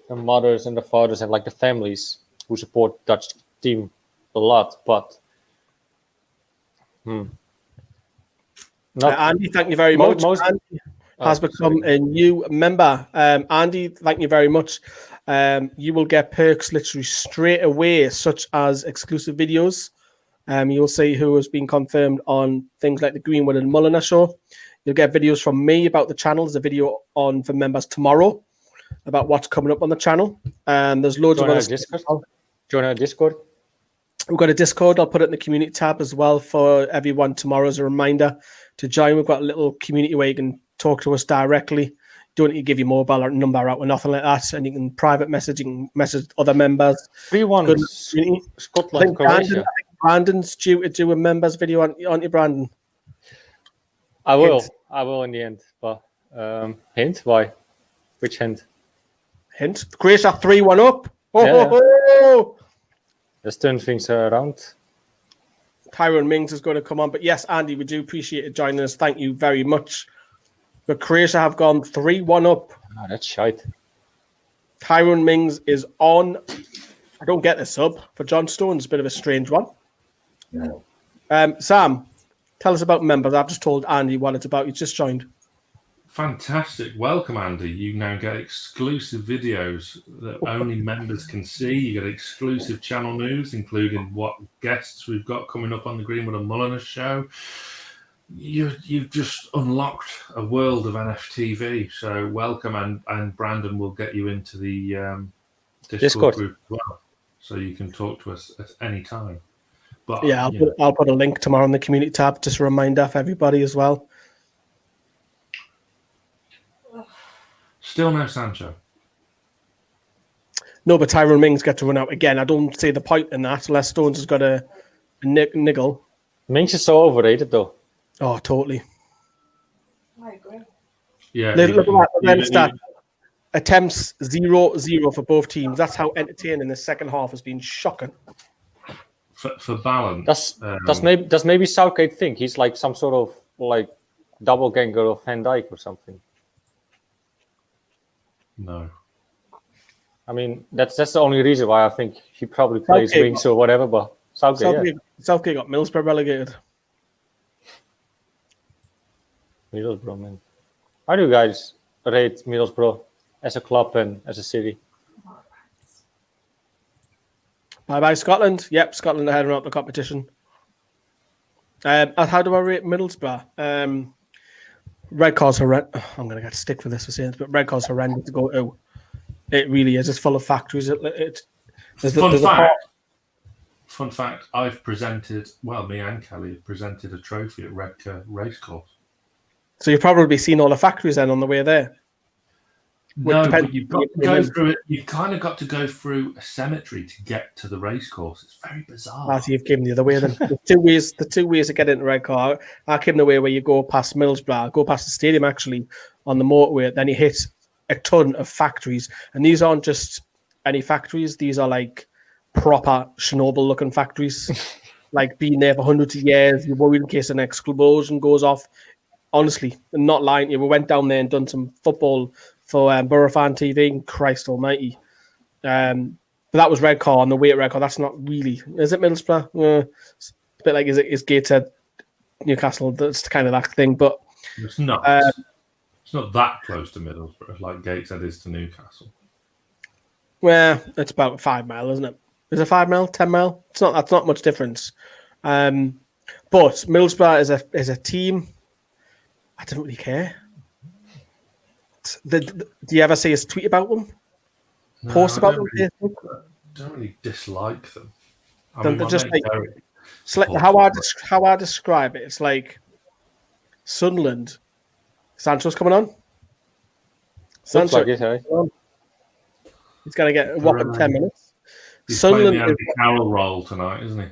mothers and the fathers and like the families who support Dutch team a lot, but Andy, thank you very much. Andy has become a new member. Andy, thank you very much. You will get perks literally straight away, such as exclusive videos. You'll see who has been confirmed on things like the Greenwood and Mulliner show. You'll get videos from me about the channel. There's a video on for members tomorrow about what's coming up on the channel. And there's loads of other stuff. Join our Discord. We've got a Discord. I'll put it in the community tab as well for everyone tomorrow as a reminder to join. We've got a little community where you can talk to us directly. Don't need to give your mobile or number out or nothing like that. And you can private message, you can message other members. 3-1 Scotland, Croatia. Brandon's due to do a members video, aren't you, Brandon? I will in the end. But hint? Why? Which hint? Hint. Croatia 3-1 up. Oh. Let's turn things around. Tyrone Mings is going to come on. But yes, Andy, we do appreciate it joining us. Thank you very much. But Croatia have gone 3-1 up. Oh, that's shite. Tyrone Mings is on. I don't get this sub for John Stones. A bit of a strange one. No. Sam, tell us about members. I've just told Andy what it's about. He's just joined. Fantastic. Welcome, Andy. You now get exclusive videos that only members can see. You get exclusive channel news, including what guests we've got coming up on the Greenwood and Mulliner show. You've just unlocked a world of NFTV. So welcome, and Brandon will get you into the Discord group as well, so you can talk to us at any time. But yeah, I'll put a link tomorrow in the community tab, just a reminder for everybody as well. Still no Sancho. No, but Tyrone Mings get to run out again. I don't see the point in that unless Stones has got a niggle. Mings is so overrated, though. Oh, totally. I agree. Yeah. Look at that stat. Attempts 0-0 for both teams. That's how entertaining the second half has been. Shocking. For balance. Does maybe Southgate think he's like some sort of like double ganger of Van Dijk or something? No. I mean, that's the only reason why I think he probably plays wings or whatever. But Southgate got Middlesbrough relegated. Middlesbrough, man. How do you guys rate Middlesbrough as a club and as a city? Bye-bye, Scotland. Yep, Scotland are heading up the competition. How do I rate Middlesbrough? Red card's horrendous. I'm going to get stick for this for saying, but red card's horrendous to go to. It really is. It's full of factories. Fun fact, I've presented, well, me and Kelly have presented a trophy at Redcar Racecourse. So you've probably seen all the factories then on the way there. No, but you've got to go through it. You've kind of got to go through a cemetery to get to the racecourse. It's very bizarre. As you've given the other way then. The two ways to get into Redcar. I came the way where you go past Middlesbrough, go past the stadium actually on the motorway, then you hit a ton of factories. And these aren't just any factories, these are like proper Chernobyl looking factories. Like being there for hundreds of years, you're worried in case an explosion goes off. Honestly, I'm not lying to you. We went down there and done some football for Borough Fan TV. Christ almighty. But that was Redcar on the way at Redcar. That's not really... Is it Middlesbrough? It's a bit like, is Gateshead Newcastle? That's kind of that thing, but... It's not. It's not that close to Middlesbrough, like Gateshead is to Newcastle. Well, it's about 5 mile, isn't it? Is it 5 mile, 10 mile? That's not much difference. But Middlesbrough is a team. I don't really care. Do you ever see us tweet about them? No, Post about them? I don't really dislike them. They're just like, it's like how I describe it. It's like Sunderland. Sancho's coming on. Sancho, like it, hey? He's going to get a whopping 10 minutes. He's Sunderland playing the Andy Carroll role tonight, isn't he?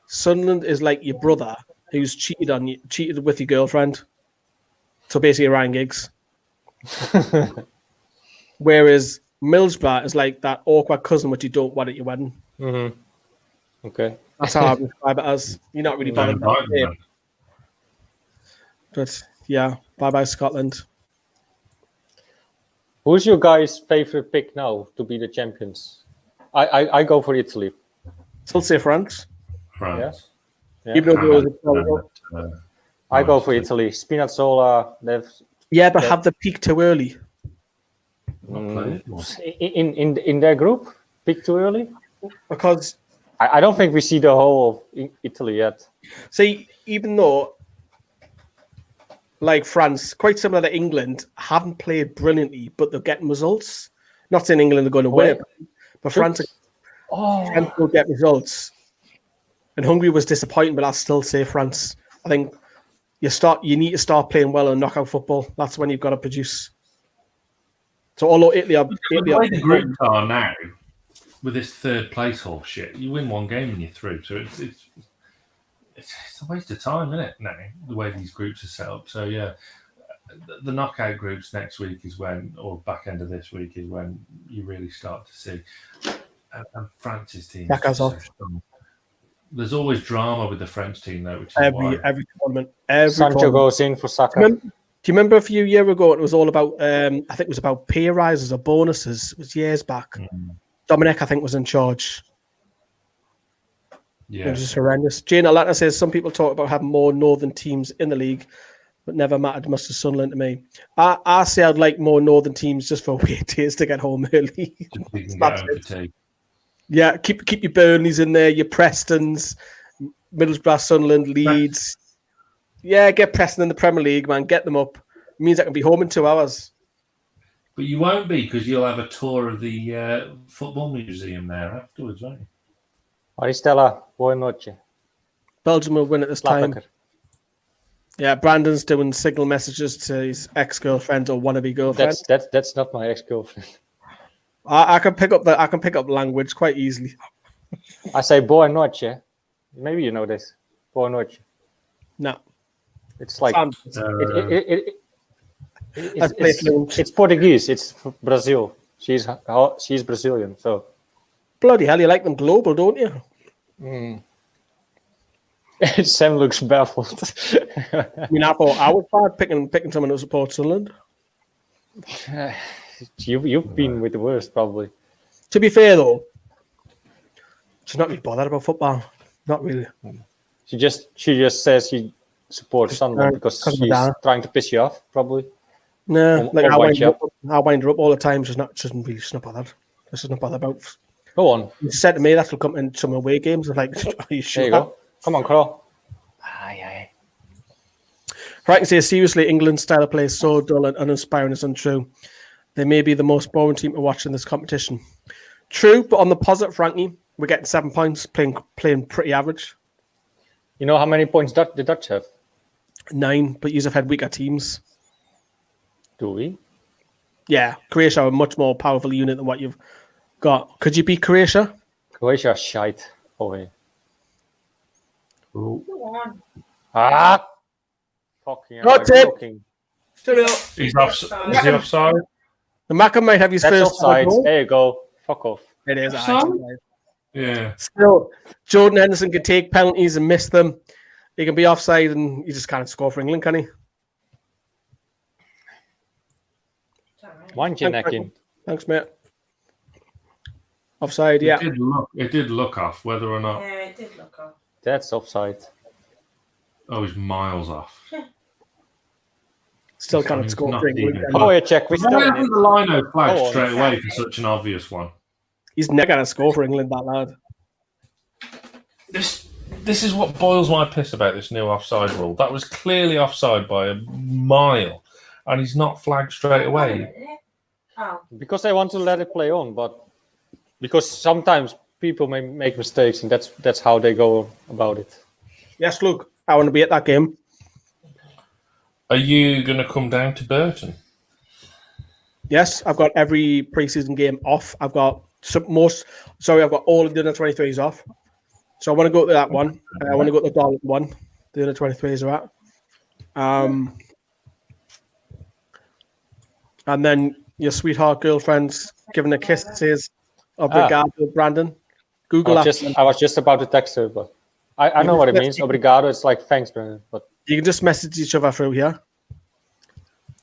Sunderland is like your brother who's cheated with your girlfriend. So basically, Ryan Giggs. Whereas Middlesbrough is like that awkward cousin which you don't want at your wedding. Mm-hmm. Okay. That's how I describe it as. You're not really bothered about it. But yeah, bye-bye Scotland. Who's your guys' favorite pick now to be the champions? I go for Italy. Still say France. France. Yeah. Even though I go for Italy. Spinazzola. But have the peak too early. In their group, pick too early. Because I don't think we see the whole of Italy yet. see, even though like France, quite similar to England, haven't played brilliantly, but they're getting results. Not saying England are going to win, but France will get results. And Hungary was disappointing, but I'll still say France. I think you need to start playing well in knockout football. That's when you've got to produce. So although Italy are the groups are now with this third place horse shit, you win one game and you're through. So it's a waste of time, isn't it? Now the way these groups are set up. So yeah, the knockout groups next week is when, or back end of this week is when you really start to see. And France's team. There's always drama with the French team though, which is every tournament. Sancho goes in for Saka. Do you remember a few years ago? It was all about. I think it was about pay rises or bonuses. It was years back. Dominic, I think, was in charge. Yeah, it was just horrendous. Jane Atlanta says some people talk about having more northern teams in the league, but never mattered much to Sunderland to me. I say I'd like more northern teams just for away days to get home early. Yeah, keep your Burnleys in there, your Prestons, Middlesbrough, Sunderland, Leeds. Yeah, get Preston in the Premier League, man. Get them up. It means I can be home in 2 hours. But you won't be, because you'll have a tour of the football museum there afterwards, won't you? Aristella, buona noche. Belgium will win at this time. Yeah, Brandon's doing signal messages to his ex-girlfriend or wannabe girlfriend. That's not my ex-girlfriend. I can pick up language quite easily. I say buona noche. Maybe you know this. Buona noche. No. It's like it's Portuguese. It's Brazil. She's Brazilian, so bloody hell, you like them global, don't you? Sam looks baffled. I mean, I thought I was bad picking someone who supports Sunderland. You've been with the worst, probably. To be fair, though, she's not really bothered about football. Not really. She just says she supports Sunderland because she's trying to piss you off, probably. No, like I wind her up all the time. She's not bothered. She's not bothered about. Go on. She said to me that will come in some away games. I'm like, are you sure? There you go. Come on, Carl. Aye. Frank says, seriously, England's style of play is so dull and uninspiring is untrue. They may be the most boring team to watch in this competition. True, but on the positive, Frankie, we're getting 7 points, playing pretty average. You know how many points the Dutch have? 9, but you have had weaker teams. Do we? Yeah, Croatia are a much more powerful unit than what you've got. Could you beat Croatia? Croatia is shite. Oh, yeah. Go on. Fucking. That's it. He's offside. Is he offside? The Macca might have his That's first offside. goal. There you go. Fuck off. It is. Yeah. Still, Jordan Henderson can take penalties and miss them. He can be offside and he just can't score for England, can he? Wind your neck in. Thanks, mate. Offside, yeah. It did look off, whether or not. Yeah, it did look off. That's offside. Oh, he's miles off. Still can't score for England. Oh, yeah, check. Why hasn't the lino flagged straight away for such an obvious one? He's never going to score for England, that lad. This is what boils my piss about this new offside rule. That was clearly offside by a mile, and he's not flagged straight away. Oh. Because they want to let it play on, but because sometimes people may make mistakes, and that's how they go about it. Yes, look, I want to be at that game. Are you going to come down to Burton? Yes, I've got every preseason game off. I've got I've got all of the under 23s off. So I want to go to that one. I want to go to the Darlington one. The under 23s are at. And then your sweetheart girlfriend's giving a kiss. It says, "Obrigado, Brandon." Google that. I was just about to text her, but I know what it means. Obrigado. It's like thanks, Brandon. But you can just message each other through here.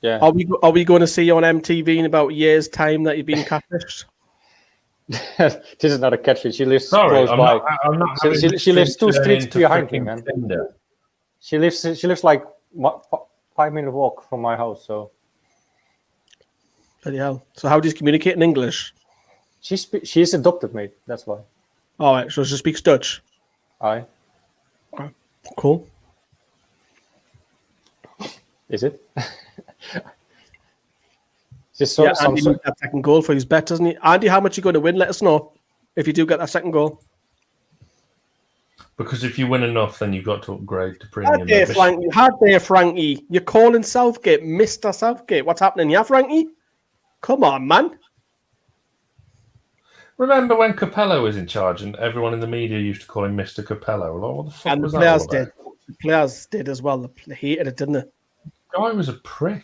Yeah. Are we going to see you on MTV in about a year's time that you've been catfished? This is not a catfish. She lives close by. I'm not she lives 2 streets behind me, man. She lives like 5-minute walk from my house. So Bloody hell. So how do you communicate in English? she's adopted, mate. That's why. All right, so she speaks Dutch. Aye. Cool. Is it? Just so, Yeah, some Andy sort- needs that second goal for his bet, doesn't he? Andy, how much are you going to win? Let us know if you do get that second goal. Because if you win enough, then you've got to upgrade to premium. Had there, Frankie. Had there, Frankie. You're calling Southgate Mr. Southgate. What's happening here, Frankie? Come on, man. Remember when Capello was in charge and everyone in the media used to call him Mr. Capello? Like, what the fuck And the was that players all about? did. The players did as well. They hated it, didn't they? Guy was a prick.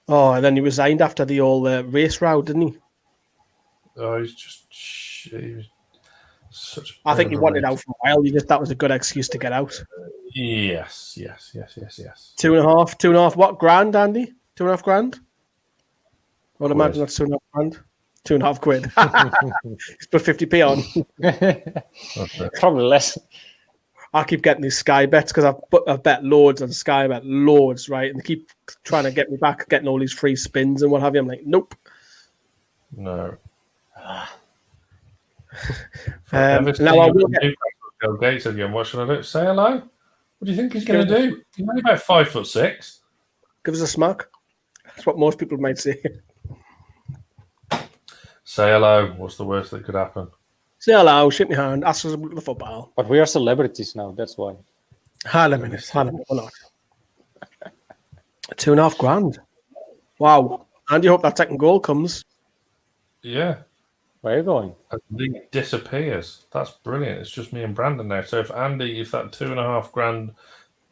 Oh, and then he resigned after the old race row, didn't he? Oh, he's just he was such. I think he wanted overrated. out for a while. That was a good excuse to get out. Yes. 2.5. 2.5. What grand, Andy? 2.5 grand? I would imagine that's 2.5 grand. 2.5 quid. He's put 50p on. Okay. probably less. I keep getting these Sky bets because I've bet loads on Sky Bet, loads, right? And they keep trying to get me back, getting all these free spins and what have you. I'm like, nope. No. Now I will get. Bill Gates again. What should I do? Say hello. What do you think he's going to do? He's only about 5'6". Give us a smack. That's what most people might say. Say hello. What's the worst that could happen? Say hello, shake my hand, ask us about the football. But we are celebrities now. That's why. Hold a minute, we're not. 2.5 grand. Wow. And you hope that second goal comes. Yeah. Where are you going? And the league disappears. That's brilliant. It's just me and Brandon now. So if that 2.5 grand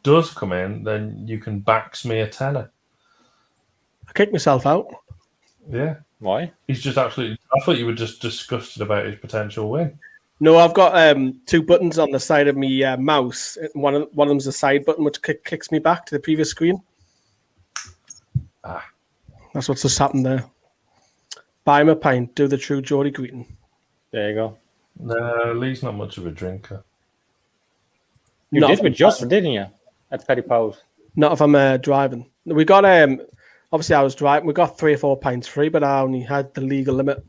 does come in, then you can bax me a tenner. I kicked myself out. Yeah. Why? He's just absolutely. I thought you were just disgusted about his potential win. No, I've got 2 buttons on the side of my mouse. One of them's a side button, which kicks me back to the previous screen. That's what's just happened there. Buy him a pint, do the true Geordie greeting. There you go. No, Lee's not much of a drinker. You Not did if with I'm- Josh, didn't you? At Paddy Powell's. Not if I'm driving. We got obviously I was driving. We got 3 or 4 pints free, but I only had the legal limit.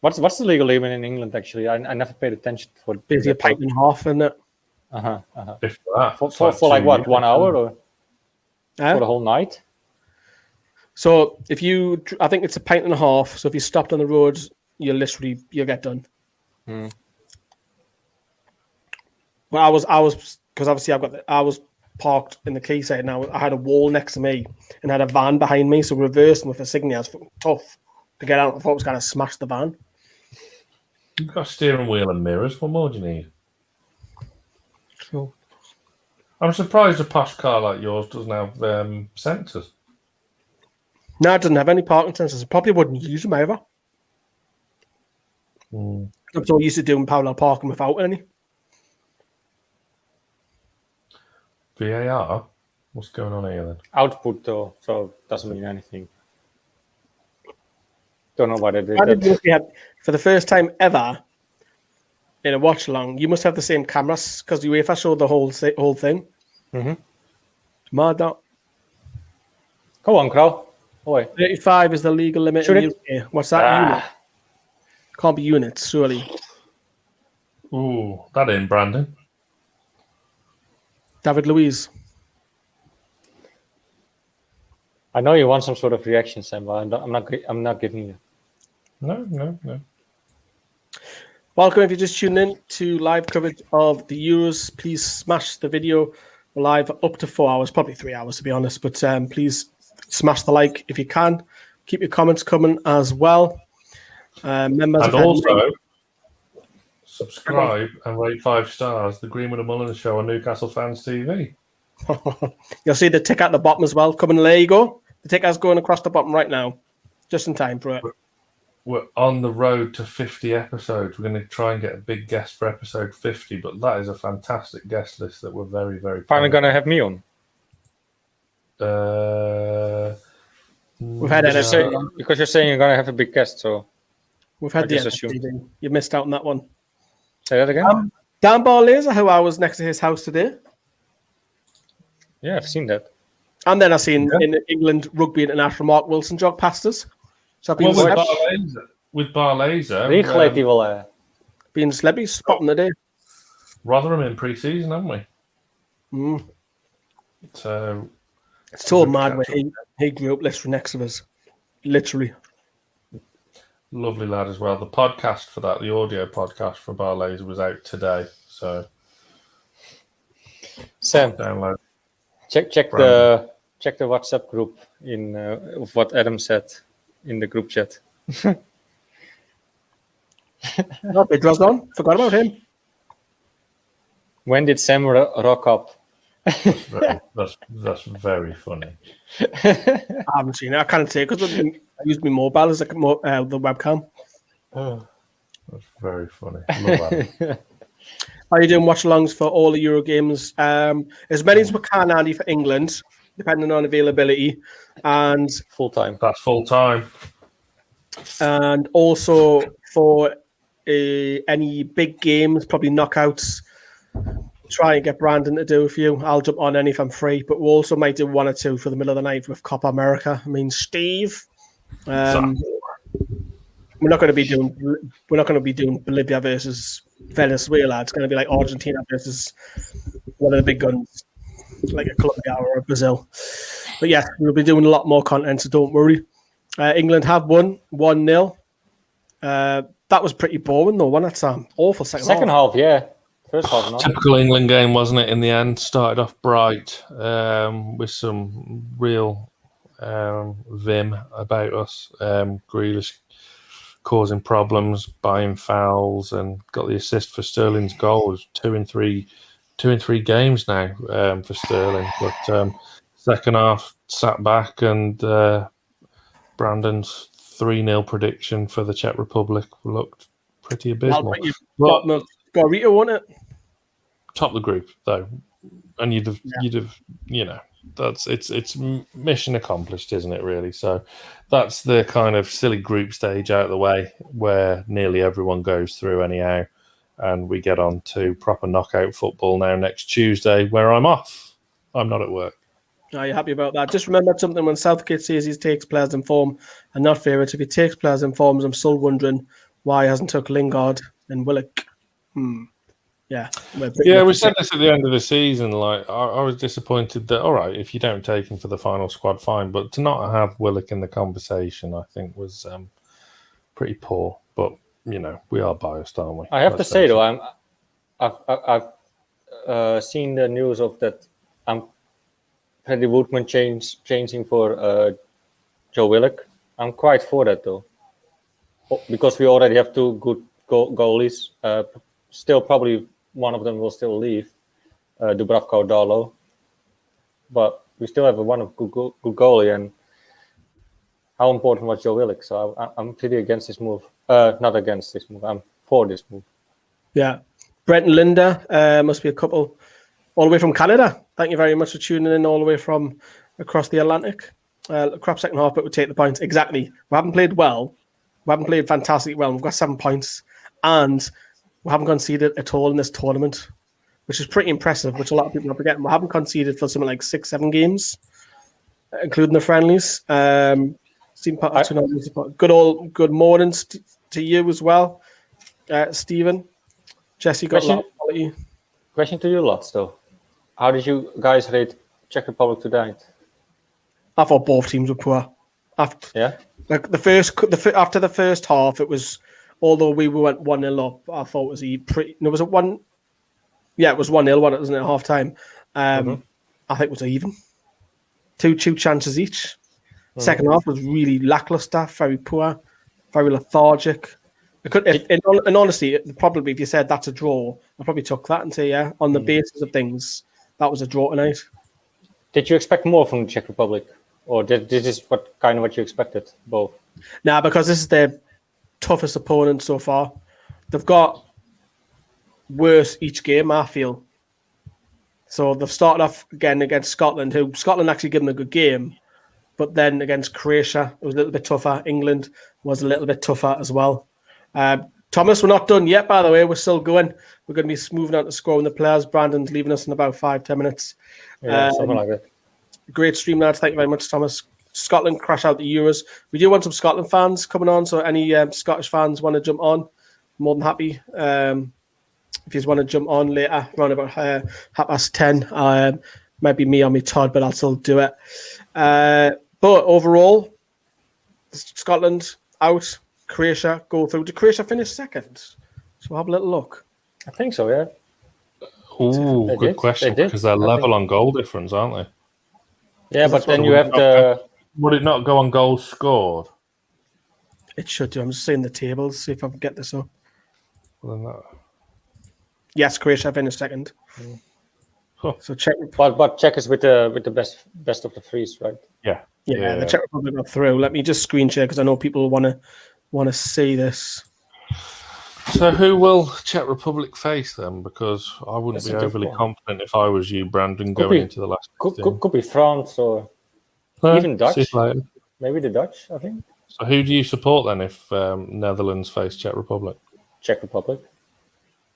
What's the legal limit in England? Actually, I never paid attention for. Basically a pint and a half, isn't it? If that. For, It's for like 2 what, years. 1 hour or Eh? for the whole night? So if I think it's a pint and a half. So if you stopped on the roads, you'll get done. Well, I was because obviously I was parked in the quayside. Now I had a wall next to me and had a van behind me, so reversing with a signal was tough to get out. I thought it was going to smash the van. You've got a steering wheel and mirrors. What more do you need? So I'm surprised a posh car like yours doesn't have sensors. no, it doesn't have any parking sensors. I probably wouldn't use them either. I'm so used to doing parallel parking without any. VAR? What's going on here then? Output though, so it doesn't mean anything. Don't know what it is. I did must have, for the first time ever in a watch along, you must have the same cameras because UEFA showed the whole thing. Mad that. Go on, Crow. Away. 35 is the legal limit Should in it? the UK. What's that unit? Can't be units, surely. Ooh, that in, Brandon. David Luiz. I know you want some sort of reaction, Sam, but I'm not giving you. No. Welcome if you're just tuning in to live coverage of the Euros. Please smash the video. We're live up to 4 hours, probably 3 hours to be honest. But please smash the like if you can. Keep your comments coming as well. Members And also, subscribe and rate 5 stars. The Greenwood and Mullins Show on Newcastle Fans TV. You'll see the tick at the bottom as well. Coming, there you go. The tick is going across the bottom right now. Just in time for it. We're on the road to 50 episodes. We're going to try and get a big guest for episode 50, but that is a fantastic guest list that we're very, very proud Finally of. gonna have me on. We've had Because you're saying you're gonna have a big guest, so We've had I the just end. assumed. You missed out on that one. say that again. Dan Barlaser, who I was next to his house today. Yeah, I've seen that. And then I seen in England rugby international Mark Wilson jog past us. So I've been with Barlaser, Relatief wel. been slebby spotting the day. Rotherham in pre-season, haven't we? Mm. So It's so mad when he grew up literally next to us. Literally. lovely lad as well. The podcast for that, the audio podcast for Barlaser was out today. So Sam, download. check the WhatsApp group in of what Adam said in the group chat. Not big draws on. Forgot about him. When did Sam rock up? That's very funny. I haven't seen it. I can't say because I used my mobile as the webcam. That's very funny. Love that. How are you doing watch-alongs for all the Euro games? As many as we can, Andy, for England, depending on availability, and Full time. That's full time. and also for any big games, probably knockouts. Try and get Brandon to do a few. I'll jump on any if I'm free, but we also might do one or two for the middle of the night with Copa America. I mean, Steve. We're not going to be doing Bolivia versus Venezuela. It's going to be like Argentina versus one of the big guns, like a Colombia or a Brazil. But yeah, we'll be doing a lot more content, so don't worry. England have won 1-0. That was pretty boring though, wasn't it, Sam? Awful second half. Half, yeah. First half, not. Typical England game, wasn't it? In the end, started off bright with some real vim about us. Grealish causing problems, buying fouls, and got the assist for Sterling's goal. It was 2 in 3 games now for Sterling. But second half, sat back, and Brandon's 3-0 prediction for the Czech Republic looked pretty abysmal. Got Rita, won't it? Top of the group though, and you'd have, that's it's mission accomplished, isn't it? Really. So that's the kind of silly group stage out of the way, where nearly everyone goes through anyhow, and we get on to proper knockout football now next Tuesday, where I'm off. I'm not at work. Are you happy about that? Just remember something: when Southgate says he takes players in form and not favourites, if he takes players in forms, I'm still wondering why he hasn't took Lingard and Willock. Yeah, we said this at the end of the season. Like, I was disappointed that, all right, if you don't take him for the final squad, fine, but to not have Willock in the conversation, I think was pretty poor. But we are biased, aren't we? I have to say though, I've seen the news of that. Paddy Woodman changing for Joe Willock. I'm quite for that though, because we already have 2 good goalies. Still, probably one of them will still leave, Dubravka or Darlow. But we still have one of good goalie. And how important was Joe Willock? So I'm pretty against this move. Not against this move. I'm for this move. Yeah. Brent and Linda, must be a couple all the way from Canada. Thank you very much for tuning in all the way from across the Atlantic. Crap second half, but we take the points. Exactly. We haven't played well. We haven't played fantastically well. We've got 7 points. And we haven't conceded at all in this tournament, which is pretty impressive, which a lot of people are forgetting. We haven't conceded for something like 6-7 games, including the friendlies. Good mornings to you as well, Stephen. Jesse got a lot of quality. Question to you lots though. How did you guys rate Czech Republic tonight? I thought both teams were poor. After the first half, it was. Although we went 1-0 up, I thought it was pretty. No, was it 1? Yeah, it was 1-0, wasn't it? At half time. I think it was even. Two chances each. Second half was really lackluster, very poor, very lethargic. In honesty, probably if you said that's a draw, I probably took that and say, yeah, on the basis of things, that was a draw tonight. Did you expect more from the Czech Republic, or did this is what you expected? Both. Nah, because this is their toughest opponent so far. They've got worse each game, I feel. So they've started off again against Scotland, who Scotland actually given a good game, but then against Croatia, it was a little bit tougher. England was a little bit tougher as well. Thomas, we're not done yet, by the way. We're still going. We're going to be moving on to scoring the players. Brandon's leaving us in about 5-10 minutes. Yeah, something like that. Great stream, lads. Thank you very much, Thomas. Scotland crash out the Euros. We do want some Scotland fans coming on, so any Scottish fans want to jump on, more than happy. If you want to jump on later, around about 10:30, might be me or me Todd, but I'll still do it. But overall, Scotland out, Croatia go through. Did Croatia finish second? So we'll have a little look. I think so, yeah. Ooh, They good did. question, They did. because they're I level think- on goal difference, aren't they? Yeah, but then you have the... Would it not go on goals scored? It should do. I'm just seeing the tables, see if I can get this up. Well, then that... Yes, Croatia finished second. Huh. So Czech, But Czech is with the best of the threes, right? Yeah. the Czech Republic got through. Let me just screen share because I know people want to see this. So who will Czech Republic face then? Because I wouldn't That's be a overly tough one. confident if I was you, Brandon, Could going be. into the last. Could be France or even Dutch. See you later. maybe the Dutch, I think. So who do you support then if Netherlands face Czech Republic? Czech Republic.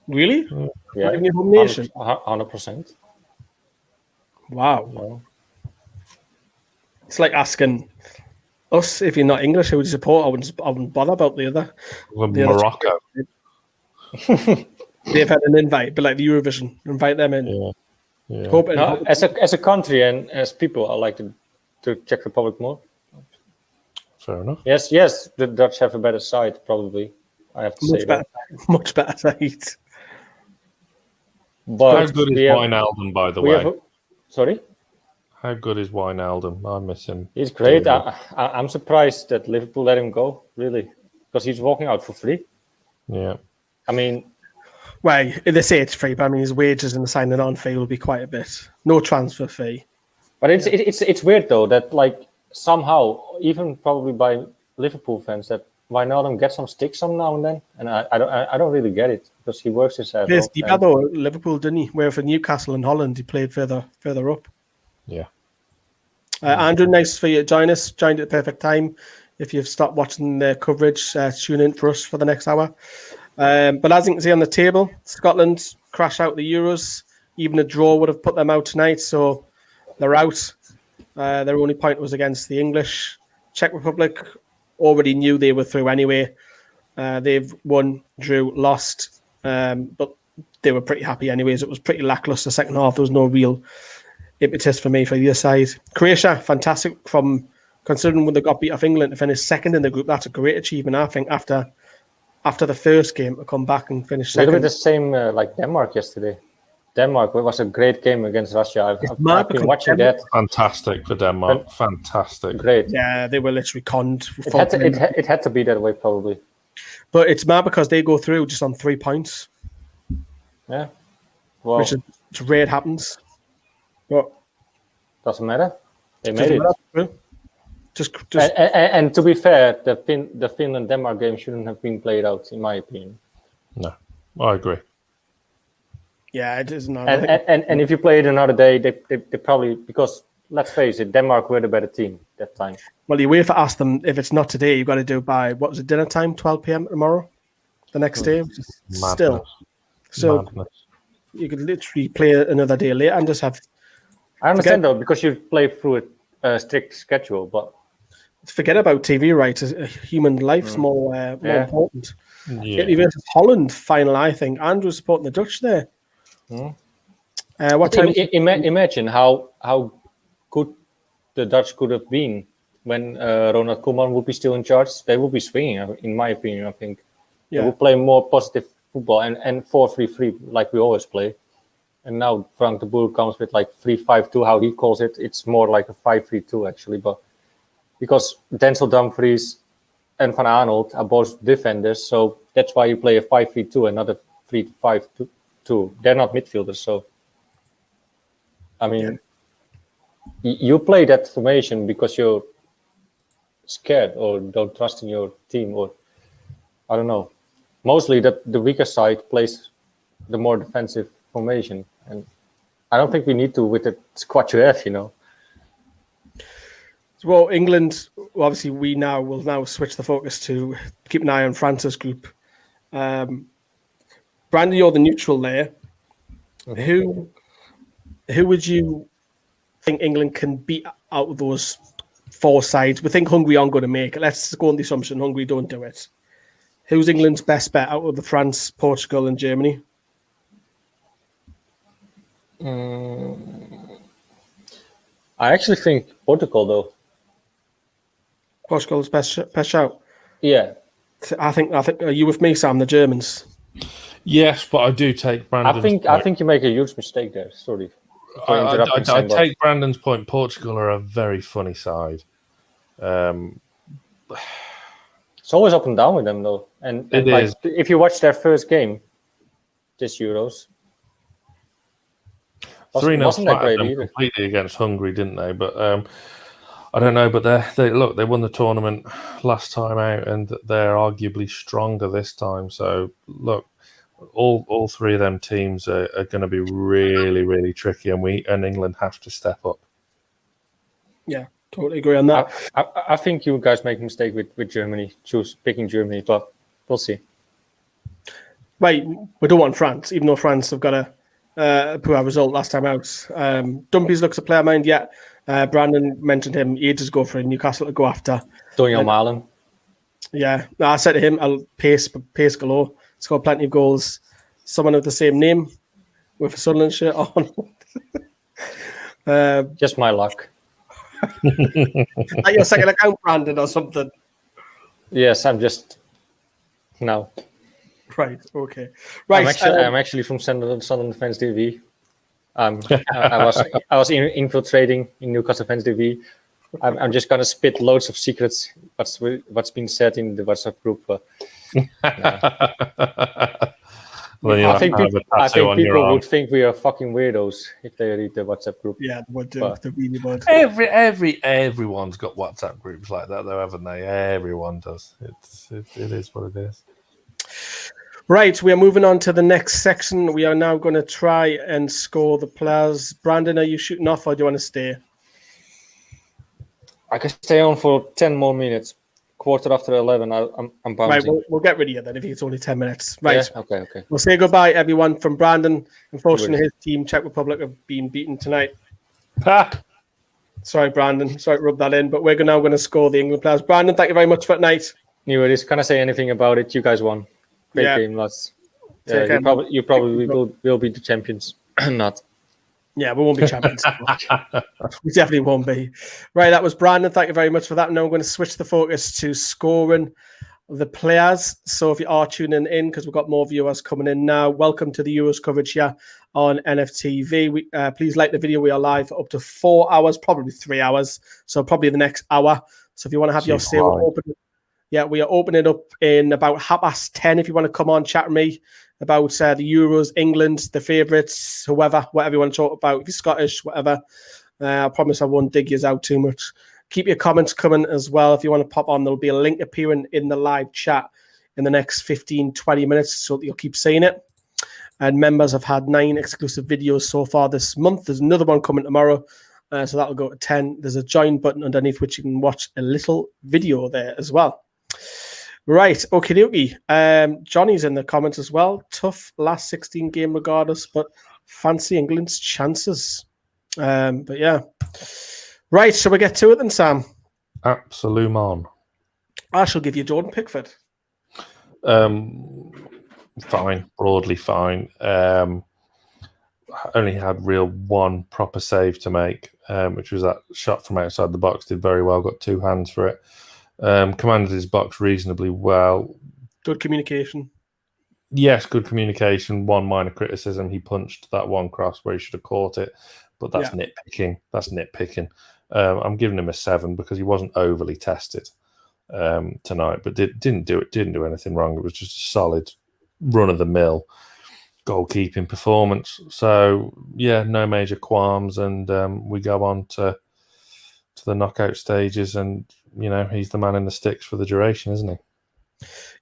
Really? Yeah, Like your home nation? 100%. Wow. No. It's like asking us if you're not English, who would you support? I wouldn't bother about the other. Well, The other Morocco. They've had an invite, but like the Eurovision, invite them in. Yeah. Hope No, as a country and as people, I like the Czech Republic more. Fair enough. Yes, the Dutch have a better side, probably. I have to say much better side. But How good is Wijnaldum, by the way? Sorry? How good is Wijnaldum? I miss him. He's great. dearly. I'm surprised that Liverpool let him go, really. Because he's walking out for free. Yeah. I mean, Well, they say it's free, but I mean his wages and the signing on fee will be quite a bit. No transfer fee. but it's weird, though, that like somehow, even probably by Liverpool fans, that Wijnaldum gets some stick some now and then. And I don't really get it, because he works his ass Plays off. deeper though, Liverpool, didn't he? Where for Newcastle and Holland, he played further up. Yeah. Andrew, nice for you to join us. Joined at the perfect time. If you've stopped watching the coverage, tune in for us for the next hour. But as you can see on the table, Scotland crash out the Euros. Even a draw would have put them out tonight, so they're out. Their only point was against the English. Czech Republic already knew they were through anyway. They've won, drew, lost, but they were pretty happy anyways. It was pretty lackluster second half. There was no real impetus for me for either side. Croatia, fantastic from considering when they got beat off England to finish second in the group. That's a great achievement, I think, after the first game to come back and finish A little second. bit the same like Denmark yesterday. Denmark was a great game against Russia. I've been watching that. Fantastic for Denmark. Fantastic. Great. Yeah, they were literally conned. It had to be that way, probably. But it's mad because they go through just on 3 points, Yeah. Well, which is it's rare it happens. But doesn't matter. They made it. Just And to be fair, the Finland-Denmark game shouldn't have been played out, in my opinion. No, I agree. yeah, it is not. And if you play it another day, they probably, because let's face it, Denmark were the better team that time. Well, you wait for ask them if it's not today. You've got to do it by what was it, dinner time, 12 p.m. tomorrow, the next day. Still, so Madness. you could literally play another day later and just have. I understand though, because you play through a strict schedule, but Forget about TV rights. Human life's more important. Yeah. Italy versus Holland final, I think. Andrew's supporting the Dutch there. What time? imagine how good the Dutch could have been when Ronald Koeman would be still in charge. They would be swinging, in my opinion. I think they would play more positive football and 4-3-3 like we always play. And now Frank de Boer comes with like 3-5-2, how he calls it. It's more like a 5-3-2 actually, but because Denzel Dumfries and Van Arnold are both defenders, so that's why you play a 5-3-2 and not a 3-5-2. They're not midfielders, so I mean, you play that formation because you're scared or don't trust in your team, or I don't know. Mostly the weaker side plays the more defensive formation, and I don't think we need to with the squad you have, you know. Well, England, obviously, we will now switch the focus to keep an eye on France's group. Brandon, you're the neutral there. Who would you think England can beat out of those 4 sides? We think Hungary aren't going to make it. Let's go on the assumption Hungary don't do it. Who's England's best bet out of the France, Portugal, and Germany? I actually think Portugal, though. Portugal's best shout. Yeah. I think. Are you with me, Sam? The Germans. Yes, but I do take Brandon's I think you make a huge mistake there. Sorry. I take Brandon's point. Portugal are a very funny side. It's always up and down with them, though. And It like, is. if you watch their first game, this Euros, 3-0 wasn't that flattered great them either. completely against Hungary, didn't they? But I don't know. But they won the tournament last time out, and they're arguably stronger this time. So look, all 3 of them teams are going to be really, really tricky, and England have to step up. Yeah, totally agree on that. I think you guys make a mistake with Germany, picking Germany, but we'll see. Right, we don't want France, even though France have got a poor result last time out. Dumpies looks a player mind yet. Brandon mentioned him ages ago for Newcastle to go after. Daniel Malen. Yeah, I said to him, I'll pace galore. Scored plenty of goals. Someone of the same name with a Sunderland shirt on. Just my luck. Like your second account, Brandon, or something. Yes, I'm just no. Right. Okay. Right. I'm actually from Sunderland Fans TV. I was infiltrating in Newcastle Fans TV. I'm just gonna spit loads of secrets. What's been said in the WhatsApp group. Well, I think people would think we are fucking weirdos if they read the WhatsApp group. Yeah, they would do. They really would. Everyone's got WhatsApp groups like that, though, haven't they? Everyone does. It is what it is. Right, we are moving on to the next section. We are now going to try and score the players. Brandon, are you shooting off, or do you want to stay? I can stay on for 10 more minutes. 11:15. I'm bouncing. Right, we'll get rid of you then if it's only 10 minutes. Right. Yeah? Okay. We'll say goodbye, everyone, from Brandon. Unfortunately, his team, Czech Republic, have been beaten tonight. Sorry, Brandon. Sorry to rub that in, but we're now going to score the England players. Brandon, thank you very much for tonight. Anyways, can't say anything about it. You guys won. Great game, lads. You probably will be the champions. Not. Yeah, we won't be champions. We definitely won't be. Right, that was Brandon. Thank you very much for that. Now I'm going to switch the focus to scoring the players. So if you are tuning in, because we've got more viewers coming in now, welcome to the Euros coverage here on NFTV. Please like the video. We are live for up to 4 hours, probably 3 hours. So probably the next hour. So if you want to have your say, we are opening up in about 10:30. If you want to come on, chat with me about the Euros, England, the favourites, whatever you want to talk about. If you're Scottish, whatever. I promise I won't dig you out too much. Keep your comments coming as well. If you want to pop on, there'll be a link appearing in the live chat in the next 15-20 minutes, so that you'll keep seeing it. And members have had 9 exclusive videos so far this month. There's another one coming tomorrow, so that'll go to 10. There's a join button underneath which you can watch a little video there as well. Right, okie dokie. Johnny's in the comments as well. Tough last 16 game regardless, but fancy England's chances. But yeah. Right, shall we get to it then, Sam? Absolument. I shall give you Jordan Pickford. Fine, broadly fine. Only had one proper save to make, which was that shot from outside the box. Did very well, got 2 hands for it. Commanded his box reasonably well. Good communication. Yes, good communication. One minor criticism: he punched that one cross where he should have caught it, but that's nitpicking. I'm giving him a 7 because he wasn't overly tested tonight, but didn't do anything wrong. It was just a solid run of the mill goalkeeping performance. So yeah, no major qualms, and we go on to the knockout stages, and he's the man in the sticks for the duration, isn't he?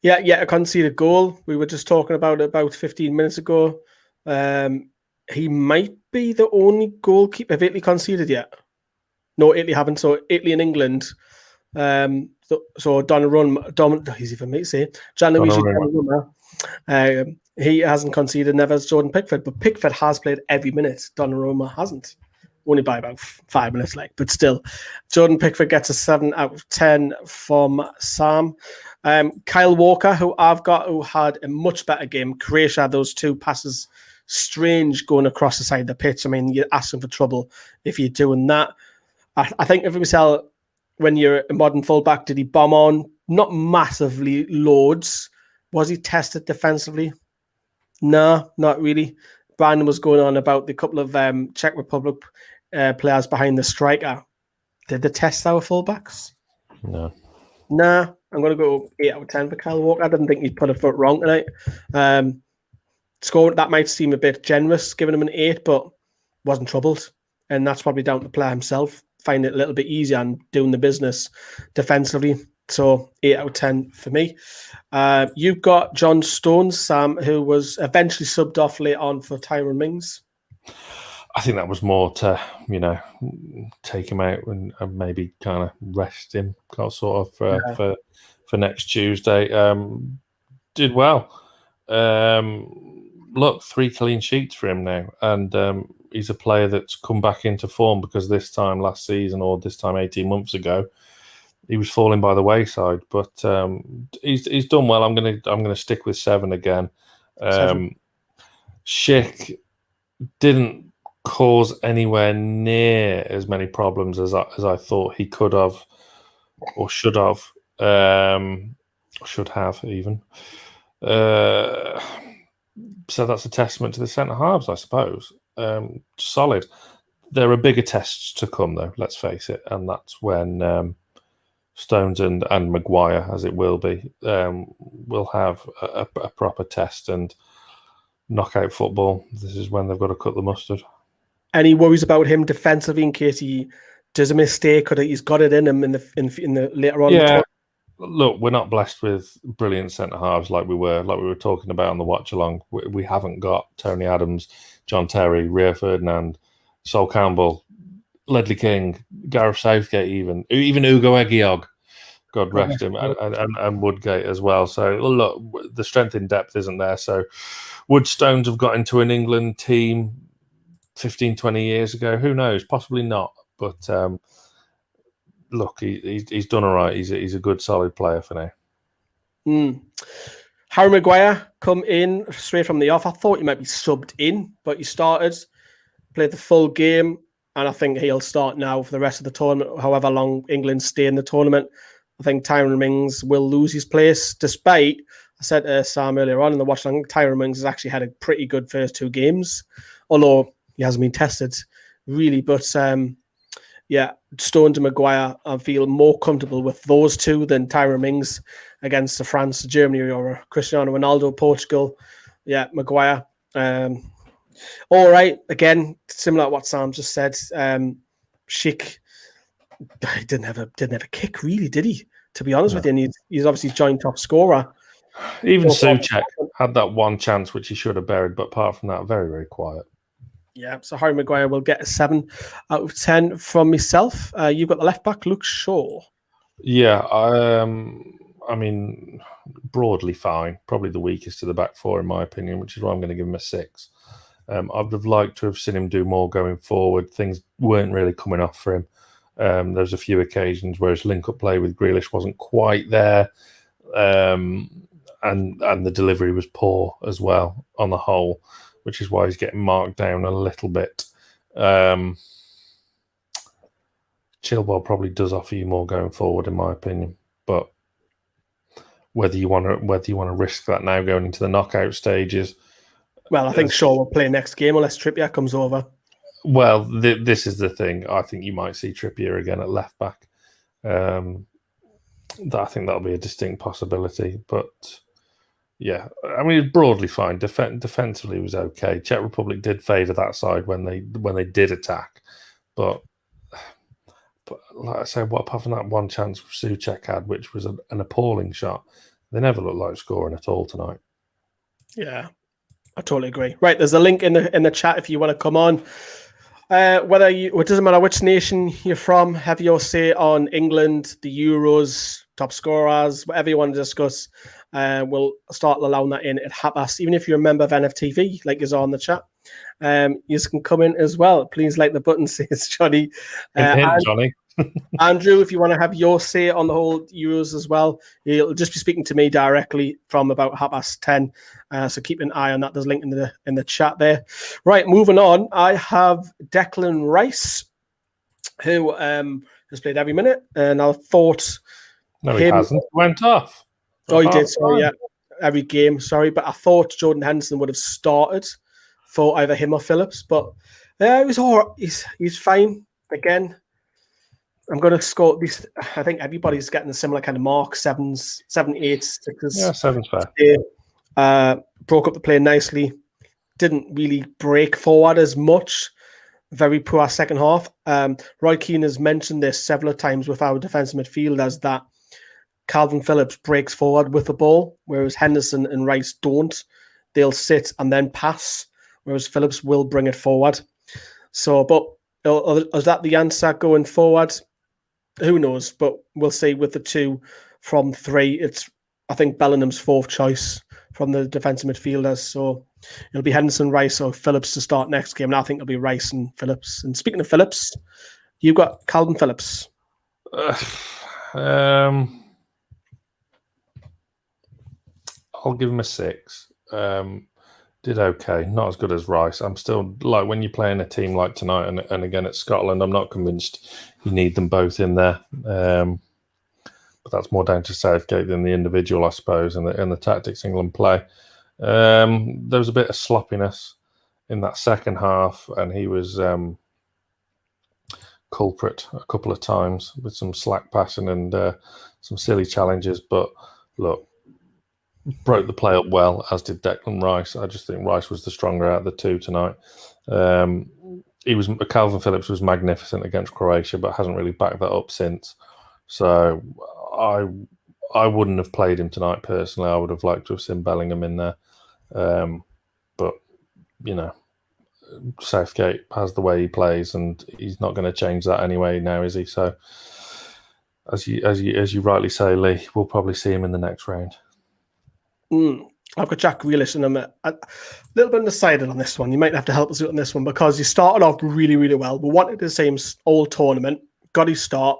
Yeah, a conceded goal. We were just talking about it about 15 minutes ago. He might be the only goalkeeper. Have Italy conceded yet? No, Italy haven't. So Italy and England So Donnarumma, he's even me say Gianluigi Donnarumma. He hasn't conceded, never as Jordan Pickford, but Pickford has played every minute. Donnarumma hasn't. Only by about 5 minutes, but still. Jordan Pickford gets a 7 out of 10 from Sam. Kyle Walker, who I've got, who had a much better game. Croatia had those 2 passes, strange going across the side of the pitch. I mean, you're asking for trouble if you're doing that. I think if it was when you're a modern fullback, did he bomb on? Not massively loads. Was he tested defensively? No, not really. Brandon was going on about the couple of Czech Republic players behind the striker. Did they test our fullbacks? No. Nah, I'm going to go 8 out of 10 for Kyle Walker. I didn't think he'd put a foot wrong tonight. Score, that might seem a bit generous, giving him an 8, but wasn't troubled. And that's probably down to the player himself, finding it a little bit easier and doing the business defensively. So 8 out of 10 for me. You've got John Stones, Sam, who was eventually subbed off late on for Tyrone Mings. I think that was more to, take him out and maybe kind of rest him, sort of for next Tuesday. Did well. Look, 3 clean sheets for him now, and he's a player that's come back into form because this time last season or this time 18 months ago, he was falling by the wayside. But he's done well. I'm gonna stick with 7 again. 7. Schick didn't cause anywhere near as many problems as I thought he could have or should have. Should have even. So that's a testament to the centre halves, I suppose. Solid. There are bigger tests to come, though. Let's face it, and that's when Stones and Maguire, as it will be, will have a proper test and knockout football. This is when they've got to cut the mustard. Any worries about him defensively in case he does a mistake or he's got it in him in the later on? Yeah. Look, we're not blessed with brilliant centre halves like we were talking about on the watch-along. We haven't got Tony Adams, John Terry, Rio Ferdinand, Sol Campbell, Ledley King, Gareth Southgate, even Ugo Egiog, God rest him, and Woodgate as well. So look, the strength in depth isn't there. So would Stones have got into an England team 15, 20 years ago? Who knows? Possibly not. But look, he's done all right. He's a good, solid player for now. Harry Maguire come in straight from the off. I thought he might be subbed in, but he started, played the full game, and I think he'll start now for the rest of the tournament, however long England stay in the tournament. I think Tyrone Mings will lose his place, despite, I said to Sam earlier on in the watch-along, Tyrone Mings has actually had a pretty good first 2 games, although he hasn't been tested, really. But yeah, Stones and Maguire, I feel more comfortable with those 2 than Tyrone Mings against France, Germany, or Cristiano Ronaldo, Portugal. Yeah, Maguire. All right, again, similar to what Sam just said. Schick, he didn't have a kick, really, did he? To be honest with you, and he's obviously joint top scorer. Even Souček had that one chance which he should have buried, but apart from that, very, very quiet. Yeah, so Harry Maguire will get a 7 out of 10 from myself. You've got the left back, Luke Shaw. Yeah, I mean, broadly fine. Probably the weakest of the back 4, in my opinion, which is why I'm going to give him a 6. I would have liked to have seen him do more going forward. Things weren't really coming off for him. There was a few occasions where his link-up play with Grealish wasn't quite there, and the delivery was poor as well on the whole, which is why he's getting marked down a little bit. Chilwell probably does offer you more going forward, in my opinion, but whether you want to risk that now going into the knockout stages. Well, I think Shaw will play next game unless Trippier comes over. Well, this is the thing. I think you might see Trippier again at left back. I think that'll be a distinct possibility. But yeah, I mean, it's broadly fine. Defensively, it was okay. Czech Republic did favour that side when they did attack, but like I said, what apart from that one chance Souček had, which was an appalling shot, they never looked like scoring at all tonight. Yeah, I totally agree. Right, there's a link in the chat if you want to come on. Whether it doesn't matter which nation you're from, have your say on England, the Euros, top scorers, whatever you want to discuss. We'll start allowing that in at half-past. Even if you're a member of NFTV, like is on the chat, you can come in as well. Please like the button, says Johnny. Johnny. Andrew, if you want to have your say on the whole Euros as well, you'll just be speaking to me directly from about 10:30. So keep an eye on that. There's a link in the chat there. Right, moving on. I have Declan Rice, who has played every minute, and I thought No, he hasn't. Went off. Oh, he did. Sorry, yeah, every game. Sorry, but I thought Jordan Henderson would have started for either him or Phillips, but he was all right. He's fine again. I'm going to score these. I think everybody's getting a similar kind of mark, 7s, 7, 8s, 6s. Yeah, 7's fair. Broke up the play nicely. Didn't really break forward as much. Very poor second half. Roy Keane has mentioned this several times with our defensive midfielders that Calvin Phillips breaks forward with the ball, whereas Henderson and Rice don't. They'll sit and then pass, whereas Phillips will bring it forward. So, but is that the answer going forward? Who knows? But we'll see with the 2 from 3. It's, I think, Bellingham's 4th choice from the defensive midfielders. So it'll be Henderson, Rice, or Phillips to start next game. And I think it'll be Rice and Phillips. And speaking of Phillips, you've got Calvin Phillips. I'll give him a 6. Did okay, not as good as Rice. I'm still like when you're playing a team like tonight and again at Scotland, I'm not convinced you need them both in there. But that's more down to Southgate than the individual, I suppose, and the tactics England play. There was a bit of sloppiness in that second half, and he was culprit a couple of times with some slack passing and some silly challenges. But look, broke the play up well, as did Declan Rice. I just think Rice was the stronger out of the 2 tonight. Calvin Phillips was magnificent against Croatia, but hasn't really backed that up since. So I wouldn't have played him tonight personally. I would have liked to have seen Bellingham in there. But you know, Southgate has the way he plays, and he's not going to change that anyway now, is he? So as you rightly say, Lee, we'll probably see him in the next round. I've got Jack Grealish, and I'm a little bit undecided on this one. You might have to help us out on this one because you started off really, really well. We wanted the same all tournament. Got his start.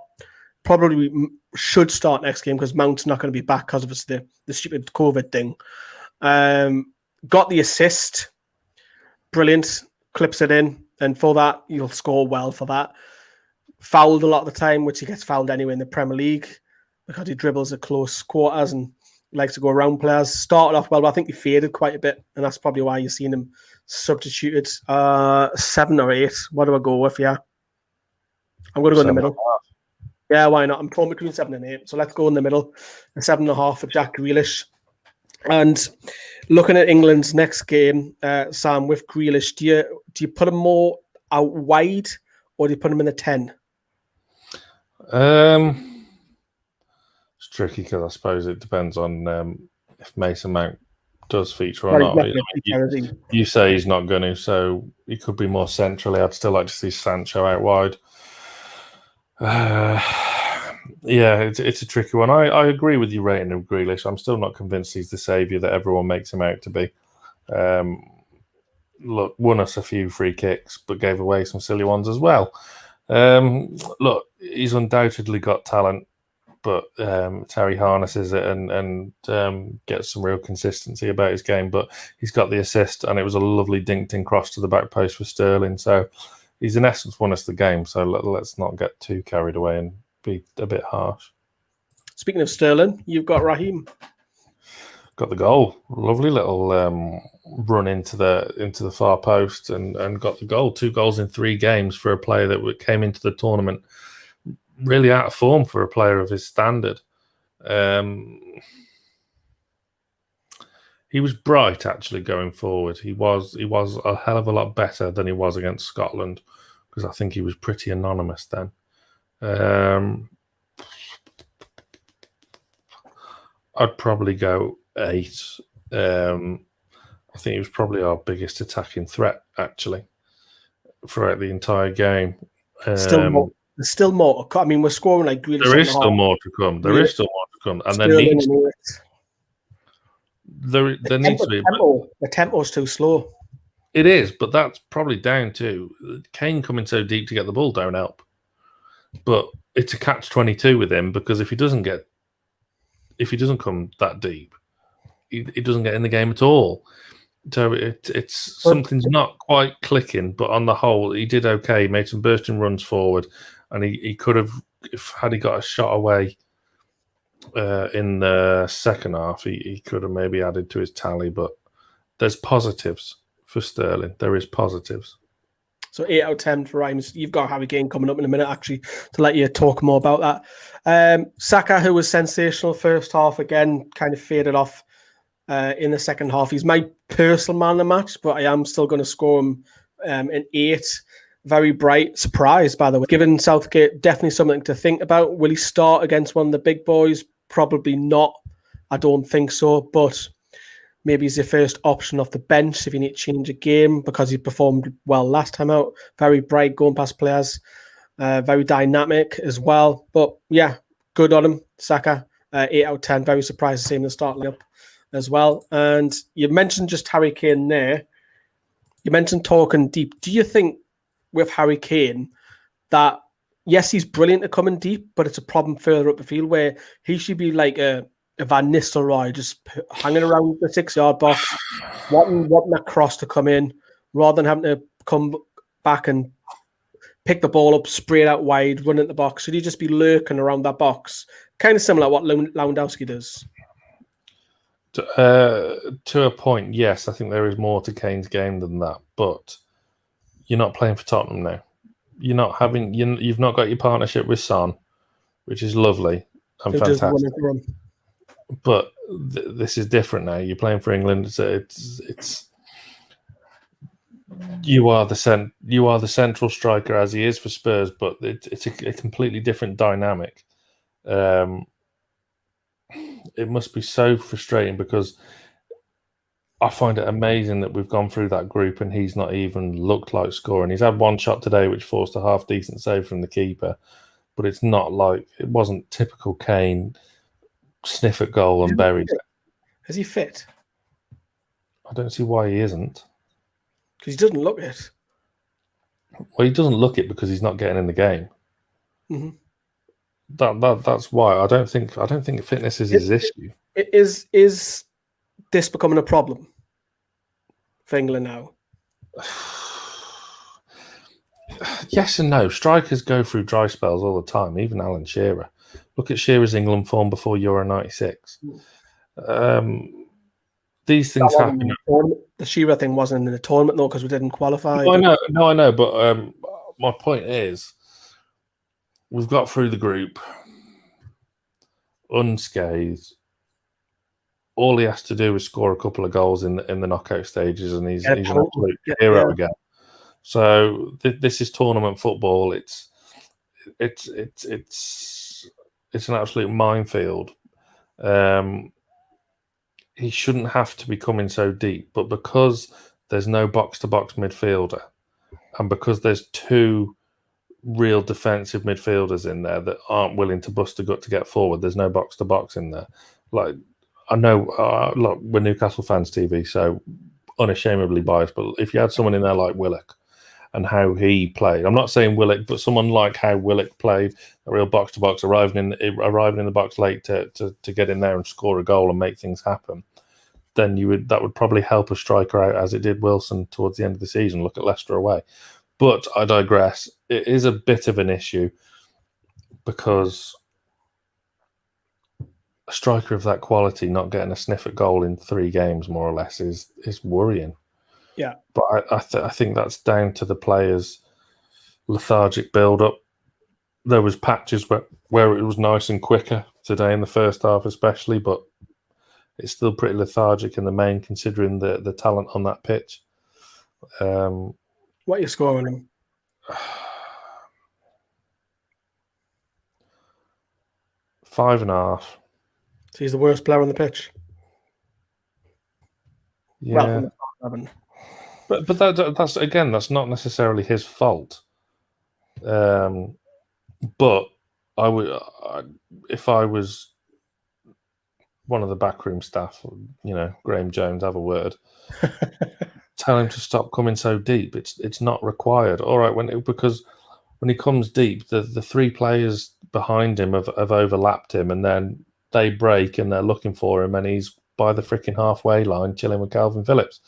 Probably should start next game because Mount's not going to be back because of the stupid COVID thing. Got the assist. Brilliant. Clips it in. And for that, you'll score well for that. Fouled a lot of the time, which he gets fouled anyway in the Premier League because he dribbles at close quarters and likes to go around players. Started off well, but I think he faded quite a bit, and that's probably why you're seeing him substituted. 7 or 8. What do I go with? Yeah, I'm going to go in the middle. Yeah, why not? I'm torn between 7 and 8, so let's go in the middle. A 7.5 for Jack Grealish. And looking at England's next game, Sam, with Grealish, do you put him more out wide, or do you put him in the 10? It's tricky because I suppose it depends on if Mason Mount does feature or not. You say he's not going to, so he could be more centrally. I'd still like to see Sancho out wide. Yeah, it's a tricky one. I agree with you rating of Grealish. I'm still not convinced he's the saviour that everyone makes him out to be. Look, won us a few free kicks, but gave away some silly ones as well. Look, he's undoubtedly got talent, but Terry harnesses it and gets some real consistency about his game. But he's got the assist, and it was a lovely dinked-in cross to the back post for Sterling. So he's in essence won us the game. So let's not get too carried away and be a bit harsh. Speaking of Sterling, you've got Raheem. Got the goal. Lovely little run into the far post and got the goal. 2 goals in 3 games for a player that came into the tournament really out of form for a player of his standard. He was bright actually going forward. He was a hell of a lot better than he was against Scotland because I think he was pretty anonymous then. I'd probably go 8. I think he was probably our biggest attacking threat, actually, throughout the entire game. Still more. There's still more to come. I mean, we're scoring like Grealish. There is still more to come. There is still more to come, and there needs to be. The tempo's too slow. It is, but that's probably down to Kane coming so deep to get the ball don't help. But it's a catch-22 with him, because if he doesn't come that deep, he doesn't get in the game at all. So it's something's not quite clicking. But on the whole, he did okay. He made some bursting runs forward, and he could have, had he got a shot away in the second half, he could have maybe added to his tally. But there's positives for Sterling. There is positives. So 8 out of 10 for Rhymes. You've got Harry Kane coming up in a minute, actually, to let you talk more about that. Saka, who was sensational first half, again, kind of faded off in the second half. He's my personal man of the match, but I am still going to score him an 8. Very bright. Surprised, by the way. Given Southgate, definitely something to think about. Will he start against one of the big boys? Probably not. I don't think so, but maybe he's your first option off the bench if you need to change a game, because he performed well last time out. Very bright, going past players. Very dynamic as well. But yeah, good on him, Saka. 8 out of 10. Very surprised to see him in the start lineup as well. And you mentioned just Harry Kane there. You mentioned talking deep. Do you think with Harry Kane that, yes, he's brilliant at coming deep, but it's a problem further up the field where he should be like a Van Nistelrooy, just hanging around the 6-yard box, wanting that cross to come in, rather than having to come back and pick the ball up, spray it out wide, run into the box? Should he just be lurking around that box? Kind of similar to what Lewandowski does. To a point, yes. I think there is more to Kane's game than that, but you're not playing for Tottenham now. You've not got your partnership with Son, which is lovely and fantastic. But this is different now. You're playing for England. So you are the central striker, as he is for Spurs, but it's a completely different dynamic. It must be so frustrating, because I find it amazing that we've gone through that group and he's not even looked like scoring. He's had one shot today which forced a half decent save from the keeper, but it wasn't typical Kane. Sniff at goal and buries it. Is he fit? I don't see why he isn't. Because he doesn't look it. Well, he doesn't look it because he's not getting in the game. Mm-hmm. That's why I don't think fitness is his issue. Is this becoming a problem for England now? Yes and no. Strikers go through dry spells all the time. Even Alan Shearer. Look at Shearer's England form before Euro '96. These things happen. The Shearer thing wasn't in the tournament though, because we didn't qualify. I know. But my point is, we've got through the group unscathed. All he has to do is score a couple of goals in the knockout stages, and he's an absolute hero again. So this is tournament football. It's an absolute minefield. He shouldn't have to be coming so deep, but because there's no box-to-box midfielder, and because there's two real defensive midfielders in there that aren't willing to bust a gut to get forward, there's no box-to-box in there. Like, I know, look, we're Newcastle fans TV, so unashamedly biased, but if you had someone in there like Willock and how he played, I'm not saying Willock, but someone like how Willock played, a real box-to-box, arriving in the box late to get in there and score a goal and make things happen, then that would probably help a striker out, as it did Wilson towards the end of the season. Look at Leicester away. But I digress. It is a bit of an issue, because a striker of that quality not getting a sniff at goal in 3 games, more or less, is worrying. Yeah. But I think that's down to the players' lethargic build-up. There was patches where it was nice and quicker today in the first half especially, but it's still pretty lethargic in the main, considering the talent on that pitch. What are you scoring him? 5.5. So he's the worst player on the pitch. Yeah. Well, But that's not necessarily his fault. But I would, if I was one of the backroom staff, Graham Jones, have a word. Tell him to stop coming so deep. It's not required. All right, because when he comes deep, the three players behind him have overlapped him, and then they break and they're looking for him, and he's by the freaking halfway line chilling with Calvin Phillips.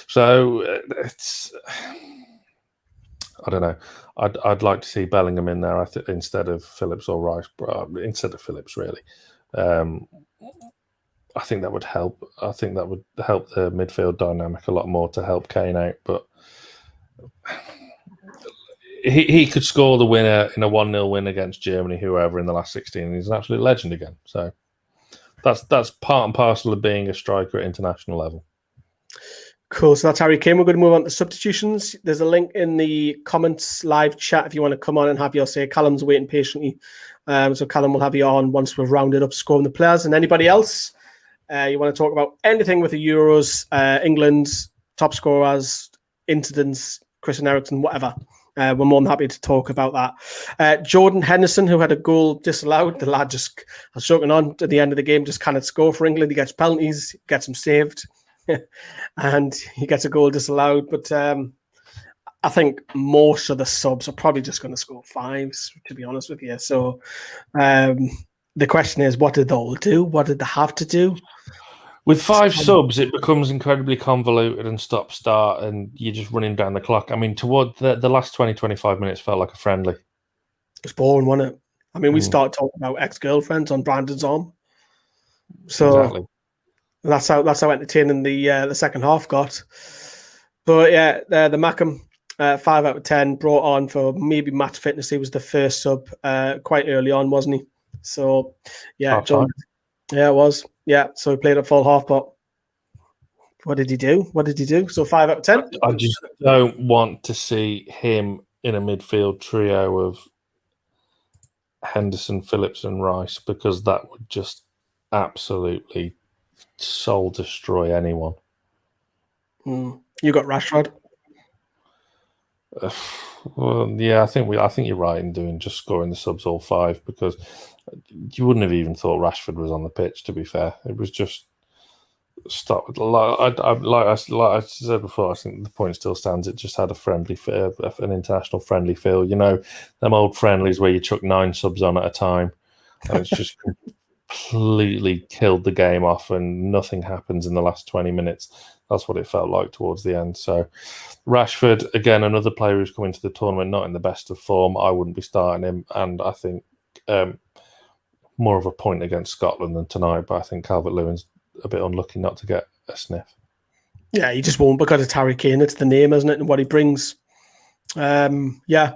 So it's, I don't know. I'd like to see Bellingham in there instead of Phillips or Rice, instead of Phillips, really. I think that would help. I think that would help the midfield dynamic a lot more to help Kane out. But he could score the winner in a 1-0 win against Germany, whoever, in the last 16. He's an absolute legend again. So that's part and parcel of being a striker at international level. Cool. So that's Harry Kane. We're going to move on to substitutions. There's a link in the comments live chat if you want to come on and have your say. Callum's waiting patiently. So Callum will have you on once we've rounded up scoring the players. And anybody else, you want to talk about anything with the Euros, England, top scorers, incidents, Christian Eriksen, whatever. We're more than happy to talk about that. Jordan Henderson, who had a goal disallowed, the lad just was joking on at the end of the game, just cannot score for England. He gets penalties, gets them saved, and he gets a goal disallowed. But I think most of the subs are probably just going to score fives, to be honest with you. So the question is, what did they all do? What did they have to do? With 5 subs, it becomes incredibly convoluted and stop-start, and you're just running down the clock. I mean, toward the last 20, 25 minutes felt like a friendly. It's boring, wasn't it? I mean, we started talking about ex-girlfriends on Brandon's arm. So exactly. That's how entertaining the second half got. But yeah, the Mackham, 5 out of 10, brought on for maybe match fitness. He was the first sub quite early on, wasn't he? So yeah, yeah, it was. Yeah, so he played at full half, but what did he do? So 5 out of 10? I just don't want to see him in a midfield trio of Henderson, Phillips and Rice, because that would just absolutely soul destroy anyone. You got Rashford? Well, yeah, I think you're right in just scoring the subs all 5, because you wouldn't have even thought Rashford was on the pitch. To be fair, it was just stop. Like I said before, I think the point still stands. It just had a friendly, an international friendly feel. You know, them old friendlies where you chuck 9 subs on at a time, and it's just completely killed the game off, and nothing happens in the last 20 minutes. That's what it felt like towards the end. So Rashford, again, another player who's come into the tournament not in the best of form. I wouldn't be starting him, and I think more of a point against Scotland than tonight. But I think Calvert-Lewin's a bit unlucky not to get a sniff. Yeah, he just won't because it's Harry Kane. It's the name, isn't it, and what he brings. Yeah,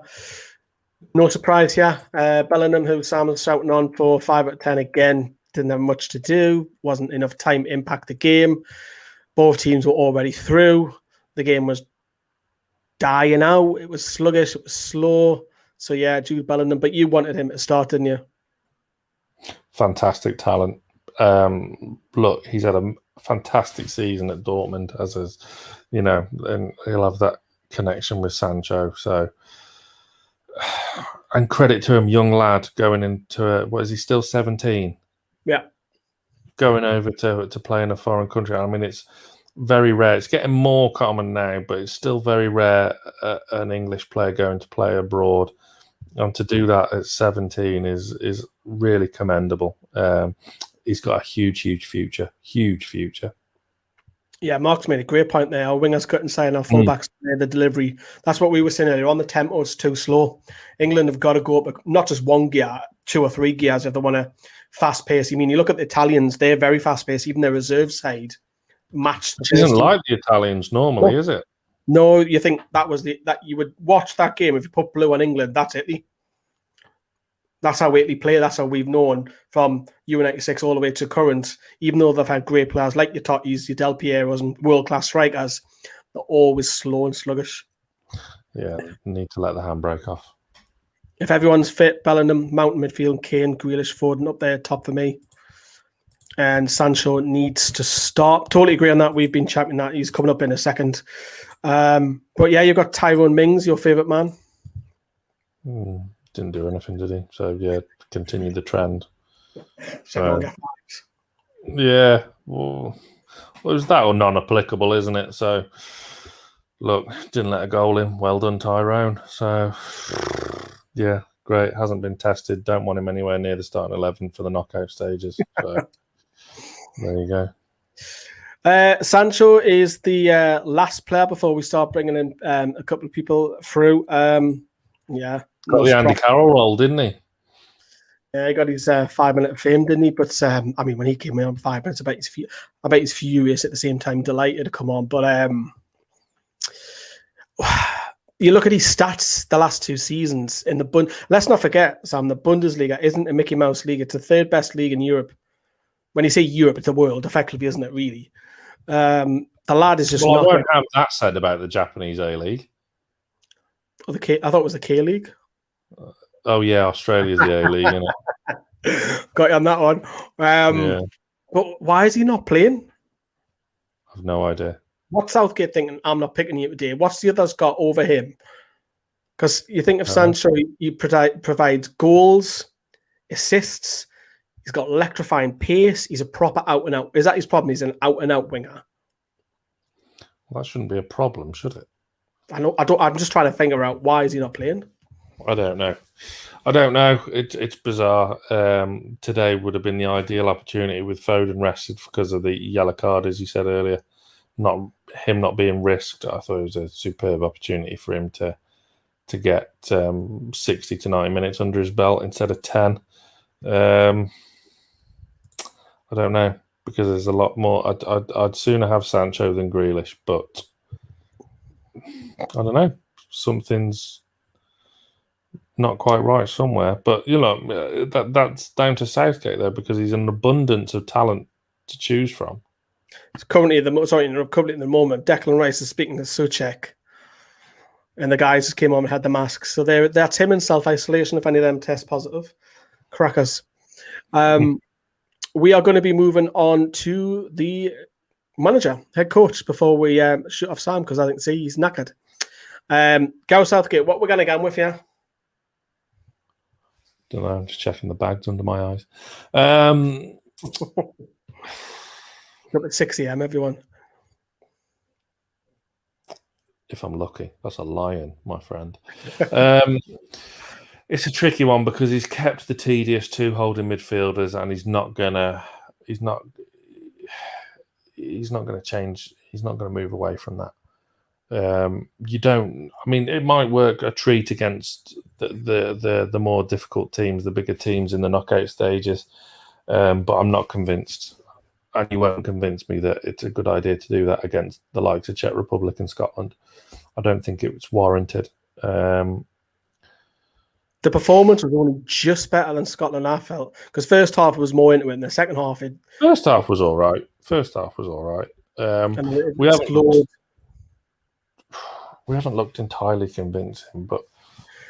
no surprise. Yeah, Bellingham, who Sam was shouting on for 5 out of 10 again, didn't have much to do. Wasn't enough time to impact the game. Both teams were already through. The game was dying out. It was sluggish. It was slow. So yeah, Jude Bellingham. But you wanted him to start, didn't you? Fantastic talent. Look, he's had a fantastic season at Dortmund, as is, and he'll have that connection with Sancho. So, and credit to him, young lad going into what is he still 17? Yeah, going over to play in a foreign country. I mean, it's very rare. It's getting more common now, but it's still very rare an English player going to play abroad. And to do that at 17 is really commendable. He's got a huge future. Huge future. Yeah, Mark's made a great point there. Our wingers couldn't sign our fullbacks. The delivery. That's what we were saying earlier on. The tempo is too slow. England have got to go up not just one gear, 2 or 3 gears if they want to fast pace. I mean, you look at the Italians; they're very fast paced. Even their reserve side matched. It isn't like the Italians normally, is it? No, you think that you would watch that game if you put blue on England. That's Italy. That's how Italy play. That's how we've known from U96 all the way to current. Even though they've had great players like your Tottis, your Del Pieros, and world-class strikers, they're always slow and sluggish. Yeah, need to let the handbrake off. If everyone's fit, Bellingham, mountain midfield, Kane, Grealish, Foden up there, top for me. And Sancho needs to start. Totally agree on that. We've been championing that. He's coming up in a second. But yeah, you've got Tyrone Mings, your favourite man. Didn't do anything, did he? So yeah, continued the trend. So, yeah, well, it was that or non-applicable, isn't it? So look, didn't let a goal in. Well done, Tyrone. So yeah, great. Hasn't been tested. Don't want him anywhere near the starting 11 for the knockout stages. So there you go. Sancho is the last player before we start bringing in a couple of people through. Yeah, Got the Andy Carroll role, didn't he? Yeah, he got his 5 minute fame, didn't he? But I mean, when he came in on 5 minutes, I bet he's furious at the same time, delighted to come on. But you look at his stats the last 2 seasons in the let's not forget, Sam, the Bundesliga isn't a Mickey Mouse league. It's the 3rd best league in Europe. When you say Europe, it's the world, effectively, isn't it, really? The lad is just I not... won't have that said about the Japanese A-League. Oh, I thought it was the K-League. Oh, yeah, Australia's the A-League, isn't it? Got you on that one. Yeah. But why is he not playing? I've no idea. What's Southgate thinking? I'm not picking you today. What's the others got over him? Because you think of Sancho, he provides goals, assists. He's got electrifying pace. He's a proper out-and-out. Is that his problem? He's an out-and-out winger. Well, that shouldn't be a problem, should it? I'm just trying to figure out why is he not playing. I don't know. It's bizarre. Today would have been the ideal opportunity with Foden rested because of the yellow card, as you said earlier. Not being risked. I thought it was a superb opportunity for him to get 60 to 90 minutes under his belt instead of 10. I don't know, because there's a lot more. I'd sooner have Sancho than Grealish, but I don't know. Something's not quite right somewhere. But you know, that's down to Southgate though, because he's an abundance of talent to choose from. It's currently at the moment, Declan Rice is speaking to Soucek, and the guys just came on and had the masks. So that's him in self-isolation. If any of them test positive, crackers. We are going to be moving on to the manager, head coach, before we shoot off Sam, because I think he's knackered. Gareth Southgate, what we're going to get with you? Don't know. I'm just checking the bags under my eyes. Up at 6 a.m, everyone. If I'm lucky. That's a lion, my friend. It's a tricky one because he's kept the tedious 2 holding midfielders, and he's not gonna change. He's not gonna move away from that. It might work a treat against the more difficult teams, the bigger teams in the knockout stages, but I'm not convinced. And you won't convince me that it's a good idea to do that against the likes of Czech Republic and Scotland. I don't think it's warranted. The performance was only just better than Scotland, I felt, because first half was more into it, and the second half, first half was all right. We haven't looked entirely convincing, but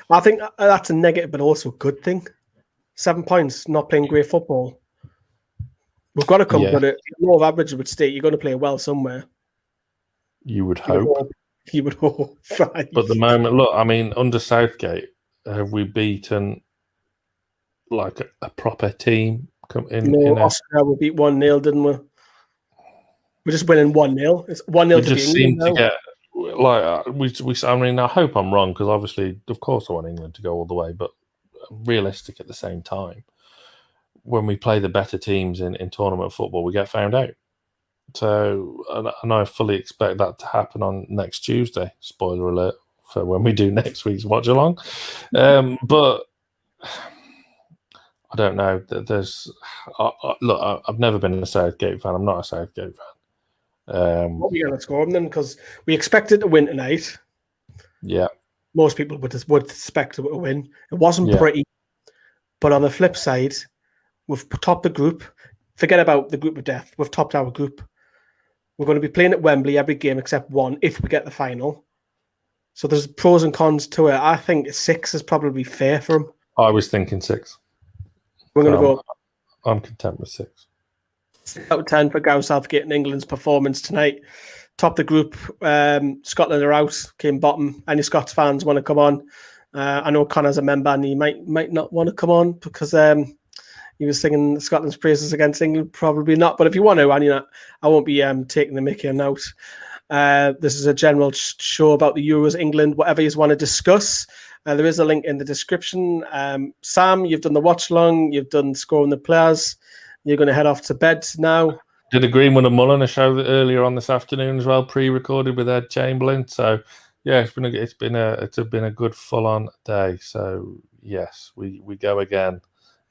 I think that's a negative, but also a good thing. 7 points, not playing great football. We've got to come, but the law of averages would state you're going to play well somewhere. You would hope. You would hope. Right. But the moment, look, I mean, under Southgate, have we beaten like a proper team? Austria we beat 1-0, didn't we? We're just winning 1-0. It's 1-0. We just seem to get like I mean, I hope I'm wrong, because obviously, of course, I want England to go all the way, but realistic at the same time. When we play the better teams in tournament football, we get found out. So, and I fully expect that to happen on next Tuesday. Spoiler alert for when we do next week's Watchalong. But I don't know. Look, I've never been a Southgate fan. I'm not a Southgate fan. What are we going to score them then? Because we expected to win tonight. Yeah. Most people would expect to win. It wasn't pretty. But on the flip side, we've topped the group. Forget about the group of death. We've topped our group. We're going to be playing at Wembley every game except one if we get the final. So there's pros and cons to it. I think 6 is probably fair for him. I was thinking 6. We're going to go. I'm content with 6. 6 out of 10 for Gareth Southgate and England's performance tonight. top the group. Scotland are out, came bottom. Any Scots fans want to come on? I know Connor's a member and he might not want to come on because he was singing Scotland's praises against England. Probably not. But if you want to, I won't be taking the mickey out. This is a general show about the Euros, England, whatever you want to discuss. There is a link in the description. Sam, you've done the watch-along. You've done scoring the players. You're going to head off to bed now. Did a Greenwood and Mullen a show earlier on this afternoon as well, pre-recorded with Ed Chamberlain. So yeah, it's been a good full-on day. So yes, we go again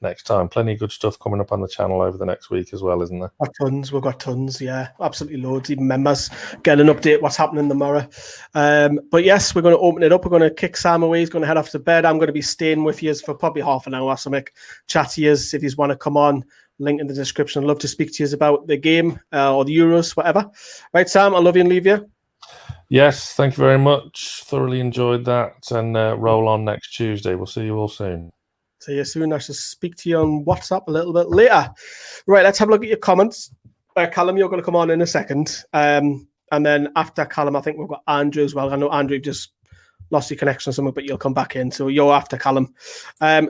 next time. Plenty of good stuff coming up on the channel over the next week as well, isn't there? We've got tons, yeah, absolutely loads. Even members get an update what's happening tomorrow. But yes, we're going to open it up. We're going to kick Sam away. He's going to head off to bed. I'm going to be staying with you for probably half an hour. So make chat to you if you want to come on. Link in the description. I'd love to speak to you about the game or the Euros, whatever. Right, Sam, I love you and leave you. Yes, thank you very much. Thoroughly enjoyed that, and roll on next Tuesday. We'll see you all soon. See you soon. I shall speak to you on WhatsApp a little bit later. Right, let's have a look at your comments. Callum, you're going to come on in a second. And then after Callum, I think we've got Andrew as well. I know Andrew just lost your connection or something, but you'll come back in. So you're after Callum.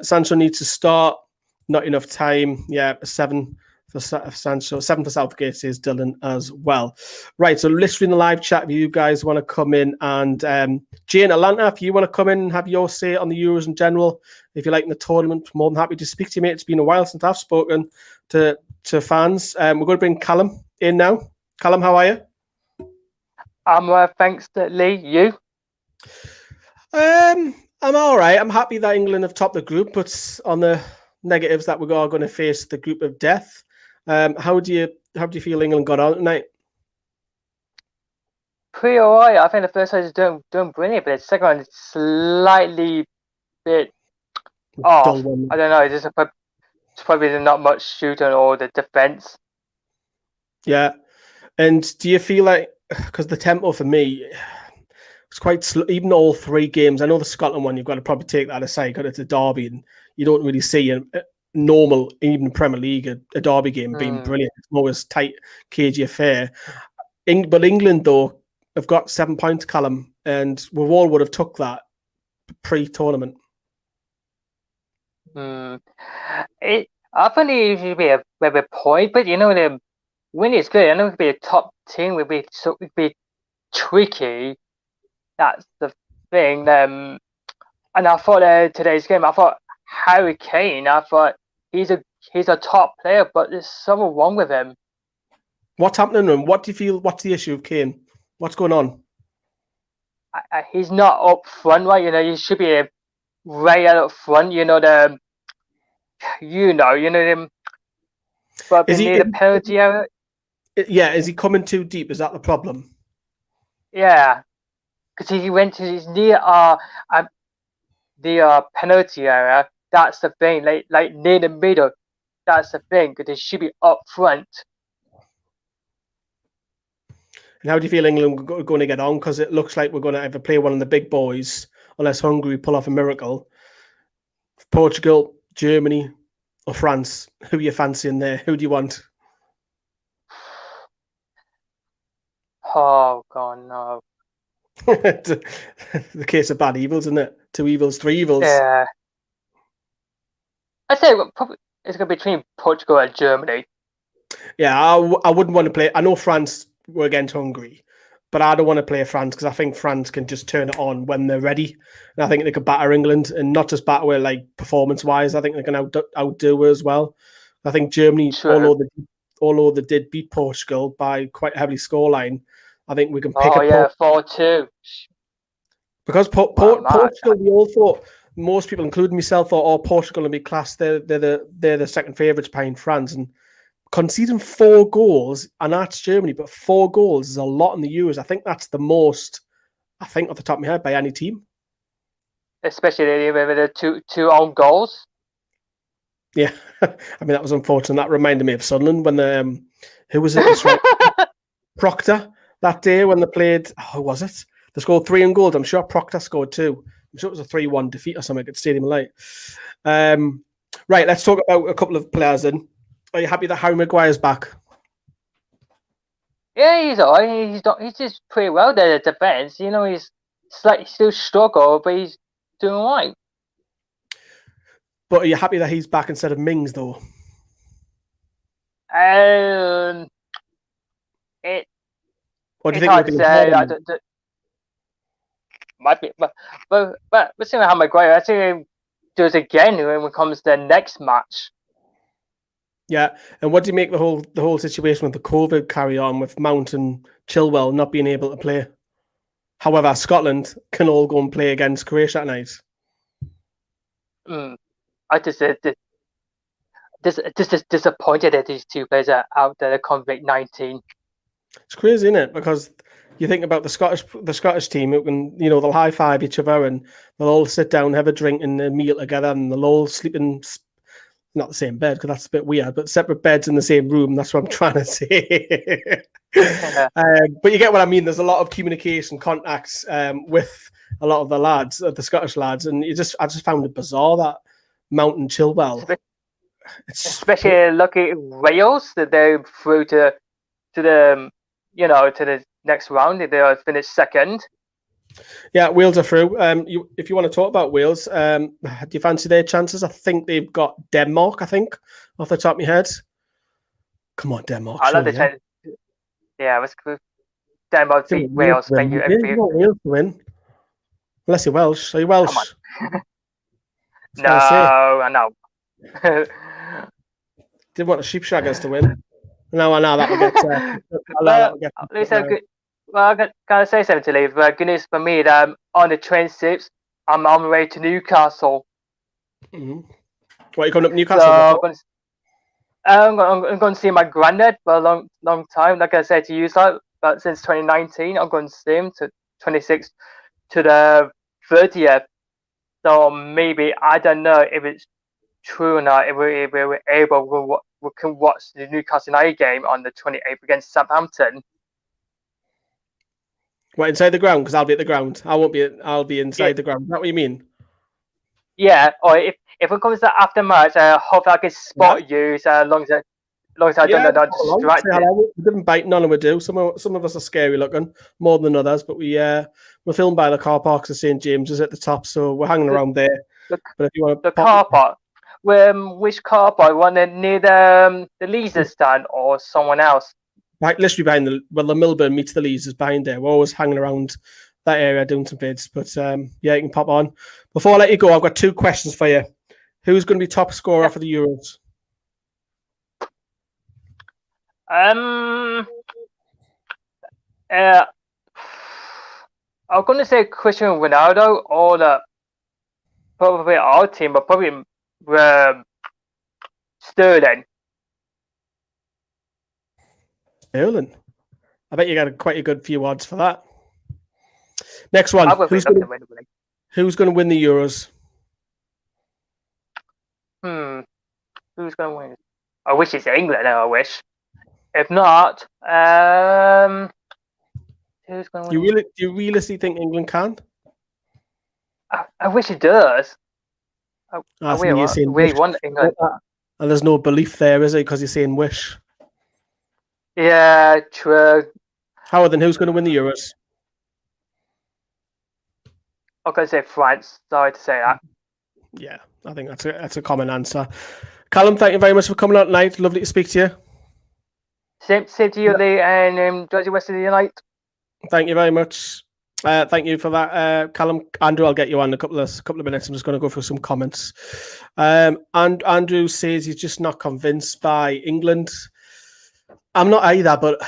Sancho needs to start. Not enough time. Yeah, 7 for Sancho. 7 for Southgate, says Dylan as well. Right, so literally in the live chat, if you guys want to come in, and Jane Atlanta, if you want to come in and have your say on the Euros in general, if you're liking the tournament, more than happy to speak to you, mate. It's been a while since I've spoken to fans. We're going to bring Callum in now. Callum, how are you? I'm thanks, Lee. You? I'm all right. I'm happy that England have topped the group, but on the negatives that we're going to face the group of death. How do you feel England got on tonight? Pretty alright. I think the first one is doing brilliant, but the second one is slightly bit off. I don't know. It's probably not much shooting or the defense. Yeah, and do you feel like, because the tempo for me, it's quite slow, even all 3 games. I know the Scotland one, you've got to probably take that aside because it's a derby and you don't really see a normal, even Premier League, a derby game being brilliant. It's always tight, cagey affair. But England, though, have got 7 points, Callum, and we all would have took that pre-tournament. I think it should be a better point, but the win is good. I know it would be a top team, would be tricky. That's the thing. And I thought today's game, I thought Harry Kane, I thought he's a top player, but there's something wrong with him. What's happening to him? What do you feel? What's the issue with Kane? What's going on? He's not up front, right? He should be right up front. Them. But they need a penalty area. Yeah, is he coming too deep? Is that the problem? Yeah, because he went to his near the penalty area. That's the thing. Like near the middle. That's the thing. Because they should be up front. And how do you feel England are going to get on? Because it looks like we're going to either play one of the big boys, unless Hungary pull off a miracle. Portugal, Germany, or France. Who are you fancying there? Who do you want? Oh, God, no. The case of bad evils, isn't it? 2 evils, 3 evils. Yeah. I'd say probably it's going to be between Portugal and Germany. Yeah, I wouldn't want to play. I know France were against Hungary, but I don't want to play France because I think France can just turn it on when they're ready. And I think they could batter England, and not just batter like performance-wise. I think they can outdo as well. I think Germany, although they did beat Portugal by quite a heavy scoreline, I think we can pick up 4-2. Because Portugal, we all thought, most people, including myself, thought, Portugal will be classed. They're the second favourites behind France, and conceding 4 goals, and that's Germany, but 4 goals is a lot in the Euros. I think that's the most, off the top of my head, by any team. Especially with the two own goals. Yeah, I mean, that was unfortunate. That reminded me of Sunderland when who was it? Proctor, that day when they played, who was it? They scored 3 in goals. I'm sure Proctor scored 2. I'm sure it was a 3-1 defeat or something at Stadium Light. Right, let's talk about a couple of players then. Are you happy that Harry Maguire's back? Yeah, he's alright. He's just pretty well there at defense. You know, he's slightly still struggle, but he's doing all right. But are you happy that he's back instead of Mings, though? It. Or do you It's think hard to say. maybe Might be, but we're seeing how Maguire. I think do it again when it comes to the next match. Yeah, and what do you make the whole situation with the COVID carry on with Mount and Chilwell not being able to play? However, Scotland can all go and play against Croatia tonight. I just disappointed that these two players are out there. COVID-19. It's crazy, isn't it? Because you think about the Scottish team, who can, they'll high five each other and they'll all sit down, have a drink and a meal together, and they'll all sleep in not the same bed because that's a bit weird, but separate beds in the same room. That's what I'm trying to say. But you get what I mean. There's a lot of communication contacts with a lot of the lads, the Scottish lads, and I just found it bizarre that Mount and Chilwell, especially lucky Wales that they're through to the next round. They'll finish second. Yeah, Wales are through. If you want to talk about Wales, do you fancy their chances? I think they've got Denmark, off the top of my head. Come on, Denmark. I love the chance. Yeah, let's go. Denmark beat Wales. Thank you. Wales to win. Unless you're Welsh. Are you Welsh? No, I know. Didn't want the sheepshaggers to win. No, I know that will get. Well, can I say something to leave? Good news for me that I'm on the train ships. I'm on my way to Newcastle. Mm-hmm. What, you coming up Newcastle? So I'm going to see my granddad for a long time. Like I said to you, but since 2019, I'm going to see him to 26th to the 30th. So maybe, I don't know if it's true or not, if we're able, we can watch the Newcastle United game on the 28th against Southampton. What, inside the ground? Because I'll be at the ground. I'll be inside the ground. Is that what you mean? Yeah, or if it comes to after match, hopefully I can spot you as long as I don't distract you. We didn't bite, none of we do. Some of us are scary looking, more than others, but we're filmed by the car parks of St. James's at the top, so we're hanging around there. But if you want the car park, which car park? One near the Leisure stand or someone else? Right, literally behind the Milburn meets the Lees is behind there. We're always hanging around that area doing some bids. But yeah, you can pop on. Before I let you go, I've got two questions for you. Who's going to be top scorer for the Euros? I'm going to say Cristiano Ronaldo or probably our team, but probably Sterling. Sterling. I bet you got quite a good few odds for that. Next one. Who's going to win the Euros? Who's going to win? I wish it's England. I wish. If not, who's going to win? Do you realistically think England can? I wish it does. I really want England. And there's no belief there, is it? Because you're saying wish. Yeah, true. Howard, then who's going to win the Euros? I'm going to say France. Sorry to say that. Yeah, I think that's a common answer. Callum, thank you very much for coming out tonight. Lovely to speak to you. Same to you, Lee, and enjoy the rest of the night. Thank you very much. Thank you for that, Callum. Andrew, I'll get you on in a couple of minutes. I'm just going to go through some comments. And Andrew says he's just not convinced by England. I'm not either, but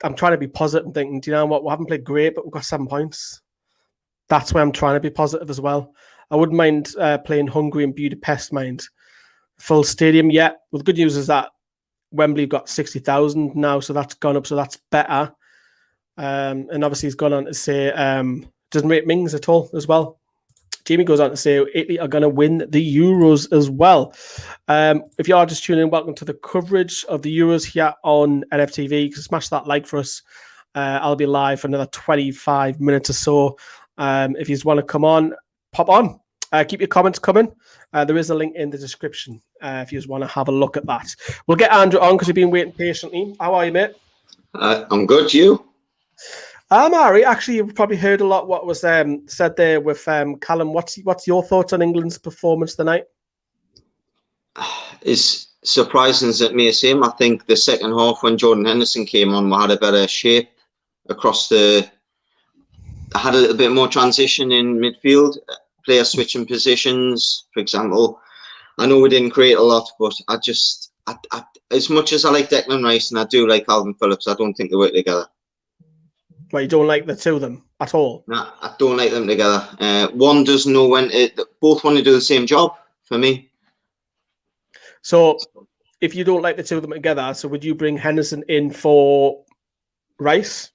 I'm trying to be positive and thinking, do you know what? We haven't played great, but we've got 7 points. That's why I'm trying to be positive as well. I wouldn't mind playing Hungary and Budapest, mind. Full stadium, yeah. Well, the good news is that Wembley got 60,000 now, so that's gone up, so that's better. And obviously he's gone on to say doesn't rate Mings at all as well. Jamie goes on to say Italy are going to win the Euros as well. If you are just tuning in, welcome to the coverage of the Euros here on NFTV. Smash that like for us. I'll be live for another 25 minutes or so. If you just want to come on, pop on. Keep your comments coming. There is a link in the description if you just want to have a look at that. We'll get Andrew on because you've been waiting patiently. How are you, mate? I'm good. You? Ari, actually, you've probably heard a lot what was said there with Callum. What's your thoughts on England's performance tonight? As surprising as it may seem, I think the second half when Jordan Henderson came on, we had a better shape across the. I had a little bit more transition in midfield, players switching positions, for example. I know we didn't create a lot, but I as much as I like Declan Rice and I do like Calvin Phillips, I don't think they work together. Well, you don't like the two of them at all? No, I don't like them together. One doesn't know when both want to do the same job for me. So, if you don't like the two of them together, so would you bring Henderson in for Rice?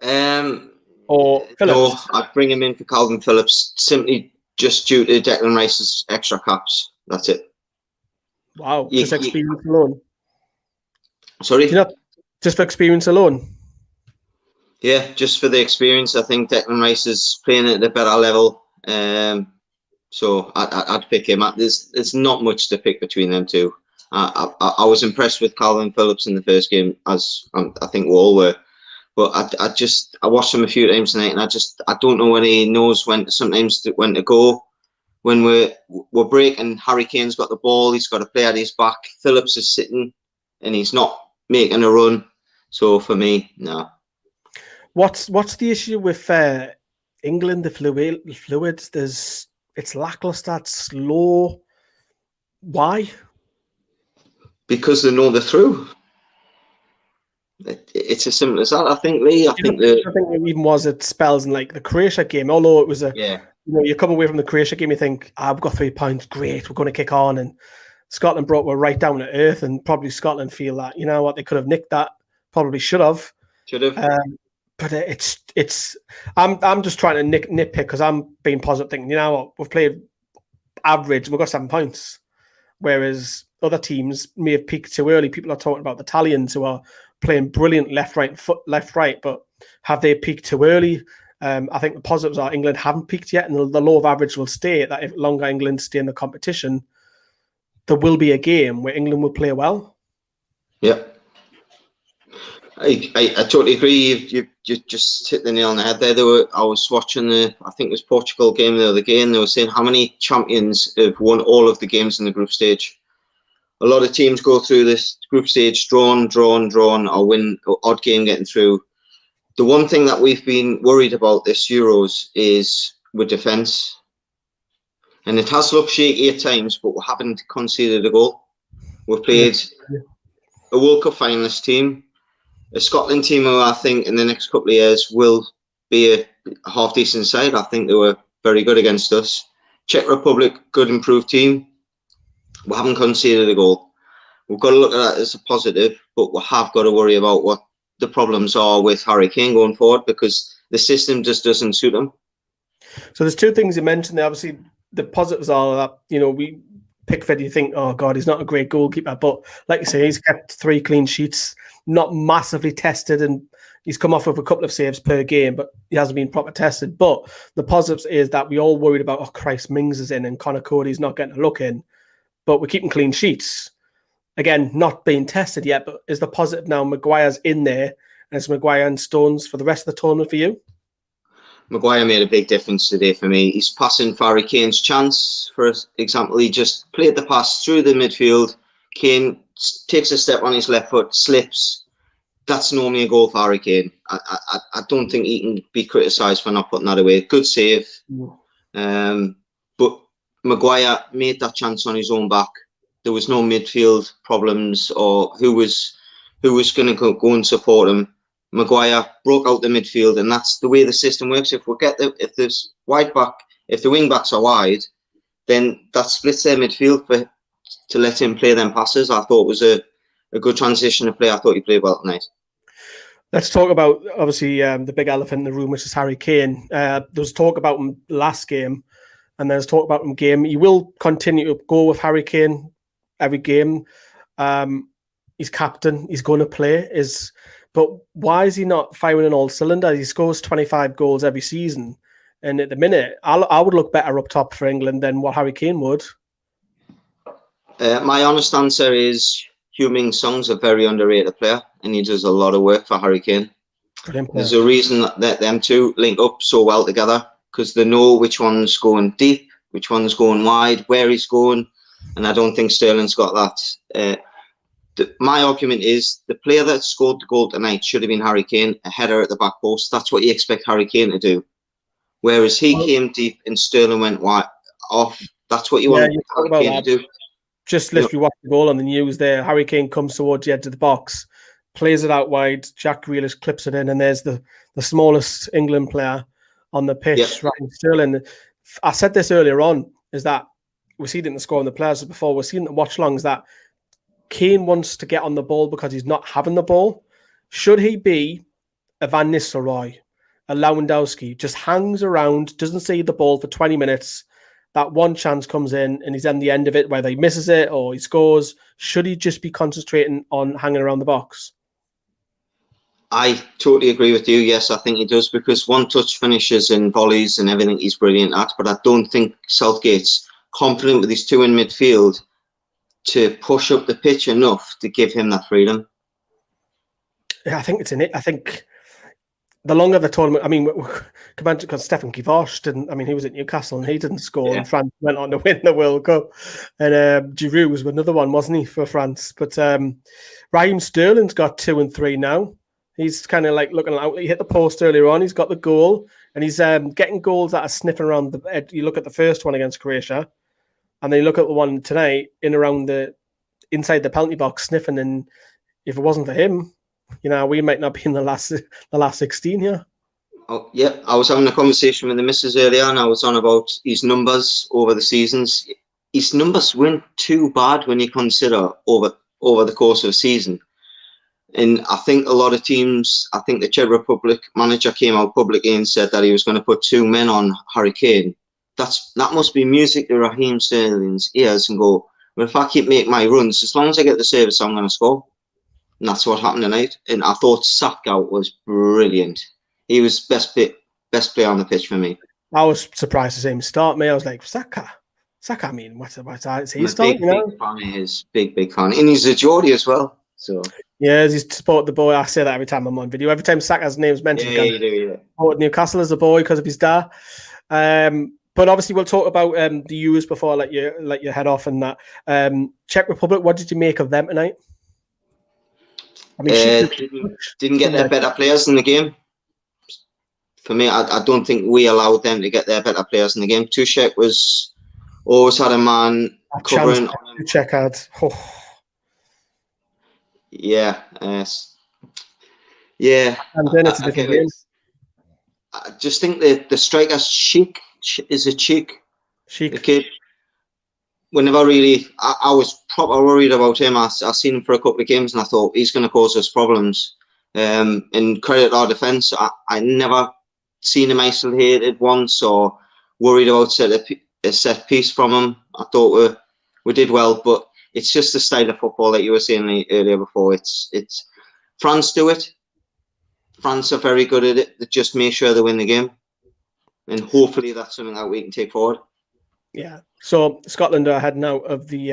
Or Phillips? No, I'd bring him in for Calvin Phillips simply just due to Declan Rice's extra caps. That's it. Wow, just experience alone. Sorry? Just for experience alone? Yeah, just for the experience. I think Declan Rice is playing at a better level. So I'd pick him. There's not much to pick between them two. I was impressed with Calvin Phillips in the first game, as I think we all were. But I watched him a few times tonight, and I don't know when he knows when to go. When we're breaking, Harry Kane's got the ball. He's got to play at his back. Phillips is sitting, and he's not making a run. So for me, no. What's the issue with England? The fluids. It's lackluster. It's slow. Why? Because they know they're through. It's as simple as that. I think, Lee. I think it even was at spells in like the Croatia game. Although it was you come away from the Croatia game, you think, we've got 3 points. Great, we're going to kick on. And Scotland were right down to earth, and probably Scotland feel that they could have nicked that. Probably should have. But it's. I'm just trying to nitpick because I'm being positive, thinking, we've played average and we've got 7 points, whereas other teams may have peaked too early. People are talking about the Italians who are playing brilliant left, right, but have they peaked too early? I think the positives are England haven't peaked yet, and the law of average will stay that if longer England stay in the competition, there will be a game where England will play well. Yeah. I totally agree. You just hit the nail on the head there. I was watching I think it was Portugal game the other day, and they were saying how many champions have won all of the games in the group stage. A lot of teams go through this group stage drawn, or win odd game getting through. The one thing that we've been worried about this Euros is with defence, and it has looked shaky at times, but we haven't conceded a goal. We've played a World Cup finalist team. A Scotland team who I think in the next couple of years will be a half decent side. I think they were very good against us. Czech Republic, good improved team. We haven't conceded a goal. We've got to look at that as a positive, but we have got to worry about what the problems are with Harry Kane going forward, because the system just doesn't suit him. So there's two things you mentioned there. Obviously, the positives are that, we Pickford, you think, oh God, he's not a great goalkeeper, but like you say, he's kept 3 clean sheets, not massively tested, and he's come off with a couple of saves per game, but he hasn't been proper tested. But the positives is that we all worried about, oh Christ, Mings is in and Connor Cody's not getting a look in, but we're keeping clean sheets. Again, not being tested yet, but is the positive now Maguire's in there, and it's Maguire and Stones for the rest of the tournament for you? Maguire made a big difference today for me. He's passing for Harry Kane's chance. For example, he just played the pass through the midfield. Kane takes a step on his left foot, slips. That's normally a goal for Harry Kane. I don't think he can be criticised for not putting that away. Good save. But Maguire made that chance on his own back. There was no midfield problems or who was going to go and support him. Maguire broke out the midfield, and that's the way the system works. If there's wide back, if the wing backs are wide, then that splits their midfield to let him play them passes. I thought it was a good transition to play. I thought he played well tonight. Let's talk about obviously the big elephant in the room, which is Harry Kane. There was talk about him last game, and there's talk about him game. He will continue to go with Harry Kane every game. He's captain. He's going to play. But why is he not firing on all cylinders? He scores 25 goals every season. And at the minute, I would look better up top for England than what Harry Kane would. My honest answer is Heung-min Son's a very underrated player, and he does a lot of work for Harry Kane. Brilliant player. There's a reason that them two link up so well together, because they know which one's going deep, which one's going wide, where he's going, and I don't think Sterling's got that. My argument is the player that scored the goal tonight should have been Harry Kane, a header at the back post. That's what you expect Harry Kane to do. Whereas he came deep and Sterling went wide off. That's what you want Harry Kane to do. Just literally watch the goal on the news there. Harry Kane comes towards the edge of the box, plays it out wide. Jack Grealish clips it in, and there's the smallest England player on the pitch, Raheem Sterling. I said this earlier on, is that we see it in the score on the players before. We're seeing the watch-alongs that Kane wants to get on the ball because he's not having the ball. Should he be a Van Nistelrooy, a Lewandowski, just hangs around, doesn't see the ball for 20 minutes, that one chance comes in and he's on the end of it, whether he misses it or he scores, should he just be concentrating on hanging around the box? I totally agree with you. Yes, I think he does, because one-touch finishes and volleys and everything he's brilliant at, but I don't think Southgate's confident with his two in midfield to push up the pitch enough to give him that freedom. Yeah, I think it's in it. I think the longer the tournament, I mean, because Stefan Kivosh didn't, I mean, he was at Newcastle and he didn't score, and France went on to win the World Cup. And Giroud was another one, wasn't he, for France? But Raheem Sterling's got 2 and 3 now. He's kind of like looking out. He hit the post earlier on. He's got the goal, and he's getting goals that are sniffing around the edge. You look at the first one against Croatia, and then you look at the one tonight in around the inside the penalty box, sniffing. And if it wasn't for him, you know, we might not be in the last 16 here. Oh, yeah, I was having a conversation with the missus earlier, and I was on about his numbers over the seasons. His numbers weren't too bad when you consider over the course of a season. And I think a lot of teams, I think the Czech Republic manager came out publicly and said that he was going to put 2 men on Harry Kane. That must be music to Raheem Sterling's ears, and go, well, if I keep making my runs, as long as I get the service, I'm going to score. And that's what happened tonight. And I thought Southgate was brilliant. He was best player on the pitch for me. I was surprised to see him start me. I was like, Saka. I mean, what's he starting? Big fan. He is big fan, and he's a Geordie as well. So yeah, he's supported the boy. I say that every time I'm on video. Every time Saka's name's mentioned, you do. Supported Newcastle as a boy because of his dad. But obviously, we'll talk about the Euros before I let you head off and that. Czech Republic, what did you make of them tonight? I mean, didn't get their better players in the game. For me, I don't think we allowed them to get their better players in the game. Tuchek always had a man covering. Tuchek had. Oh. Yeah. And then it's a different game. I just think the striker Sheik is a Cheek. The kid. Whenever really, I was proper worried about him. I seen him for a couple of games and I thought he's going to cause us problems. And credit our defence. I never seen him isolated once or worried about a set piece from him. I thought we did well, but it's just the style of football that you were saying earlier before. It's France do it. France are very good at it. They just make sure they win the game, and hopefully that's something that we can take forward. Yeah. So Scotland are heading out of the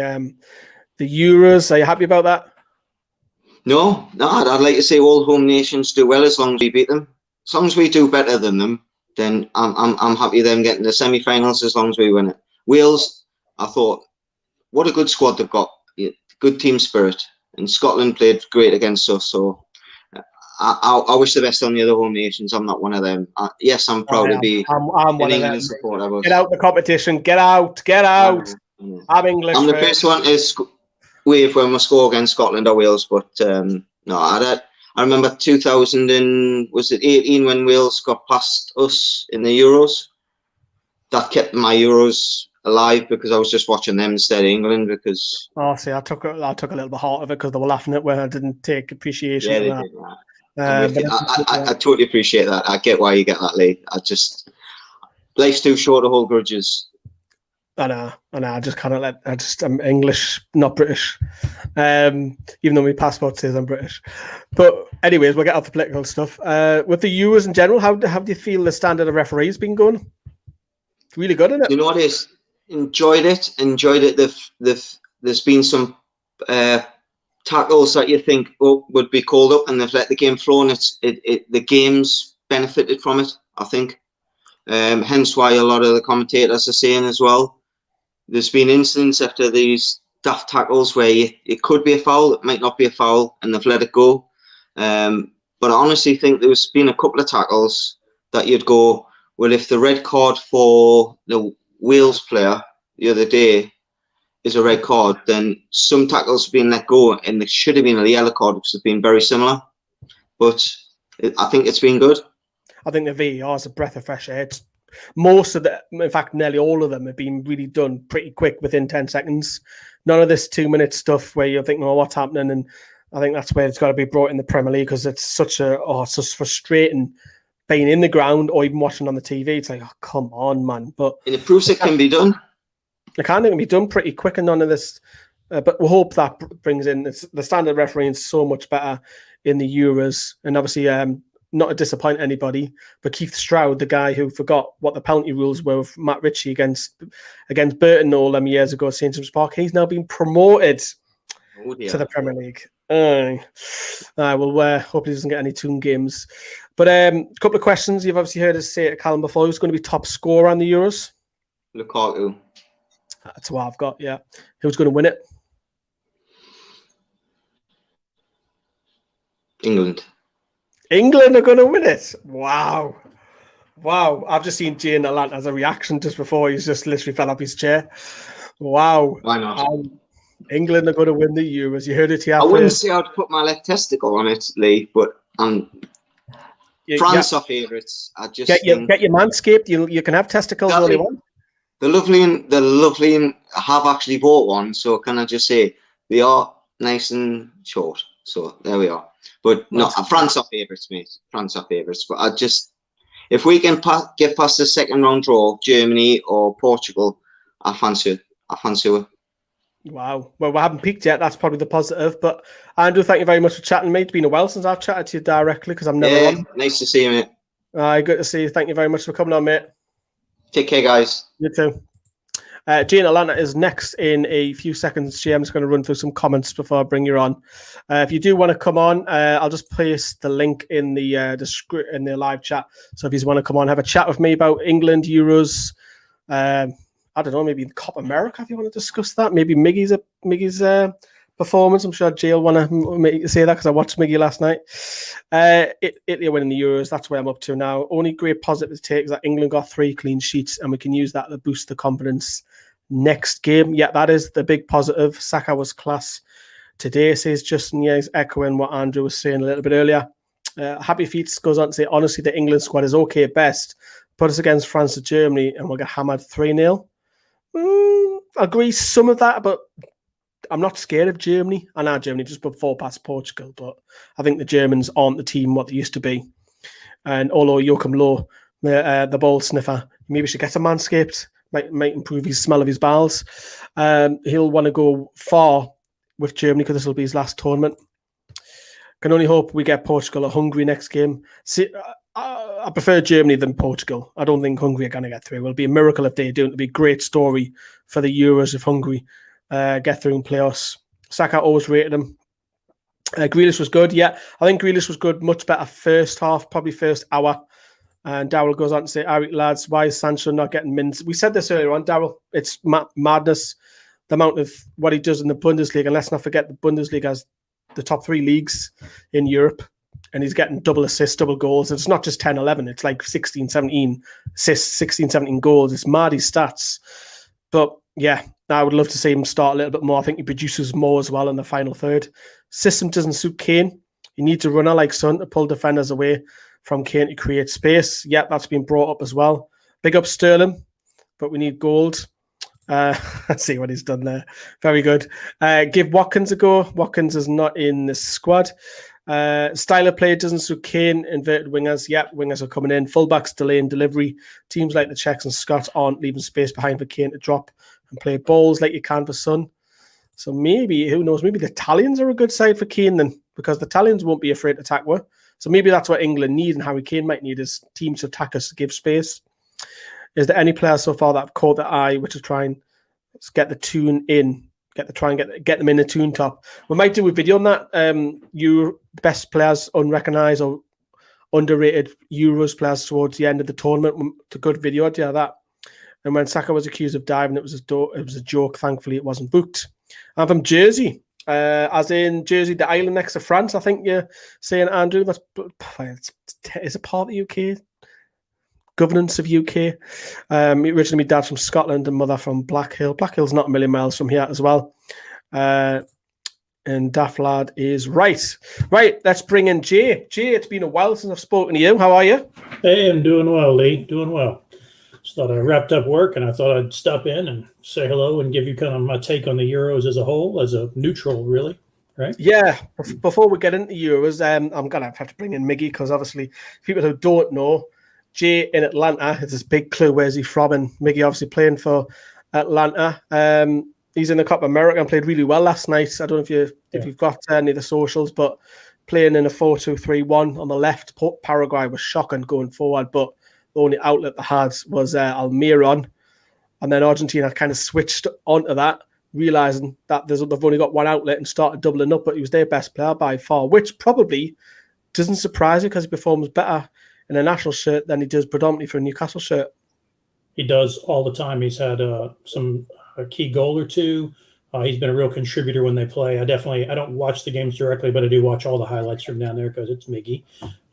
Euros. Are you happy about that? No. I'd like to say all home nations do well as long as we beat them. As long as we do better than them, then I'm happy them getting the semi-finals as long as we win it. Wales, I thought, what a good squad they've got. Good team spirit. And Scotland played great against us. So I wish the best on the other home nations. I'm not one of them. Yes, I'm proud to be I'm one an of them. England supporter. Get out the competition. Get out. I'm English. I'm the first one to wave when we score against Scotland or Wales. But no, I remember 2018 when Wales got past us in the Euros. That kept my Euros alive because I was just watching them instead of England. Because I took a little bit heart of it because they were laughing at where I didn't take appreciation. Yeah, they did that. I totally appreciate that. I get why you get that, Lee. Life's too short to hold grudges. I know. I just kind of I'm English, not British. Even though my passport says I'm British. But anyways, we'll get off the political stuff. With the Euros in general, how do you feel the standard of referees been going? It's really good, isn't it? You know what it is? Enjoyed it. There's been some tackles that you think would be called up, and they've let the game flow, and the game's benefited from it, I think. Hence why a lot of the commentators are saying as well, there's been incidents after these daft tackles where it could be a foul, it might not be a foul, and they've let it go. But I honestly think there's been a couple of tackles that you'd go, well, if the red card for the Wales player the other day is a red card, then some tackles have been let go, and there should have been a yellow card because they've been very similar. But I think it's been good. I think the VAR is a breath of fresh air. Most of them, in fact, nearly all of them have been really done pretty quick within 10 seconds. None of this 2-minute stuff where you're thinking, oh, what's happening? And I think that's where it's got to be brought in the Premier League, because it's such frustrating being in the ground or even watching on the TV. It's like, oh, come on, man. But it proves it can be done. It can be done pretty quick, and none of this. But we hope that brings in the standard refereeing is so much better in the Euros, and obviously not to disappoint anybody, but Keith Stroud, the guy who forgot what the penalty rules were with Matt Ritchie against Burton all them years ago at St James Park, he's now been promoted to the Premier League. Well, hopefully he doesn't get any Toon games. But a couple of questions. You've obviously heard us say to Callum before, who's going to be top scorer on the Euros? Lukaku. That's what I've got, yeah. Who's going to win it? England. England are going to win it. Wow. I've just seen Jane Alant as a reaction just before. He's just literally fell off his chair. Wow. Why not? England are going to win the Euros. You heard it here. I wouldn't say I'd put my left testicle on it, Lee, but France are favourites. I just get your manscaped. You can have testicles all you want. The lovely and I have actually bought one, so can I just say they are nice and short. So there we are. But no, France are favourites, mate. France are favourites. But if we can get past the second round draw, Germany or Portugal, I fancy it. Wow. Well, we haven't peaked yet. That's probably the positive. But Andrew, thank you very much for chatting, mate. It's been a while since I've chatted to you directly because I'm never on. Nice to see you, mate. Good to see you. Thank you very much for coming on, mate. Take care, guys. You too. Jane Alana is next in a few seconds. I'm just going to run through some comments before I bring you on. If you do want to come on, I'll just place the link in the live chat. So if you want to come on, have a chat with me about England, Euros, I don't know, maybe Copa America if you want to discuss that. Maybe Miggy's performance. I'm sure Jay will want to say that because I watched Miggy last night. Italy are winning the Euros. That's where I'm up to now. Only great positive to take is that England got 3 clean sheets, and we can use that to boost the confidence next game. Yeah, that is the big positive. Saka was class today, says Justin. Yeah, he's echoing what Andrew was saying a little bit earlier. Happy Feet goes on to say, honestly, the England squad is okay at best. Put us against France or Germany, and we'll get hammered 3-0. I agree some of that, but I'm not scared of Germany. I know Germany just put 4 past Portugal, but I think the Germans aren't the team what they used to be. And although Joachim Low, the ball sniffer, maybe should get a manscaped, might improve his smell of his bowels. He'll want to go far with Germany because this will be his last tournament. Can only hope we get Portugal or Hungary next game. See, I prefer Germany than Portugal. I don't think Hungary are going to get through. It'll be a miracle if they do. It'll be a great story for the Euros if Hungary get through in playoffs. Saka always rated him. Grealish was good. Yeah, I think Grealish was good. Much better first half, probably first hour. And Darryl goes on to say, Eric, lads, why is Sancho not getting minutes? We said this earlier on, Darryl. It's madness, the amount of what he does in the Bundesliga. And let's not forget the Bundesliga has the top 3 leagues in Europe. And he's getting double assists, double goals. It's not just 10, 11. It's like 16, 17 assists, 16, 17 goals. It's mad, his stats. But yeah, I would love to see him start a little bit more. I think he produces more as well in the final third. System doesn't suit Kane. He needs a runner like Son to pull defenders away from Kane to create space. Yeah, that's been brought up as well. Big up Sterling, but we need gold. Let's see what he's done there. Very good. Give Watkins a go. Watkins is not in the squad. Style of play doesn't suit Kane. Inverted wingers. Yep, wingers are coming in. Fullbacks delaying delivery. Teams like the Czechs and Scots aren't leaving space behind for Kane to drop and play balls like you can for Son. So maybe, who knows, maybe the Italians are a good side for Kane then, because the Italians won't be afraid to attack with. So maybe that's what England need and Harry Kane might need is teams to attack us to give space. Is there any players so far that have caught the eye which are trying to get the tune in try and get them in the tune top. We might do a video on that. You best players unrecognised or underrated Euros players towards the end of the tournament. It's a good video. Yeah, that. And when Saka was accused of diving, it was a joke. Thankfully, it wasn't booked. I'm from Jersey, as in Jersey, the island next to France. I think you're saying, Andrew. Is it part of the UK? Governance of UK. Originally, my dad's from Scotland and mother from Blackhill. Blackhill's not a million miles from here as well. And Daft Lad is right. Right, let's bring in Jay. Jay, it's been a while since I've spoken to you. How are you? Hey, I'm doing well, Lee. Doing well. Just thought I wrapped up work and I thought I'd stop in and say hello and give you kind of my take on the Euros as a whole, as a neutral, really. Right? Yeah. Before we get into Euros, I'm going to have to bring in Miggy because obviously people who don't know, Jay in Atlanta, it's this big clue. Where's he from? And Miggy obviously playing for Atlanta. He's in the Copa America and played really well last night. I don't know if you've got any of the socials, but playing in a 4-2-3-1 on the left. Paraguay was shocking going forward, but the only outlet they had was Almiron. And then Argentina kind of switched onto that, realising that they've only got one outlet and started doubling up, but he was their best player by far, which probably doesn't surprise you because he performs better in a national shirt than he does predominantly for a Newcastle shirt. He does all the time. He's had a key goal or two. He's been a real contributor when they play. I don't watch the games directly, but I do watch all the highlights from down there because it's Miggy.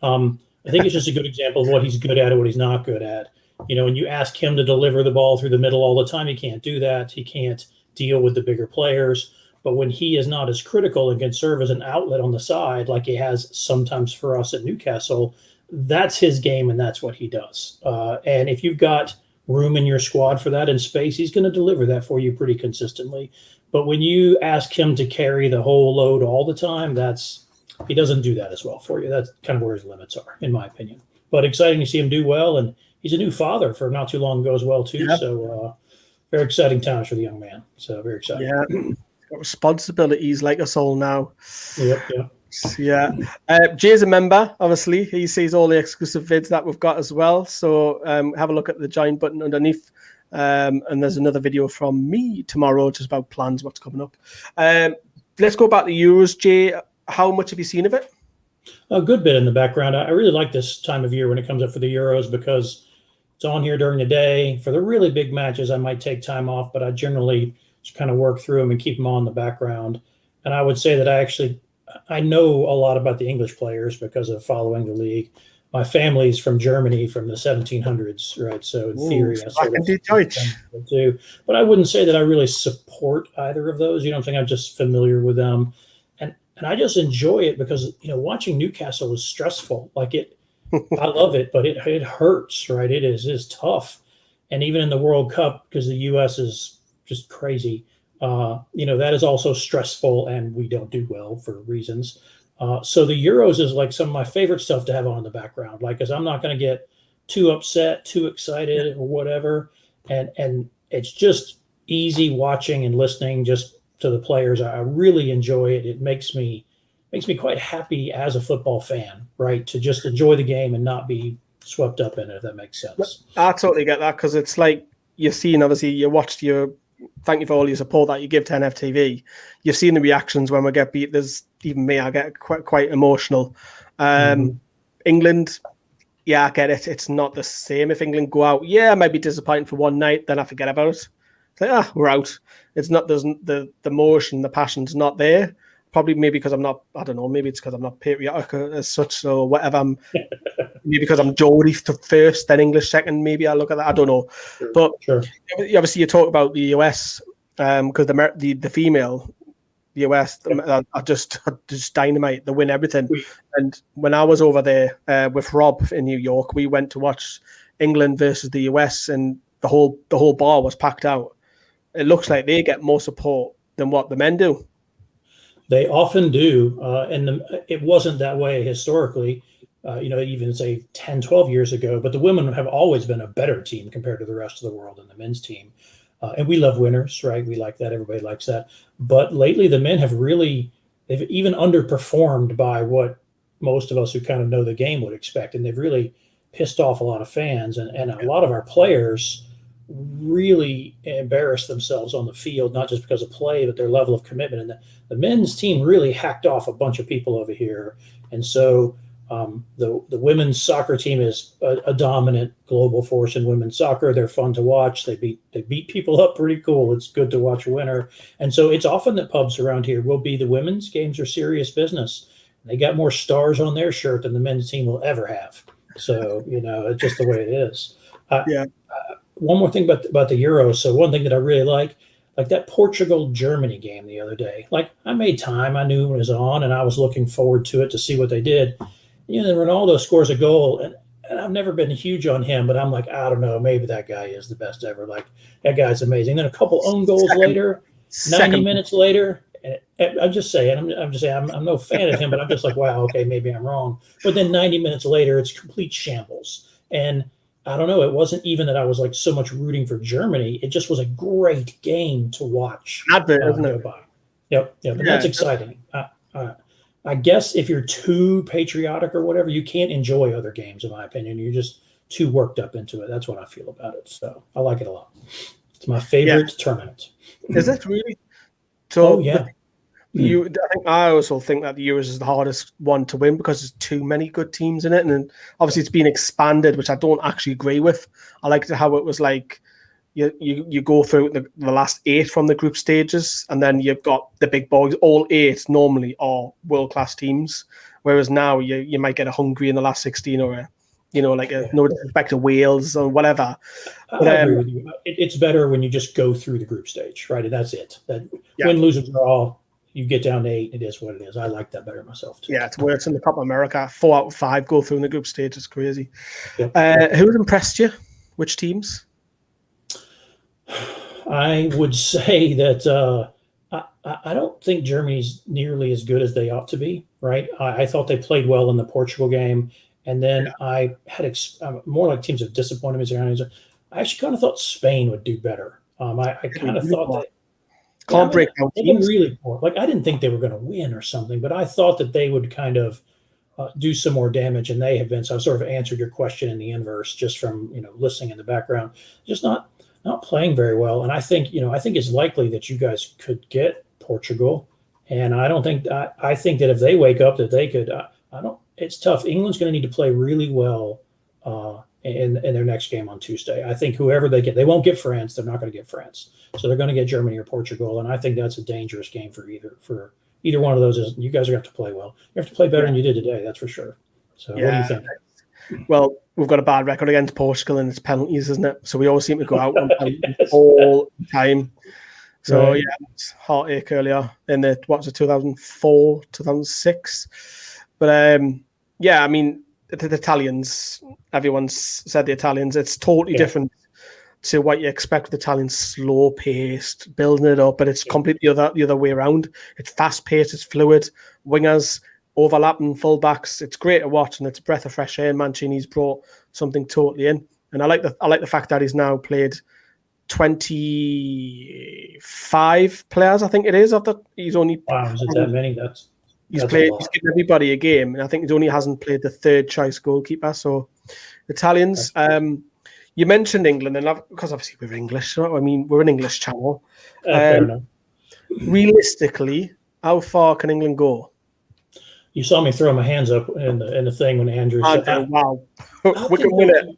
I think it's just a good example of what he's good at and what he's not good at. You know, when you ask him to deliver the ball through the middle all the time, he can't do that. He can't deal with the bigger players. But when he is not as critical and can serve as an outlet on the side, like he has sometimes for us at Newcastle, that's his game and that's what he does. And if you've got room in your squad for that and space, he's going to deliver that for you pretty consistently. But when you ask him to carry the whole load all the time, he doesn't do that as well for you. That's kind of where his limits are, in my opinion. But exciting to see him do well, and he's a new father for not too long ago as well, too. Yep. So very exciting times for the young man. So very exciting. Yeah, got responsibilities like us all now. Yep. Yeah. Jay's a member, obviously. He sees all the exclusive vids that we've got as well. So have a look at the join button underneath. And there's another video from me tomorrow just about plans, what's coming up. Let's go back to Euros, Jay. How much have you seen of it? A good bit in the background. I really like this time of year when it comes up for the Euros because it's on here during the day. For the really big matches, I might take time off, but I generally just kind of work through them and keep them on in the background. And I would say that I know a lot about the English players because of following the league. My family's from Germany from the 1700s, right? So in theory, I sort of too. But I wouldn't say that I really support either of those. You know what I'm saying? I'm just familiar with them. And I just enjoy it because, watching Newcastle is stressful. Like I love it, but it hurts, right? It's tough. And even in the World Cup, because the U.S. is just crazy, that is also stressful and we don't do well for reasons. So the Euros is like some of my favorite stuff to have on in the background, like, because I'm not going to get too upset, too excited or whatever. And it's just easy watching and listening just to the players. I really enjoy it. It makes me quite happy as a football fan, right? To just enjoy the game and not be swept up in it, if that makes sense. I totally get that because it's like you've seen, obviously, you watched thank you for all your support that you give to NFTV. You've seen the reactions when we get beat. There's even me, I get quite emotional. England, yeah, I get it. It's not the same. If England go out, I might be disappointed for one night, then I forget about it. It's like, we're out. It's not, there's the emotion, the passion's not there. Probably maybe because I'm not, I don't know, maybe it's because I'm not patriotic as such or whatever. Maybe because I'm Geordie first, then English second, maybe I look at that. I don't know. Sure. Obviously you talk about the US because the female, the US are just dynamite. They win everything. And when I was over there with Rob in New York, we went to watch England versus the US and the whole bar was packed out. It looks like they get more support than what the men do. They often do. And it wasn't that way historically, even say 10, 12 years ago. But the women have always been a better team compared to the rest of the world and the men's team. And we love winners, right? We like that. Everybody likes that. But lately, the men have they've even underperformed by what most of us who kind of know the game would expect. And they've really pissed off a lot of fans. And a lot of our players really embarrassed themselves on the field, not just because of play, but their level of commitment. And the men's team really hacked off a bunch of people over here. And so the women's soccer team is a dominant global force in women's soccer. They're fun to watch. They beat people up pretty cool. It's good to watch a winner. And so it's often that pubs around here will be the women's games are serious business. They got more stars on their shirt than the men's team will ever have. So, it's just the way it is. One more thing about the Euros. So one thing that I really like that Portugal-Germany game the other day. Like, I made time. I knew it was on, and I was looking forward to it to see what they did. Ronaldo scores a goal, and I've never been huge on him, but I'm like, I don't know, maybe that guy is the best ever. Like, that guy's amazing. Then a couple own goals later, 90 minutes later, I'm just saying, I'm no fan of him, but I'm just like, wow, okay, maybe I'm wrong. But then 90 minutes later, it's complete shambles. And I don't know, it wasn't even that I was like so much rooting for Germany. It just was a great game to watch. Isn't it? Yep. And that's exciting. I guess if you're too patriotic or whatever, you can't enjoy other games, in my opinion. You're just too worked up into it. That's what I feel about it. So I like it a lot. It's my favorite tournament. Is it really? So yeah. I also think that the Euros is the hardest one to win because there's too many good teams in it, and then obviously it's been expanded, which I don't actually agree with. I liked how it was like you go through the last 8 from the group stages, and then you've got the big boys. All 8 normally are world class teams, whereas now you might get a Hungary in the last 16 or no disrespect to Wales or whatever. But, I agree with you. It's better when you just go through the group stage, right? And that's it. Win, lose, or draw. You get down to 8, it is what it is. I like that better myself, too. Yeah, it's worse in the Copa America. 4 out of 5 go through in the group stage. It's crazy. Yep. Who impressed you? Which teams? I would say that I don't think Germany's nearly as good as they ought to be, right? I thought they played well in the Portugal game. And then I had more like teams have disappointed me. I actually kind of thought Spain would do better. I kind of thought that. Can't break down teams. Really poor. Like, I didn't think they were going to win or something, but I thought that they would kind of do some more damage, and they have been. So I sort of answered your question in the inverse, just from listening in the background, just not playing very well. And I think it's likely that you guys could get Portugal, and I don't think I think that if they wake up that they could. It's tough. England's going to need to play really well in their next game on Tuesday. I think whoever they get, they won't get France. They're not going to get France. So they're going to get Germany or Portugal, and I think that's a dangerous game for either one of those. You guys are going to have to play well. You have to play better than you did today, that's for sure. So what do you think? Well, we've got a bad record against Portugal, and it's penalties, isn't it? So we always seem to go out on penalties all the time. So Right. it's heartache earlier in the 2004, 2006. But I mean, the Italians. Everyone's said the Italians. It's totally different to what you expect with Italians, slow paced, building it up, but it's completely the other way around. It's fast paced, it's fluid, wingers, overlapping fullbacks. It's great to watch, and it's a breath of fresh air. Mancini's brought something totally in, and I like the fact that he's now played 25 players. I think it is. He's only Wow, is it that many? He's given everybody a game, and I think he only hasn't played the third choice goalkeeper. So Italians. You mentioned England, and because obviously we're English. So, I mean, we're an English channel. Fair enough. Realistically, how far can England go? You saw me throw my hands up in the thing when Andrew said, "Wow, we can win it."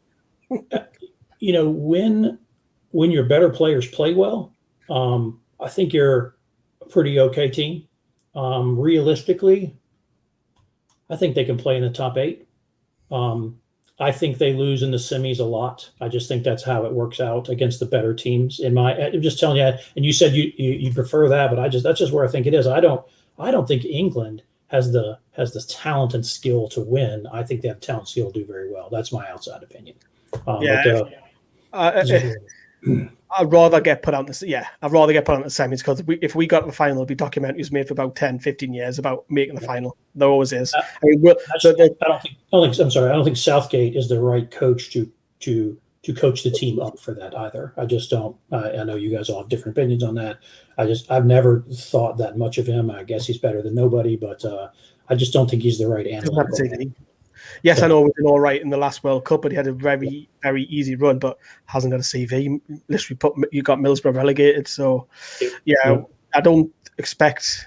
When your better players play well, I think you're a pretty okay team. Realistically, I think they can play in the top 8. I think they lose in the semis a lot. I just think that's how it works out against the better teams. I'm just telling you. And you said you prefer that, but that's just where I think it is. I don't think England has the talent and skill to win. I think they have talent and skill to do very well. That's my outside opinion. I'd rather get put out in the semis, because if we got to the final, it'd be documentaries made for about 10, 15 years about making the final. There always is. I don't think Southgate is the right coach to coach the team up for that either. I just don't. I know you guys all have different opinions on that. I've never thought that much of him. I guess he's better than nobody, but I just don't think he's the right analytical. Yes, I know we've been all right in the last World Cup, but he had a very, very easy run, but hasn't got a CV. Literally you got Middlesbrough relegated. So, yeah, I don't expect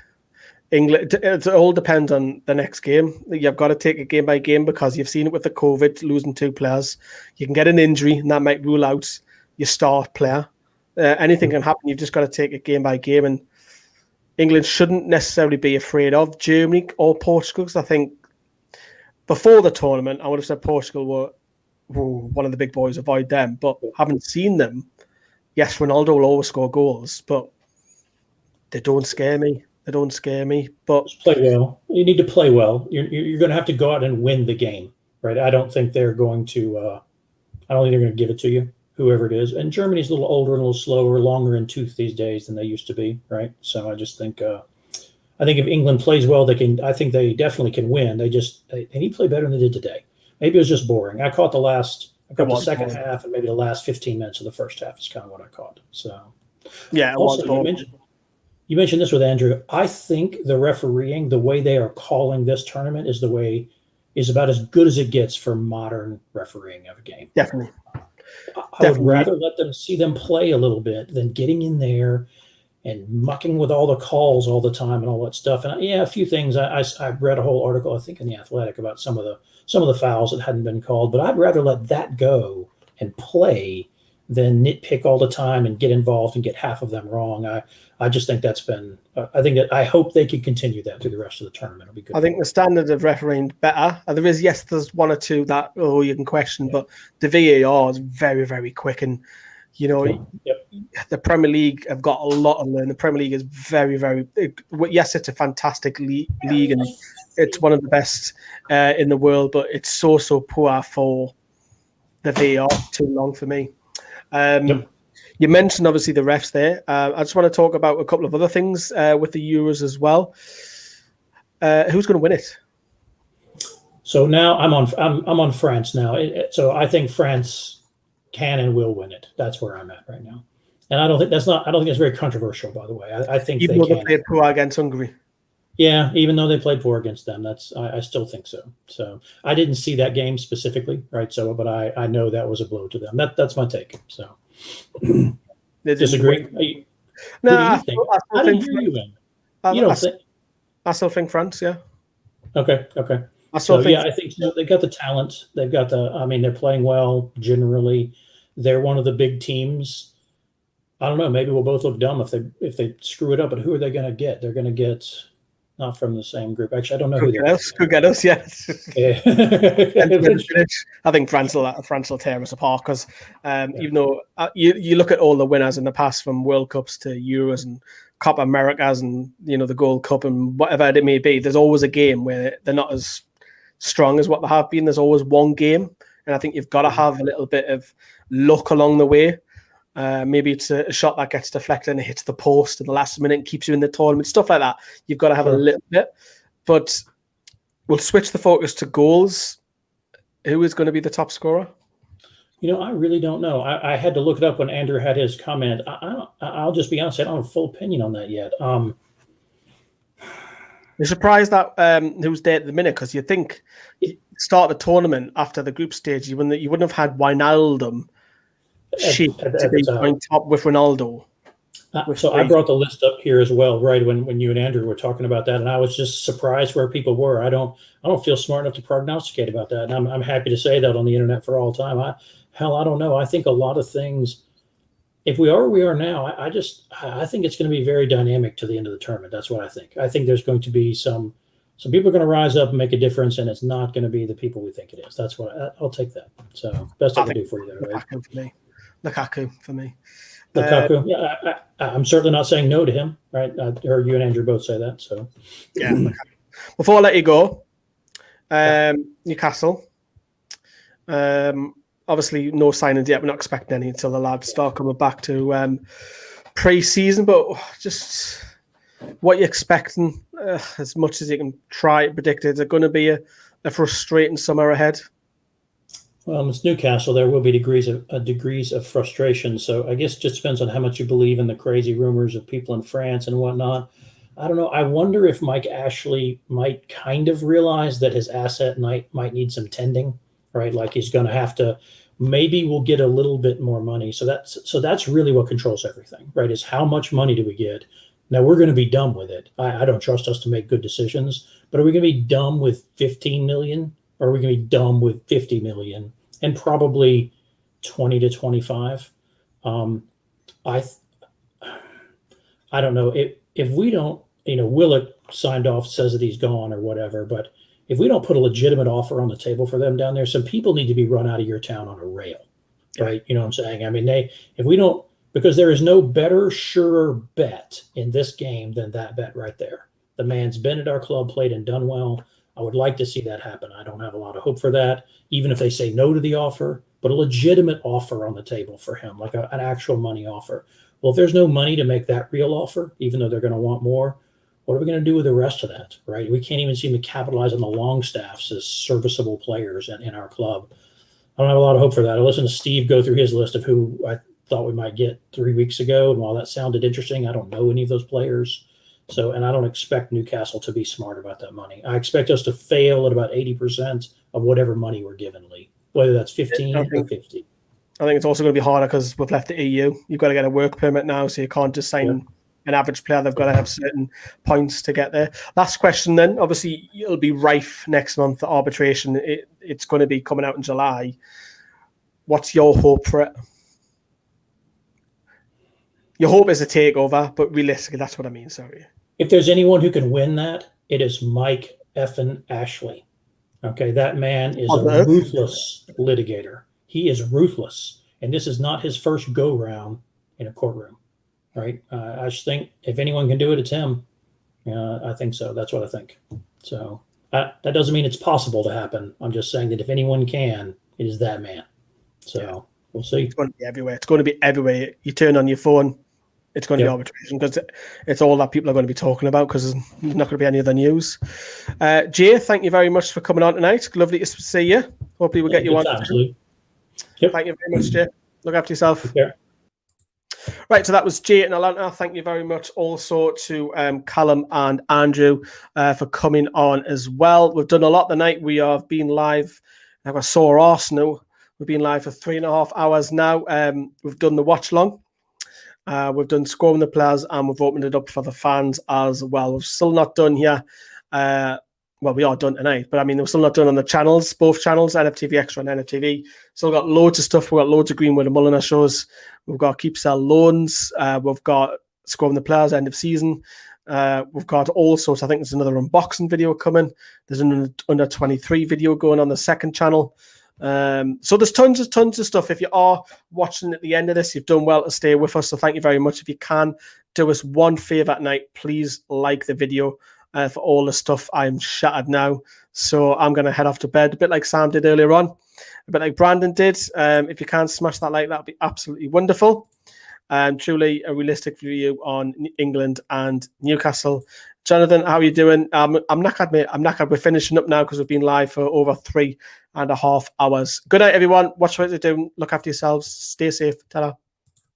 England. It all depends on the next game. You've got to take it game by game because you've seen it with the COVID, losing 2 players. You can get an injury, and that might rule out your star player. Anything can happen. You've just got to take it game by game. And England shouldn't necessarily be afraid of Germany or Portugal, because I think before the tournament, I would have said Portugal were one of the big boys, avoid them. But having seen them, yes, Ronaldo will always score goals, but they don't scare me. They don't scare me. But Just play well. You need to play well. You're going to have to go out and win the game, right? I don't think they're going to. I don't think they're going to give it to you, whoever it is. And Germany's a little older and a little slower, longer in tooth these days than they used to be, right? So I just think. I think if England plays well, they can. I think they definitely can win. They need to play better than they did today. Maybe it was just boring. I caught the second half and maybe the last 15 minutes of the first half is kind of what I caught. So yeah, also you mentioned this with Andrew. I think the refereeing, the way they are calling this tournament, is about as good as it gets for modern refereeing of a game. Definitely. I would rather let them see them play a little bit than getting in there and mucking with all the calls all the time and all that stuff. And a few things. I read a whole article, I think, in The Athletic about some of the fouls that hadn't been called. But I'd rather let that go and play than nitpick all the time and get involved and get half of them wrong. I just think that's been. I hope they can continue that through the rest of the tournament. It'll be good. I think the standard of refereeing better. There's one or two that you can question, but the VAR is very, very quick, and the Premier League have got a lot to learn. The Premier League is very, very. Yes, it's a fantastic league, and it's one of the best in the world, but it's so poor for the VAR. Too long for me. You mentioned obviously the refs there. I just want to talk about a couple of other things with the Euros as well. Who's going to win it? So now I'm on France now. So I think France can and will win it. That's where I'm at right now. And I don't think that's very controversial, by the way. I think even though they played poor against Hungary. Yeah, even though they played poor against them, I still think so. So I didn't see that game specifically, right? So, but I know that was a blow to them. That's my take. So, disagree? No, I didn't hear you in. You don't think? I still think France. Yeah. Okay. I think so. They got the talent. They've got they're playing well generally. They're one of the big teams. I don't know. Maybe we'll both look dumb if they screw it up. But who are they going to get? They're going to get. Not from the same group. Actually, I don't know who they are. Could get us, yes. Yeah. I think France will tear us apart because even though you look at all the winners in the past from World Cups to Euros and Copa Americas and the Gold Cup and whatever it may be, there's always a game where they're not as strong as what they have been. There's always one game, and I think you've got to have a little bit of luck along the way. Maybe it's a shot that gets deflected and it hits the post at the last minute and keeps you in the tournament, stuff like that. You've got to have a little bit. But we'll switch the focus to goals. Who is going to be the top scorer? I really don't know. I had to look it up when Andrew had his comment. I'll just be honest, I don't have a full opinion on that yet. You're surprised that who's there at the minute, because you think you start the tournament after the group stage, you wouldn't have had Wijnaldum to be on top with Ronaldo. So I brought the list up here as well, right? When you and Andrew were talking about that, and I was just surprised where people were. I don't feel smart enough to prognosticate about that, and I'm happy to say that on the internet for all time. I don't know. I think a lot of things. If we are where we are now, I think it's going to be very dynamic to the end of the tournament. That's what I think. I think there's going to be some people are going to rise up and make a difference, and it's not going to be the people we think it is. That's what I'll take that. So best I can do for you there, right? Lukaku for me. Lukaku. Yeah, I'm certainly not saying no to him, right? I heard you and Andrew both say that. So yeah. Before I let you go, Newcastle. Obviously, no signings yet. We're not expecting any until the lads start coming back to pre-season. But just what you're expecting, as much as you can try to predict, is it going to be a frustrating summer ahead? Well, it's Newcastle. There will be degrees of frustration. So I guess it just depends on how much you believe in the crazy rumors of people in France and whatnot. I don't know. I wonder if Mike Ashley might kind of realize that his asset might need some tending, right? Like he's going to have to, maybe we'll get a little bit more money. So that's really what controls everything, right? Is how much money do we get? Now we're going to be dumb with it. I don't trust us to make good decisions, but are we going to be dumb with 15 million? Or are we going to be dumb with 50 million and probably 20 to 25? I don't know if we don't, Willock signed off, says that he's gone or whatever, but if we don't put a legitimate offer on the table for them down there, some people need to be run out of your town on a rail, right? You know what I'm saying? I mean, if we don't, because there is no better, surer bet in this game than that bet right there. The man's been at our club, played and done well. I would like to see that happen. I don't have a lot of hope for that, even if they say no to the offer, but a legitimate offer on the table for him, like an actual money offer. Well, if there's no money to make that real offer, even though they're going to want more, what are we going to do with the rest of that, right? We can't even seem to capitalize on the long staffs as serviceable players in our club. I don't have a lot of hope for that. I listened to Steve go through his list of who I thought we might get 3 weeks ago, and while that sounded interesting, I don't know any of those players. So, and I don't expect Newcastle to be smart about that money. I expect us to fail at about 80% of whatever money we're given, Lee, whether that's 15 or 50. I think it's also going to be harder because we've left the EU. You've got to get a work permit now, so you can't just sign an average player. They've got to have certain points to get there. Last question then. Obviously, it'll be rife next month, the arbitration. It's going to be coming out in July. What's your hope for it? Your hope is a takeover, but realistically, that's what I mean, sorry. If there's anyone who can win that, it is Mike effing Ashley. Okay, that man is a ruthless litigator. He is ruthless, and this is not his first go-round in a courtroom, right? I just think if anyone can do it, it's him. I think so. That's what I think. So that doesn't mean it's possible to happen. I'm just saying that if anyone can, it is that man. So we'll see. It's going to be everywhere. It's going to be everywhere. You turn on your phone, it's going to be arbitration because it's all that people are going to be talking about because there's not going to be any other news. Jay, thank you very much for coming on tonight. Lovely to see you. Hopefully we'll get you on. Yep. Thank you very much, Jay. Look after yourself. Yeah. Right, so that was Jay in Atlanta. Thank you very much also to Callum and Andrew for coming on as well. We've done a lot tonight. We have been live. I've got a sore arse now. We've been live for 3.5 hours now. We've done the watch-along. We've done scoring the players, and we've opened it up for the fans as well. We've still not done here. Well, we are done tonight, but I mean, we're still not done on the channels, both channels, NFTV Extra and NFTV. Still got loads of stuff. We've got loads of Greenwood and Mulliner shows. We've got Keep Sell Loans. We've got Scoring the Players, end of season. We've got all sorts. I think there's another unboxing video coming. There's an under 23 video going on the second channel. So there's tons of stuff. If you are watching at the end of this, you've done well to stay with us. So thank you very much. If you can do us one favor at night, please like the video. For all the stuff, I'm shattered now. So I'm going to head off to bed, a bit like Sam did earlier on, a bit like Brandon did. If you can smash that like, that would be absolutely wonderful. Truly a realistic view on England and Newcastle. Jonathan, how are you doing? I'm knackered, mate. I'm knackered. We're finishing up now because we've been live for over 3.5 hours. Good night, everyone. Watch what you're doing. Look after yourselves. Stay safe. Ta-ra.